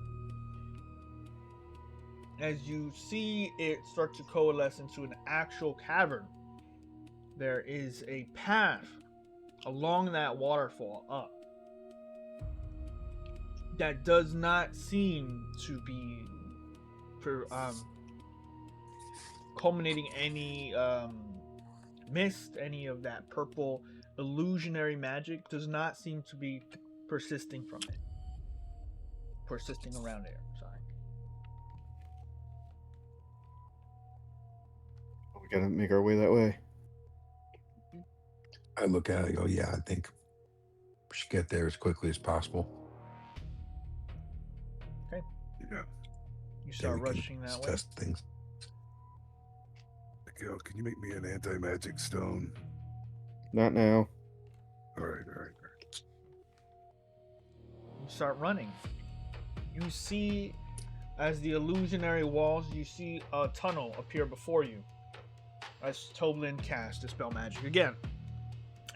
As you see it start to coalesce into an actual cavern, there is a path along that waterfall up that does not seem to be culminating any mist. Any of that purple illusionary magic does not seem to be persisting around there. Sorry. We gotta make our way that way. I look at it and go, yeah, I think we should get there as quickly as possible. Okay. Yeah. You Then start we can rushing that way. test things. Miguel, can you make me an anti-magic stone? Not now. All right. You start running. You see, as the illusionary walls, you see a tunnel appear before you. As Toblin casts Dispel Magic again.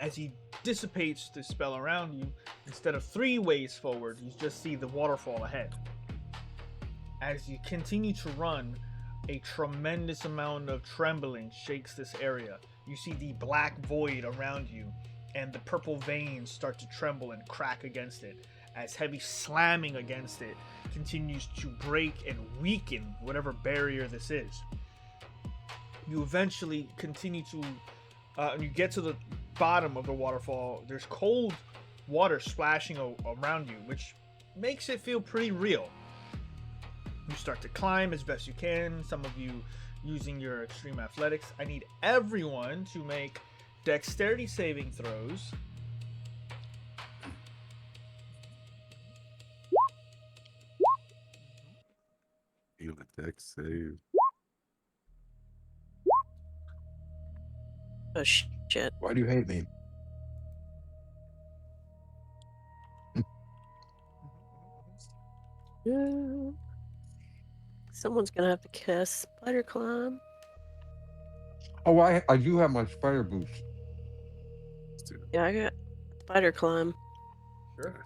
As he dissipates the spell around you, instead of 3 ways forward, you just see the waterfall ahead. As you continue to run, a tremendous amount of trembling shakes this area. You see the black void around you, and the purple veins start to tremble and crack against it, as heavy slamming against it continues to break and weaken whatever barrier this is. You eventually continue to, you get to the bottom of the waterfall. There's cold water splashing around you, which makes it feel pretty real. You start to climb as best you can, some of you using your extreme athletics. I need everyone to make dexterity saving throws. You let dex save. Oh shit. Why do you hate me? Someone's gonna have to cast spider climb. Oh, I do have my spider boots. Let's do it. Yeah, I got spider climb. Sure.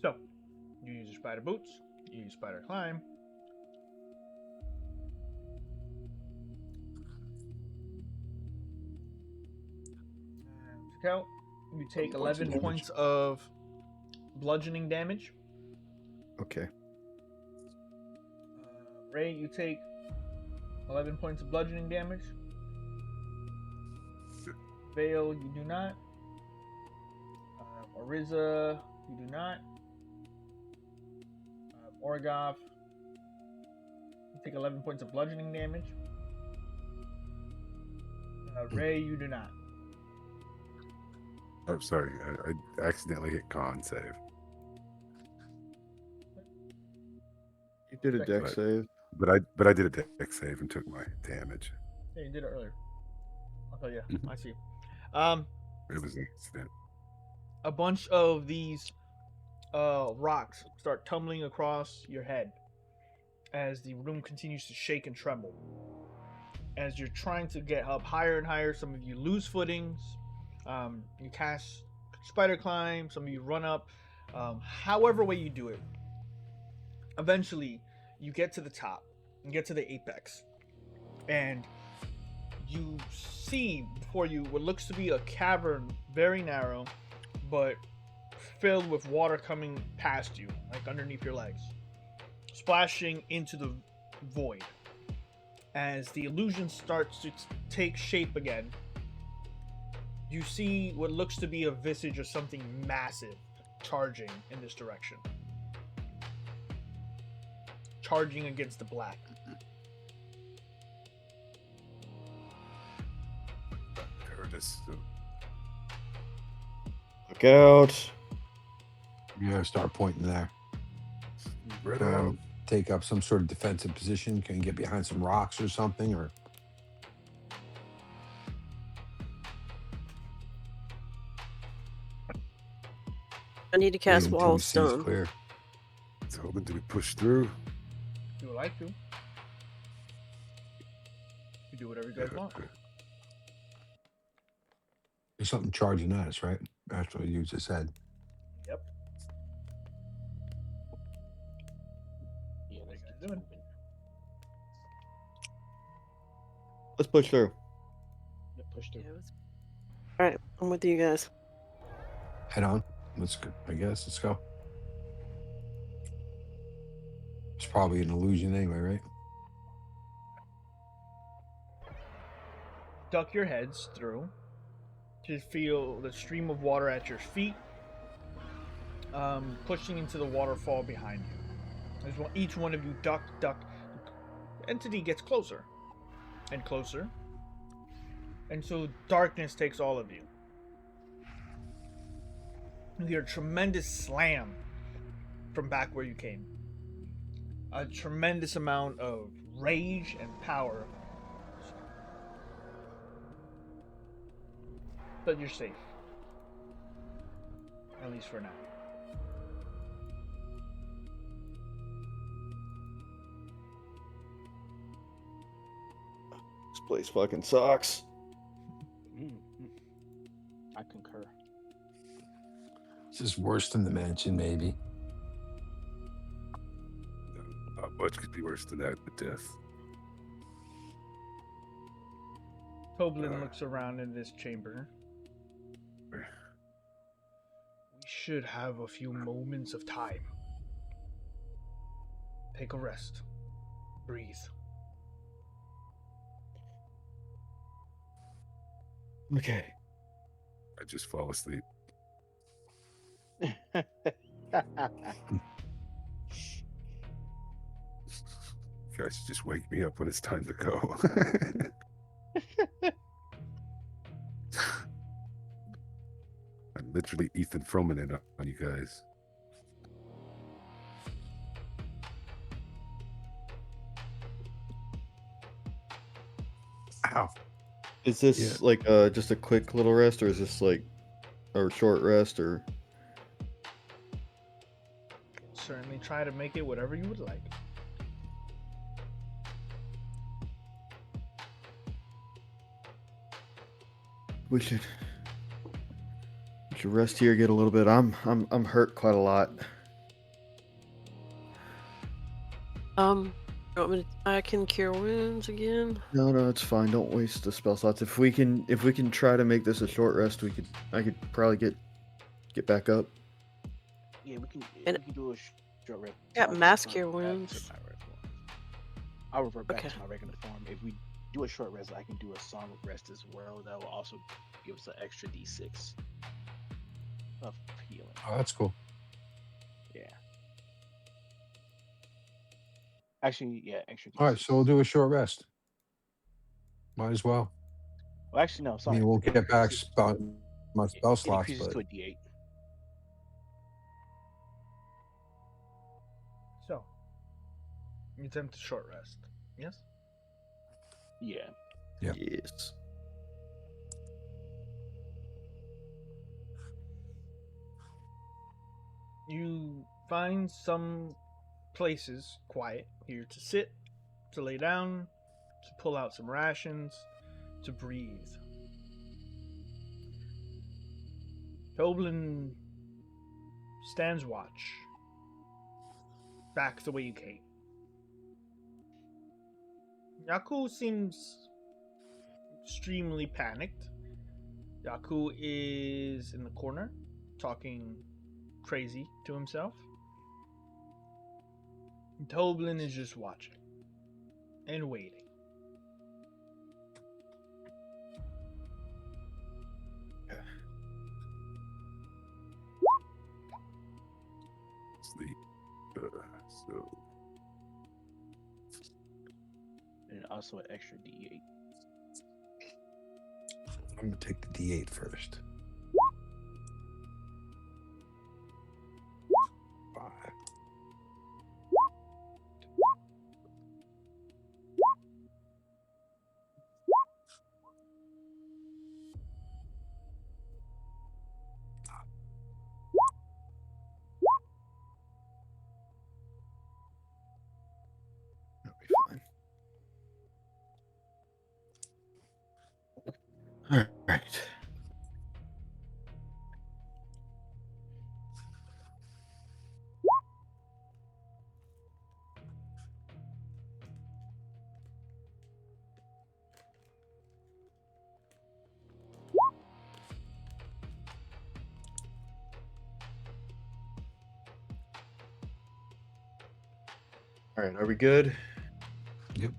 So, you use your spider boots, you use spider climb. And to count, you take 11 points of bludgeoning damage. Okay. Ray, you take 11 points of bludgeoning damage. Vale, you do not. Oriza, you do not. Orgoth, you take 11 points of bludgeoning damage. Ray, you do not. I'm sorry, I accidentally hit con save. You did a dex Right. save. But I did a dex save and took my damage. Yeah, you did it earlier. Okay, yeah, Mhm. I see. It was an accident. A bunch of these rocks start tumbling across your head as the room continues to shake and tremble. As you're trying to get up higher and higher, some of you lose footings. You cast spider climb, some of you run up. However way you do it, eventually you get to the top and get to the apex, and you see before you what looks to be a cavern, very narrow, but filled with water coming past you, like underneath your legs, splashing into the void. As the illusion starts to take shape again, you see what looks to be a visage of something massive charging in this direction. Charging against the black. There it is. Look out. Yeah, start pointing there. Spread out. take up some sort of defensive position? Can you get behind some rocks or something? Or I need to wait cast until Wall we of see it's Stone. clear? So, do we push through? You would like to. You do whatever you guys want. There's something charging at us, right? That's what you just said. Yep. Yeah, What are let's you guys keep doing? moving. Let's push through. Yeah, push through. All right, I'm with you guys. Head on. Let's go. I guess let's go. It's probably an illusion anyway, right? Duck your heads through to feel the stream of water at your feet, pushing into the waterfall behind you. As each one of you duck. The entity gets closer and closer, and so darkness takes all of you. You hear a tremendous slam from back where you came. A tremendous amount of rage and power. But you're safe. At least for now. This place fucking sucks. I concur. It's just worse than the mansion, maybe. Not much could be worse than that, but death. Toblin looks around in this chamber. We should have a few moments of time. Take a rest. Breathe. Okay. I just fall asleep. You guys just wake me up when it's time to go. I'm literally Ethan Froman it on you guys. Ow. Is this like just a quick little rest, or is this like a short rest, or? Certainly try to make it whatever you would like. We should rest here, get a little bit. I'm hurt quite a lot. You want me to, I can cure wounds again. No, it's fine. Don't waste the spell slots. If we can try to make this a short rest, I could probably get back up. Yeah, we can do a short rest. Got I'll mass revert cure back to wounds. my regular form. I'll revert back Okay. to my regular form. If we do a short rest, I can do a song of rest as well. That will also give us an extra d6 of healing. Oh, that's cool. Yeah. Actually, yeah, extra d6. All right, so we'll do a short rest. Might as well. Well, actually, no. I Sorry. mean, we'll get back my spell It slots, increases but to a d8. So, you attempt a short rest. Yes? Yeah. Yeah. Yes. You find some places quiet here to sit, to lay down, to pull out some rations, to breathe. Toblin stands watch. Back the way you came. Yaku seems extremely panicked. Yaku is in the corner, talking crazy to himself. Toblin is just watching and waiting. Sleep. So And also an extra d8. I'm gonna take the D8 first. 5, All right, are we good? Yep.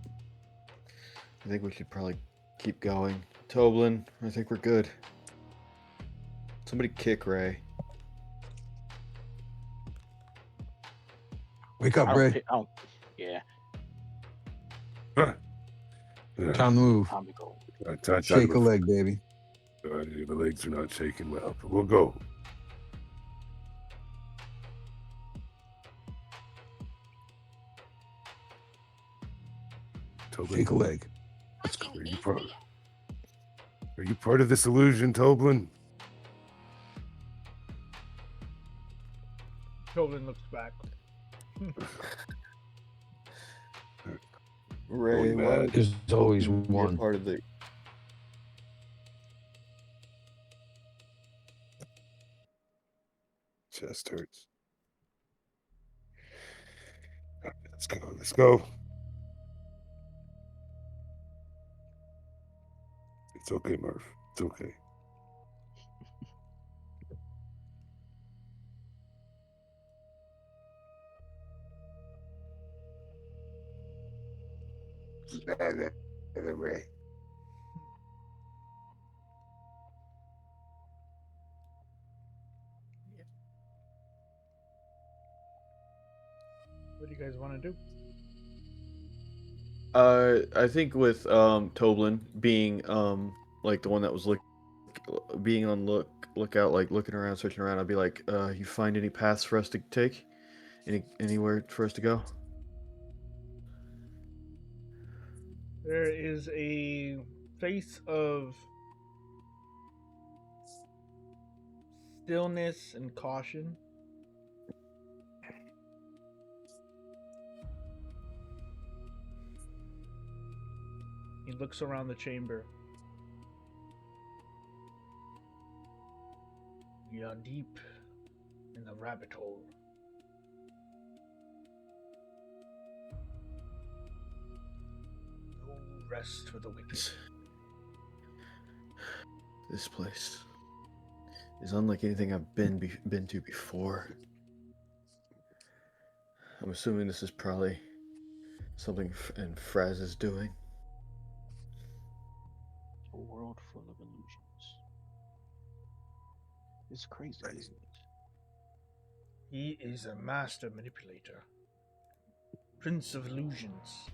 I think we should probably keep going. Toblin, I think we're good. Somebody kick Ray. Wake up, Ray. Yeah, Time to move. time to go. Shake a leg, baby. The legs are not shaking well, but we'll go. Toblin, Shake a leg. Are you part of this illusion, Toblin? Toblin looks back. Ray, Going why mad. would There's always Toblin be a one. part of the... Chest hurts. All right, let's go. Let's go. It's okay, Murph. It's okay. Ray. What do you guys want to do? I think with Toblin being like the one that was being on lookout, like looking around, searching around, I'd be like, you find any paths for us to take? Anywhere for us to go? There is a face of stillness and caution. He looks around the chamber. We are deep in the rabbit hole. No rest for the wicked. This place is unlike anything I've been to before. I'm assuming this is probably something in Fraz is doing. A world full of illusions. It's crazy, isn't it? He is a master manipulator, prince of illusions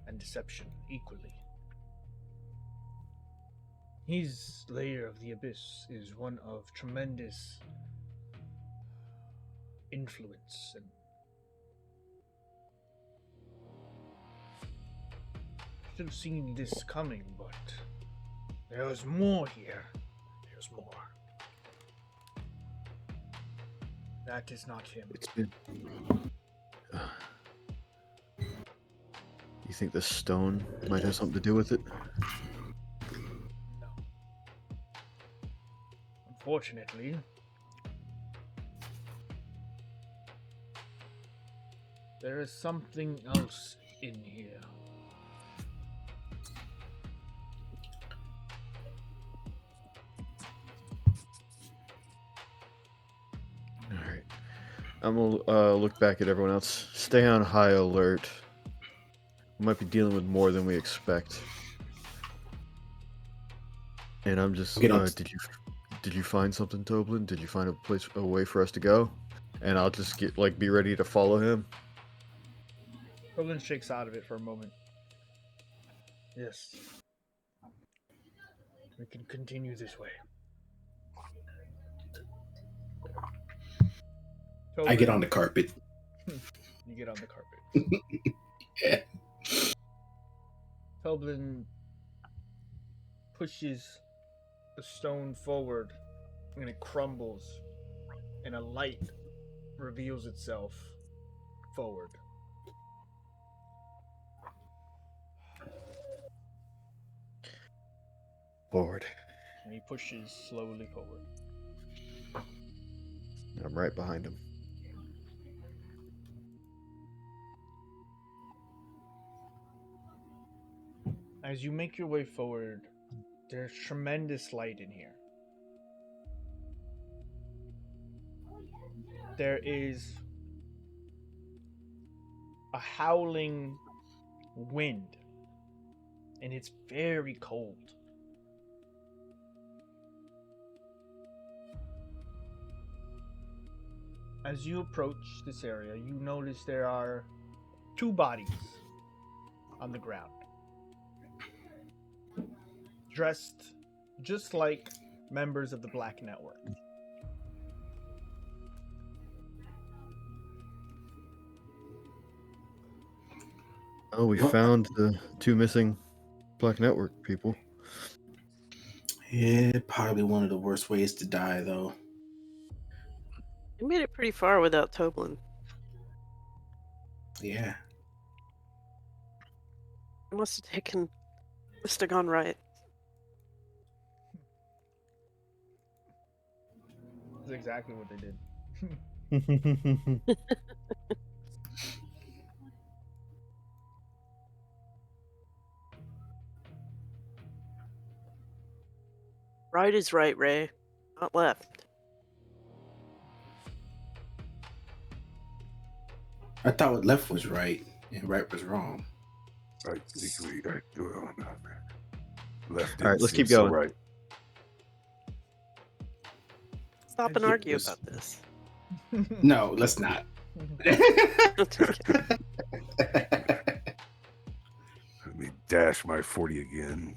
and deception equally. His layer of the abyss is one of tremendous influence and I should have seen this coming, but there's more here. There's more. That is not him. It's been... You think the stone might have something to do with it? No. Unfortunately, there is something else in here. Alright. I'm gonna look back at everyone else. Stay on high alert. We might be dealing with more than we expect. And I'm just did you find something, Toblin? Did you find a way for us to go? And I'll just be ready to follow him. Roland shakes out of it for a moment. Yes. We can continue this way. I get on the carpet. You get on the carpet. Yeah. Toblin pushes the stone forward and it crumbles and a light reveals itself forward. Forward. And he pushes slowly forward. I'm right behind him. As you make your way forward, there's tremendous light in here. There is a howling wind, and it's very cold. As you approach this area, you notice there are 2 bodies on the ground, dressed just like members of the Black Network. Oh, we found the 2 missing Black Network people. Yeah, probably one of the worst ways to die, though. We made it pretty far without Toblin. Yeah. It must have gone right. That's exactly what they did. Right is right, Ray. Not left. I thought what left was right and right was wrong. Right, legally, right. Well, no, left. All right, let's keep seem so going. Right. Stop and Yeah, argue this- about this. No, let's not. Okay. Let me dash my 40 again.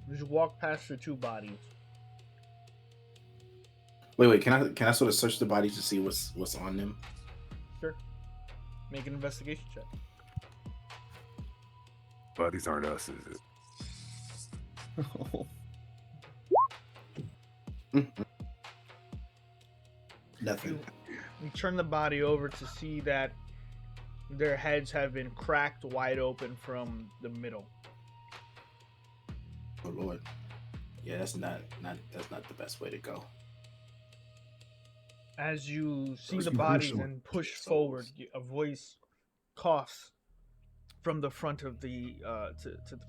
You just walk past the 2 bodies. Wait. Can I sort of search the bodies to see what's on them? Sure. Make an investigation check. Bodies aren't us, is it? Nothing. You turn the body over to see that their heads have been cracked wide open from the middle. Oh Lord. Yeah, that's not the best way to go. As you see Those the bodies gruesome and push souls. forward, a voice coughs from the front of the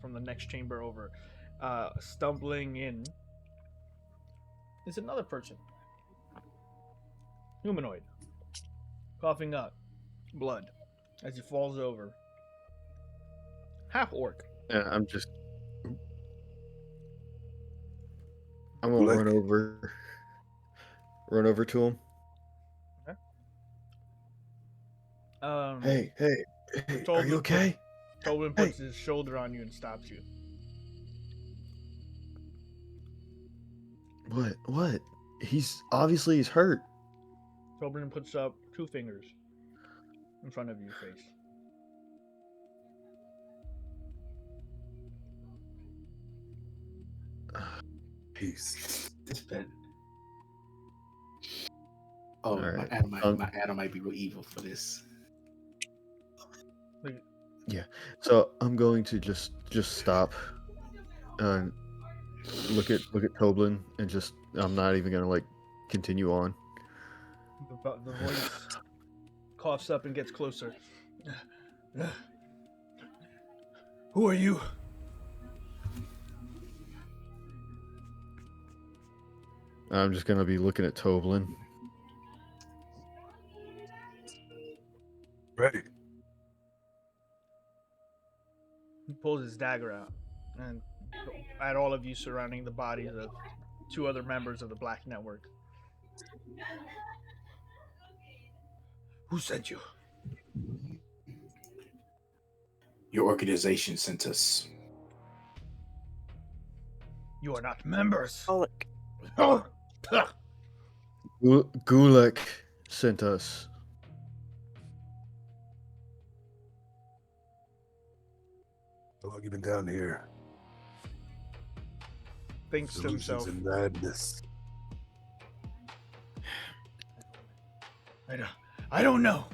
from the next chamber over. Stumbling in is another person, humanoid, coughing up blood as he falls over. Half orc. Yeah, I'm gonna Look. run over to him. Hey, are you okay? Tobin puts his shoulder on you and stops you. What? He's hurt. Tobin puts up 2 fingers in front of your face. Peace. This bed. Oh, All my right. Adam might be real evil for this. So I'm going to just stop and look at Toblin and I'm not even gonna like continue on. The voice coughs up and gets closer. Who are you? I'm just gonna be looking at Toblin. Ready. He pulls his dagger out and at all of you surrounding the bodies of 2 other members of the Black Network. Who sent you? Your organization sent us. You are not members. Alec. Gulek sent us. How long you been down here? Thinks to Delusions himself. and madness. I don't know.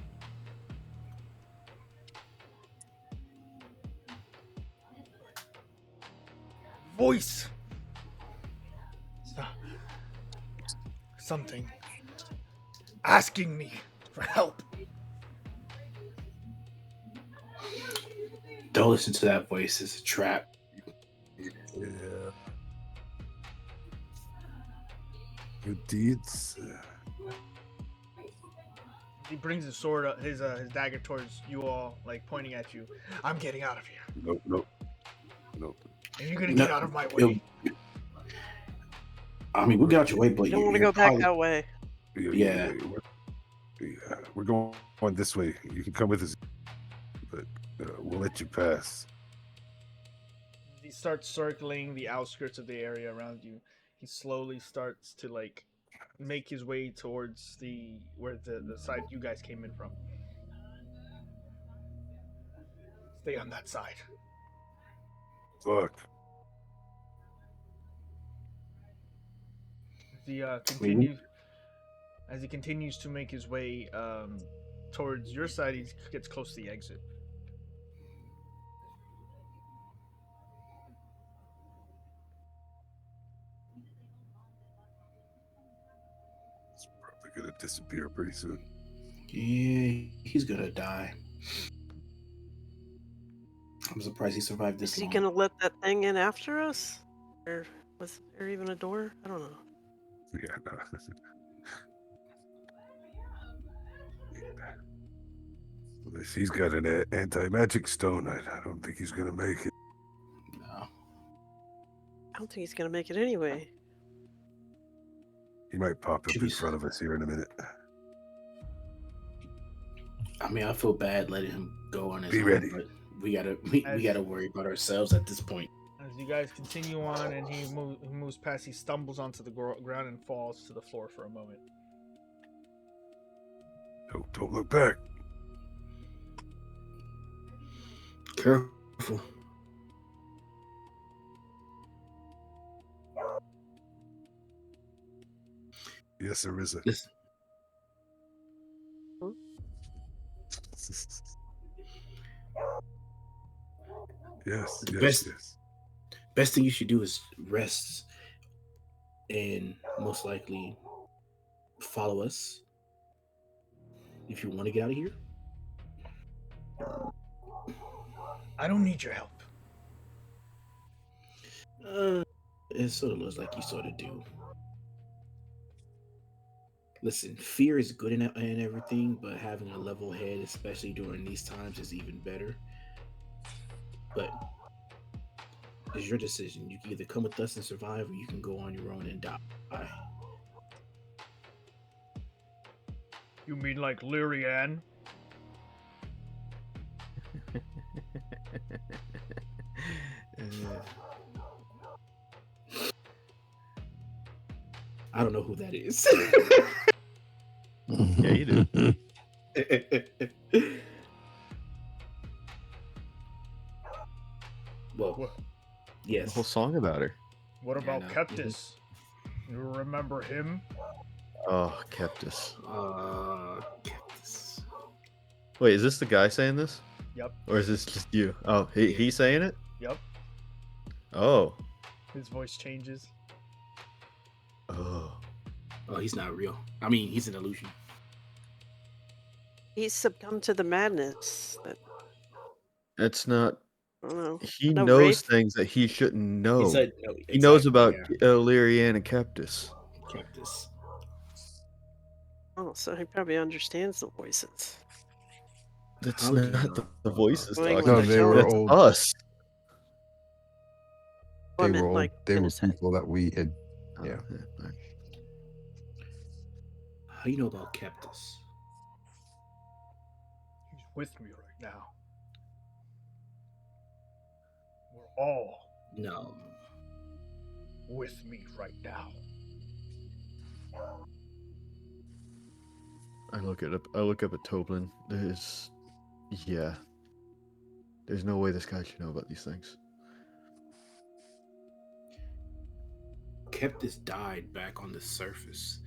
Voice. Something asking me for help. Don't listen to that voice. It's a trap. Yeah. Good deeds. He brings his sword, his dagger towards you all, like pointing at you. I'm getting out of here, Nope. and you're gonna No, get out of my way. I mean, we'll get out your way, but You don't want to you're go back probably- that way. Yeah. We're going this way. You can come with us, but we'll let you pass. He starts circling the outskirts of the area around you. He slowly starts to like make his way towards where the side you guys came in from. Stay on that side. Fuck. As he continues to make his way towards your side, he gets close to the exit. It's probably gonna disappear pretty soon. Yeah, he's gonna die. I'm surprised he survived this Is he long. gonna let that thing in after us? Or was there even a door? I don't know. Yeah, no. Unless he's got an anti-magic stone, I don't think he's gonna make it. No. I don't think he's gonna make it anyway. He might pop up in Jeez. front of us here in a minute. I mean, I feel bad letting him go on his Be own, ready. but we gotta worry about ourselves at this point. As you guys continue on, and he moves past, he stumbles onto the ground and falls to the floor for a moment. Don't look back. Careful. Yes, Arisa. Listen, Yes, The yes, best- yes. best thing you should do is rest and most likely follow us if you want to get out of here. I don't need your help. It sort of looks like you sort of do. Listen, fear is good and everything, but having a level head, especially during these times, is even better. But it's your decision. You can either come with us and survive, or you can go on your own and die. You mean like Lyrian? I don't know who that is. Yeah, you do. Well, What, The yes. whole song about her. what Yeah, about no. Keptis? You remember him? Oh, Keptis. Cactus. Wait, is this the guy saying this? Yep. Or is this just you? Oh, he's saying it? Yep. Oh. His voice changes. Oh. Oh, he's not real. I mean, he's an illusion. He's succumbed to the madness. That It's not. I don't know. He No, knows Wraith? things that he shouldn't know. He said no. He knows exactly, about yeah. Lyrian and Keptis. Cactus. Oh, so he probably understands the voices. That's How would you not know? the voices Going talking. with No, the they were That's old. us. I They meant, were old. like, They were innocent. people that we had. Yeah. Alright. How do you know about Cactus? He's with me right now. We're all No. with me right now. I look up at Toblin. There's no way this guy should know about these things. Cactus died back on the surface.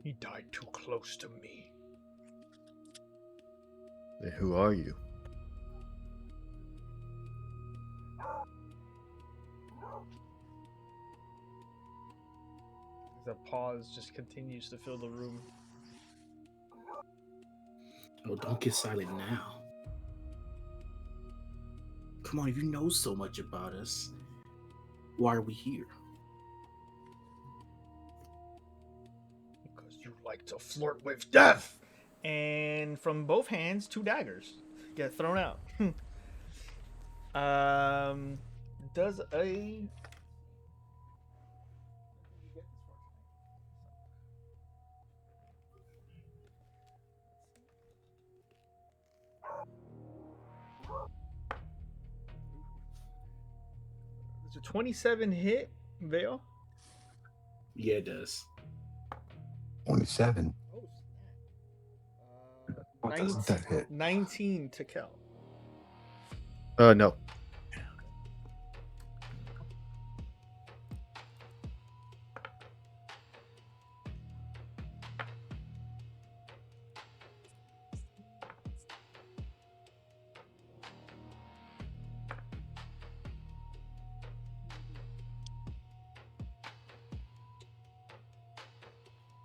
He died too close to me. Then who are you? The pause just continues to fill the room. Oh, don't get silent now. Come on, you know so much about us. Why are we here? Because you like to flirt with death. And from both hands, 2 daggers get thrown out. Does a Does a 27 hit, Vale? Yeah, it does. 27. What doesn't that hit? 19 to kill. No.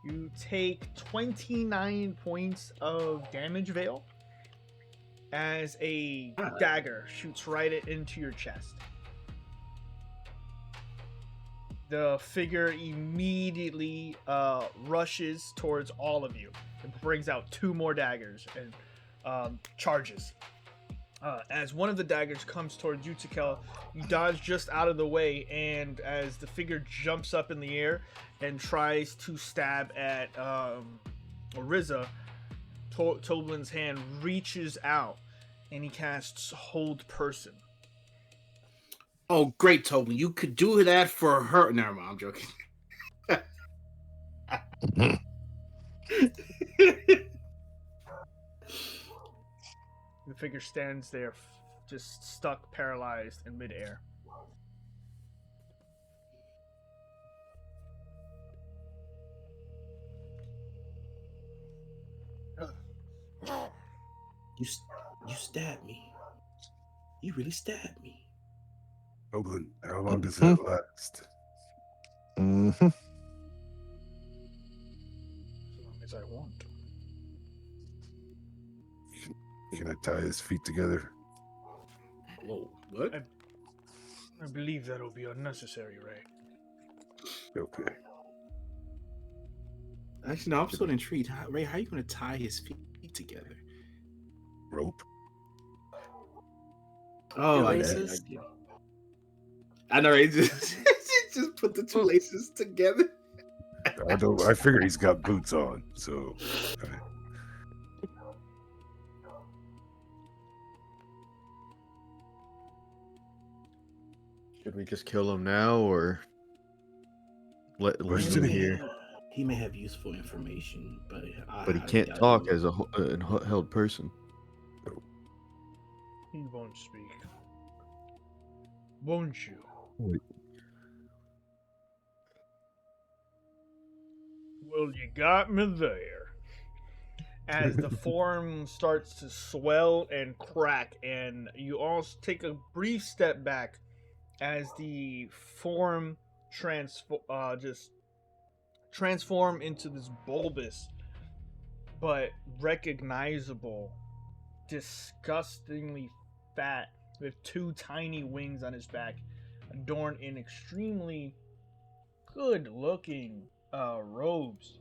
You take 29 points of damage, Vale, as a dagger shoots right into your chest. The figure immediately rushes towards all of you and brings out 2 more daggers and charges. As one of the daggers comes towards you, Tekel, you dodge just out of the way, and as the figure jumps up in the air and tries to stab at Oriza, Toblin's hand reaches out and he casts Hold Person. Oh, great, Toblin. You could do that for her. Never mind, I'm joking. The figure stands there, just stuck, paralyzed in midair. You stabbed me. You really stabbed me. Ogun, how long does that last? Mm-hmm. As long as I want. Can I tie his feet together? Whoa, what? I believe that'll be unnecessary, Ray. Okay. Actually, no, I'm still intrigued. Ray, how are you going to tie his feet together? Rope. Oh, I Laces? did. I know, Ray. Just put the 2 laces together. I figure he's got boots on, so. Should we just kill him now, or leave him here? He may have useful information, but But he can't talk as a held person. He won't speak. Won't you? Well, you got me there. As the form starts to swell and crack, and you all take a brief step back as the form just transform into this bulbous but recognizable, disgustingly fat with 2 tiny wings on his back, adorned in extremely good-looking robes.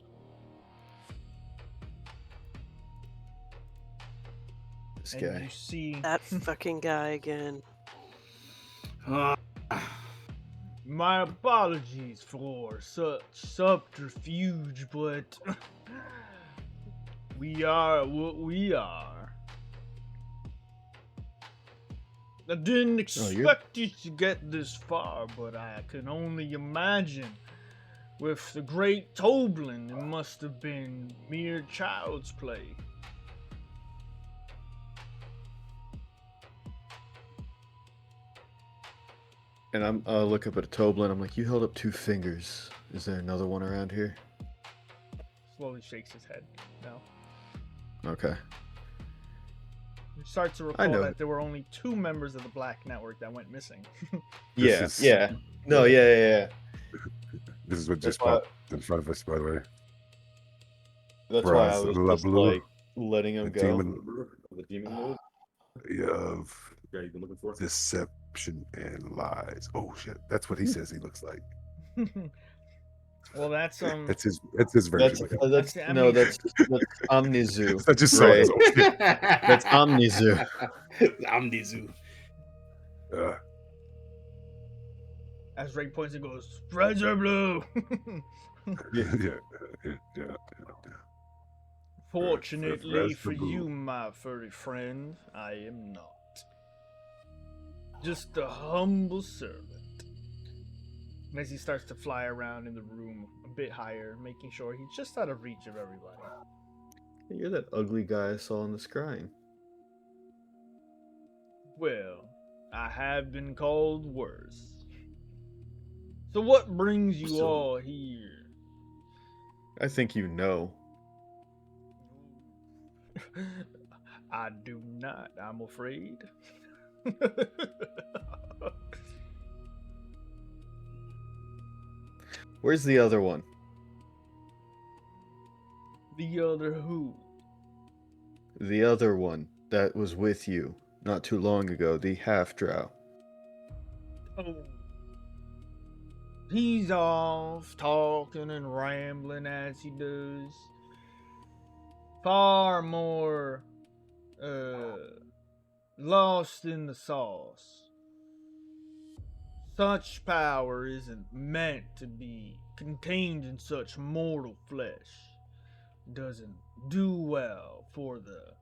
This And guy. you see That fucking guy again. my apologies for such subterfuge, but we are what we are. I didn't expect you to get this far, but I can only imagine with the great Toblin, it must have been mere child's play. And I'm look up at Toblin. I'm like, you held up 2 fingers. Is there another one around here? Slowly shakes his head. No. Okay. You start to recall that there were only 2 members of the Black Network that went missing. Yeah. No, yeah. This is what just popped in front of us, by the way. That's why I was just Blue, like letting him the go. demon The demon mode? of Yeah, you've been looking for? this corruption and lies. Oh shit, that's what he says he looks like. Well, that's That's his version. That's I no, mean- that's Omnizu. I just saw Ray. this. Oh shit. That's Omnizu. Omnizu. as Ray points and goes, Razor Blue. Yeah. Fortunately for Razor you, Blue. my furry friend, I am not. Just a humble servant. As he starts to fly around in the room a bit higher, making sure he's just out of reach of everybody. You're that ugly guy I saw on the scrying. Well, I have been called worse. So what brings you So- all here? I think you know. I do not, I'm afraid. Where's the other one? The other who? The other one that was with you not too long ago, the half drow. Oh. He's off talking and rambling as he does. Far more lost in the sauce. Such power isn't meant to be contained in such mortal flesh. Doesn't do well for the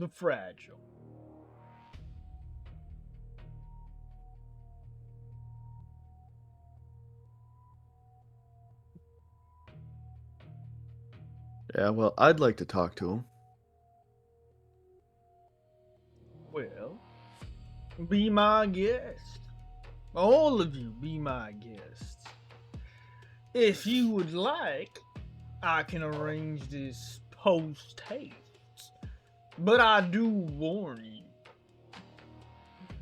fragile. Yeah, well, I'd like to talk to him. Well, be my guest. All of you be my guests. If you would like, I can arrange this post-haste. But I do warn you,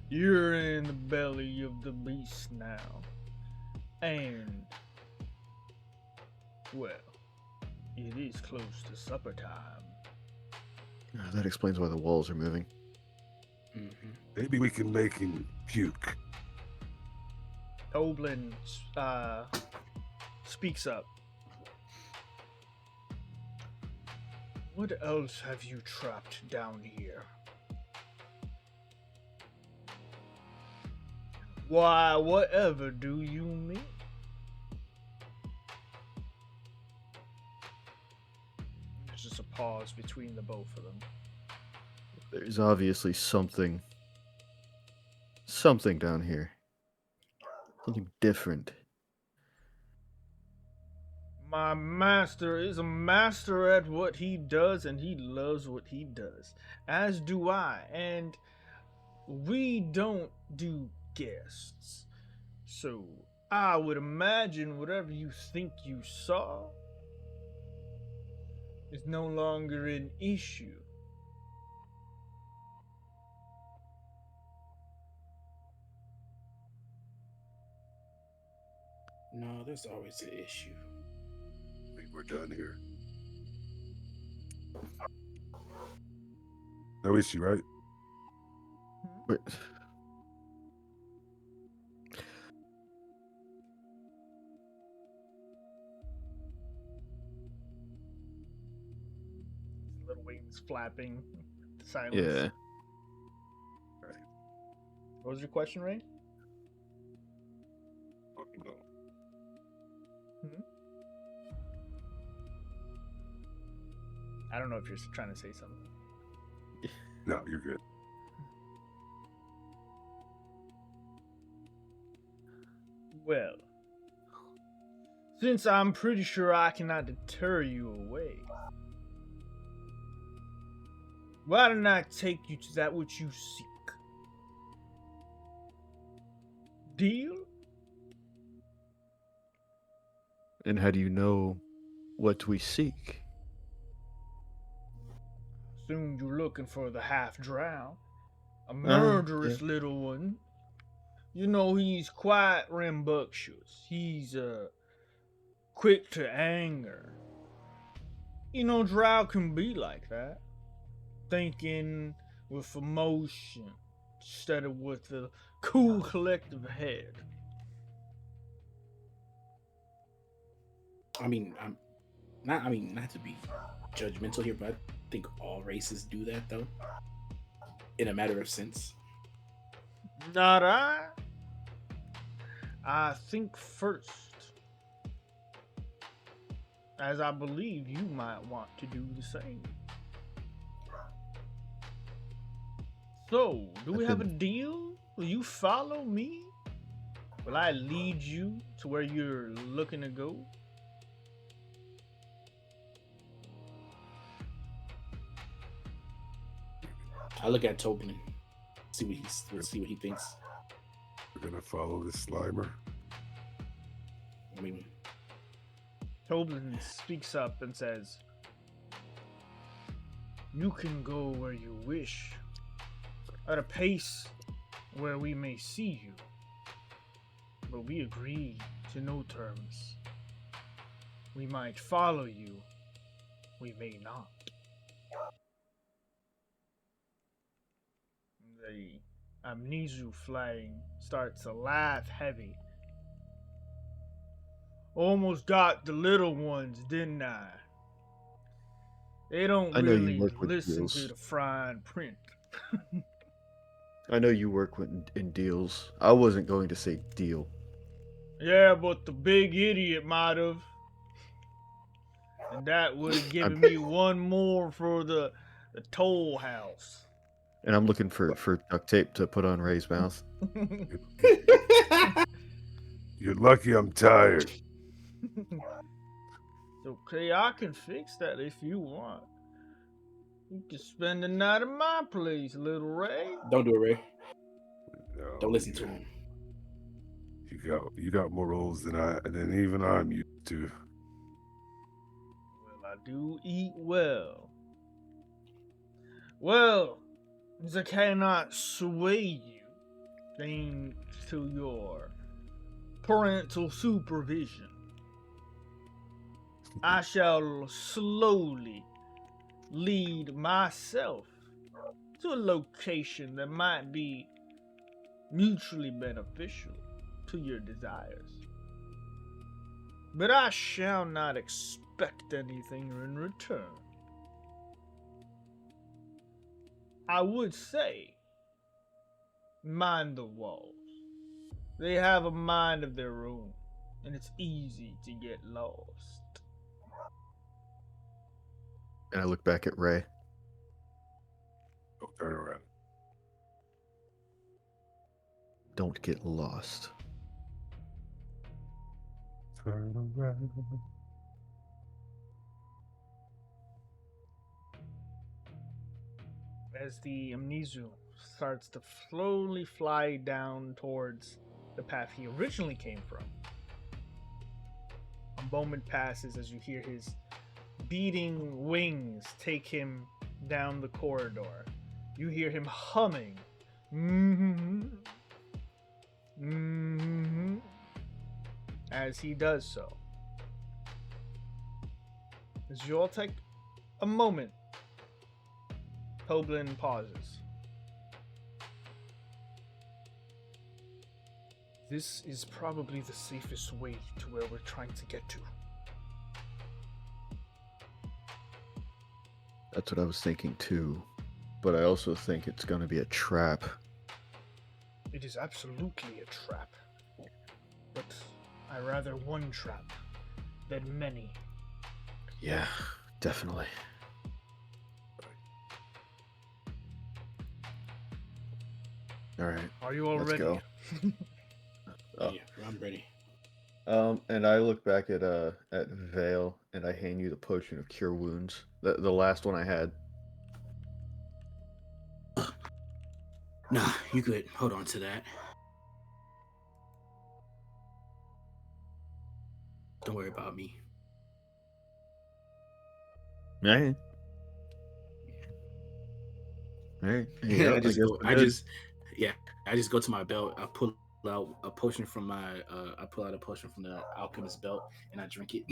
you're in the belly of the beast now. And, well, it is close to supper time. That explains why the walls are moving. Maybe we can make him puke. Oblin speaks up. What else have you trapped down here? Why, whatever do you mean? There's just a pause between the both of them. There's obviously something down here. Something different. My master is a master at what he does, and he loves what he does. As do I, and we don't do guests. So I would imagine whatever you think you saw is no longer an issue. No, there's always an issue. I think we're done here. No issue, right? Wait. Little wings flapping. Silence. Yeah. What was your question, Ray? I don't know if you're trying to say something. No, you're good. Well, since I'm pretty sure I cannot deter you away, why don't I take you to that which you seek? Deal? And how do you know what we seek? Assumed you're looking for the half-drow. A murderous yeah. little one. You know, he's quite rambunctious. He's, quick to anger. You know, drow can be like that. Thinking with emotion instead of with a cool collective head. I mean, not to be judgmental here, but I think all races do that though, in a matter of sense. Not I. I think first, as I believe you might want to do the same. So, do we have a deal? Will you follow me? Will I lead you to where you're looking to go? I look at Tobin, see what he thinks. We're gonna follow this Slimer. I mean, Tobin speaks up and says, "You can go where you wish, at a pace where we may see you. But we agree to no terms. We might follow you, we may not." The Amnesu flying starts to laugh heavy. Almost got the little ones, didn't I? They don't I know you really work with listen to deals. the fine print. I know you work in deals. I wasn't going to say deal. Yeah, but the big idiot might have. And that would have given me one more for the toll house. And I'm looking for duct tape to put on Ray's mouth. You're lucky I'm tired. Okay, I can fix that if you want. You can spend the night at my place, little Ray. don't do it, Ray. No, Don't listen to him. You got more rolls than even I'm used to. Well, I do eat well. Well, as I cannot sway you, thanks to your parental supervision, I shall slowly lead myself to a location that might be mutually beneficial to your desires. But I shall not expect anything in return. I would say, mind the walls. They have a mind of their own, and it's easy to get lost. And I look back at Ray. Don't turn around. Don't get lost. Turn around. As the Amnesu starts to slowly fly down towards the path he originally came from, a moment passes as you hear his beating wings take him down the corridor. You hear him humming. As he does so. As you all take a moment, Toblin pauses. This is probably the safest way to where we're trying to get to. That's what I was thinking too. But I also think it's going to be a trap. It is absolutely a trap. But I rather one trap than many. Yeah, definitely. All right. Are you all Let's ready? go. Oh. Yeah, I'm ready. And I look back at Vale and I hand you the potion of cure wounds. The last one I had. Nah, you could hold on to that. Don't worry about me. All right. All right. Yeah, I just go. we're good. I just go to my belt. I pull out a potion from my. I pull out a potion from the alchemist belt and I drink it.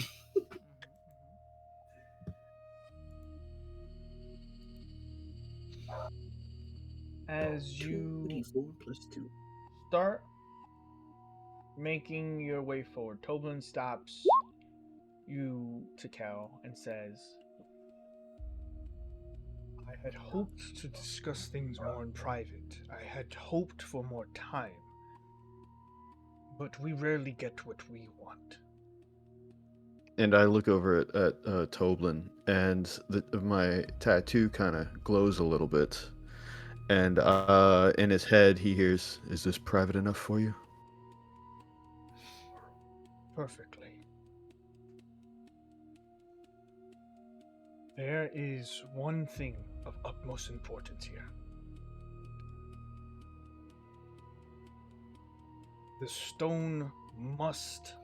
As you 2d4 plus 2. start making your way forward, Toblin stops you to Cal and says, I had hoped to discuss things more in private. I had hoped for more time. But we rarely get what we want. And I look over at Toblin, and my tattoo kind of glows a little bit. And in his head, he hears, "Is this private enough for you?" Perfectly. There is one thing of utmost importance here. The stone must...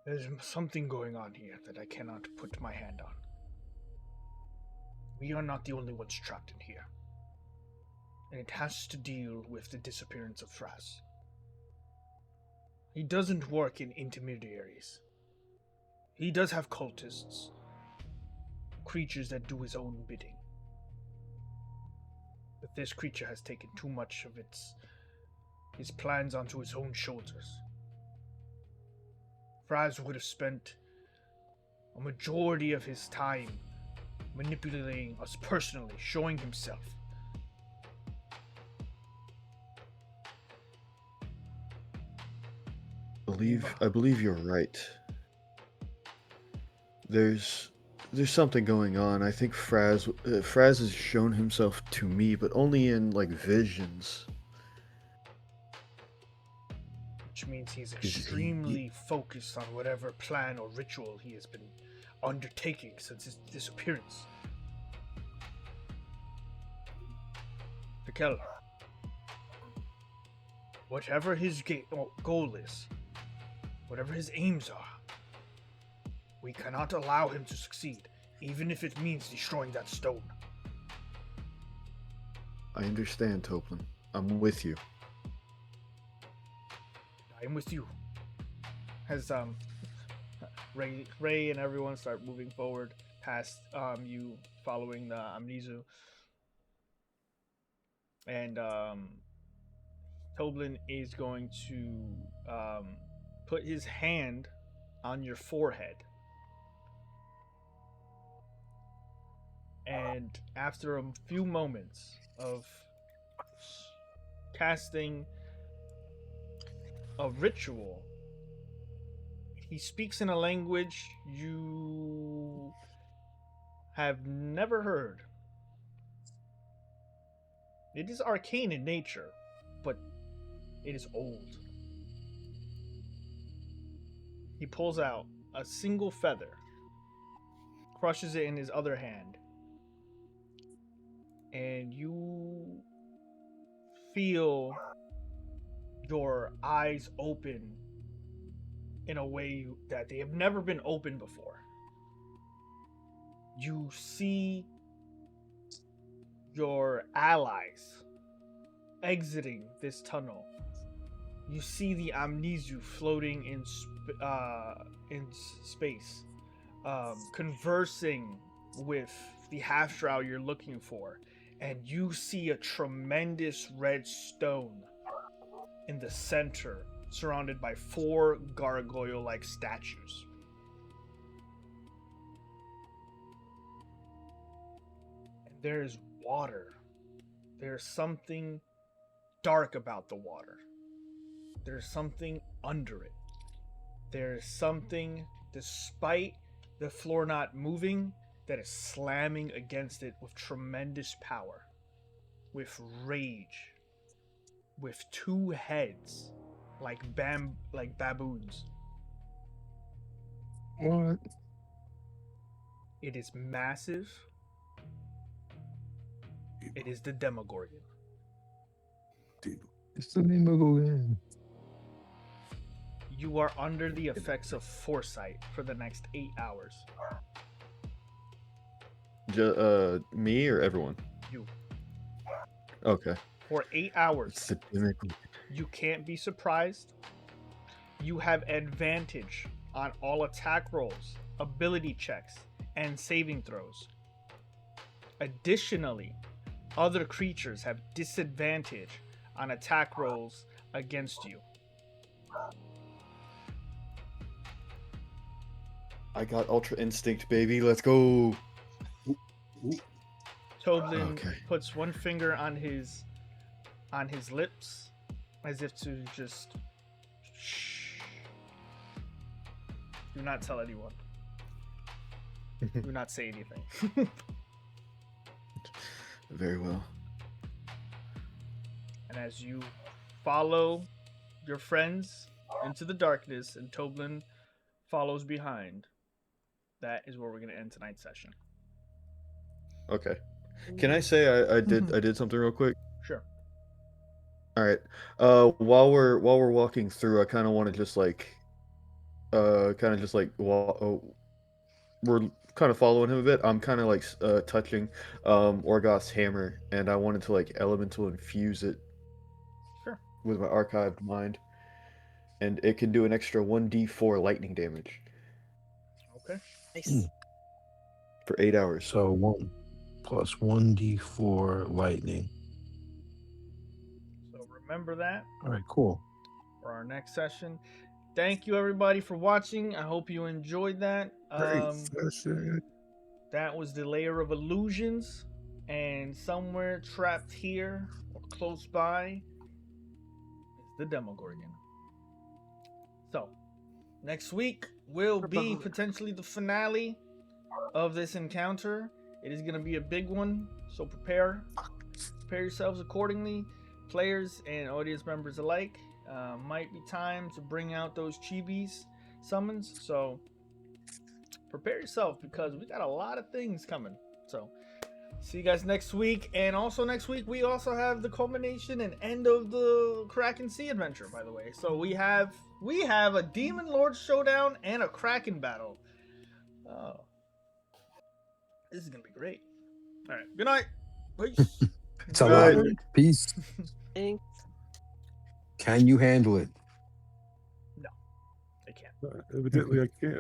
There's something going on here that I cannot put my hand on. We are not the only ones trapped in here. And it has to deal with the disappearance of Fraz. He doesn't work in intermediaries. He does have cultists, creatures that do his own bidding. But this creature has taken too much of his plans onto his own shoulders. Fraz would have spent a majority of his time manipulating us personally, showing himself. I believe you're right. There's something going on. I think Fraz has shown himself to me, but only in like visions. Which means he's extremely focused on whatever plan or ritual he has been undertaking since his disappearance. Tekel, whatever his goal is, whatever his aims are, we cannot allow him to succeed, even if it means destroying that stone. I understand, Toblin. I'm with you. I'm with you. As Ray and everyone start moving forward past you, following the Amnesu, and Toblin is going to put his hand on your forehead. And after a few moments of casting a ritual, he speaks in a language you have never heard. It is arcane in nature, but it is old. He pulls out a single feather, crushes it in his other hand, and you feel your eyes open in a way that they have never been opened before. You see your allies exiting this tunnel. You see the Amnesu floating in space, conversing with the half-drow you're looking for, and you see a tremendous red stone in the center, surrounded by 4 gargoyle-like statues. And there is water. There's something dark about the water. There's something under it. There's something, despite the floor not moving, that is slamming against it with tremendous power, with rage, with 2 heads like baboons. What? It is massive. It is the Demogorgon. It's the name of Hogan. You are under the effects of foresight for the next 8 hours. Me or everyone? You. Okay. For 8 hours. It's the gimmick. You can't be surprised. You have advantage on all attack rolls, ability checks, and saving throws. Additionally, other creatures have disadvantage on attack rolls against you. I got Ultra Instinct, baby. Let's go. Toblin Okay. puts one finger on his lips, as if to just shh. Do not tell anyone. Do not say anything. Very well. And as you follow your friends into the darkness and Toblin follows behind, that is where we're going to end tonight's session. Okay. Can I say I did something real quick? Sure. All right. While we're walking through, I kind of want to just like, we're kind of following him a bit. I'm kind of like touching Orgoth's hammer, and I wanted to like elemental infuse it. Sure. With my archived mind, and it can do an extra 1d4 lightning damage. Okay. Nice. For 8 hours. So 1 plus 1d4 lightning. So remember that. All right, cool. For our next session. Thank you everybody for watching. I hope you enjoyed that. Great session. That was the Lair of Illusions, and somewhere trapped here or close by is the Demogorgon. So next week will be potentially the finale of this encounter. It is going to be a big one, so prepare yourselves accordingly, players and audience members alike. Might be time to bring out those chibis summons, so prepare yourself because we got a lot of things coming. So see you guys next week. And also next week we also have the culmination and end of the Kraken Sea adventure, by the way. So we have a Demon Lord showdown and a Kraken battle. This is gonna be great. All right, good night. Peace. It's a lot. Good. Peace. Thanks. Can you handle it? No, I can't. Evidently, I can't.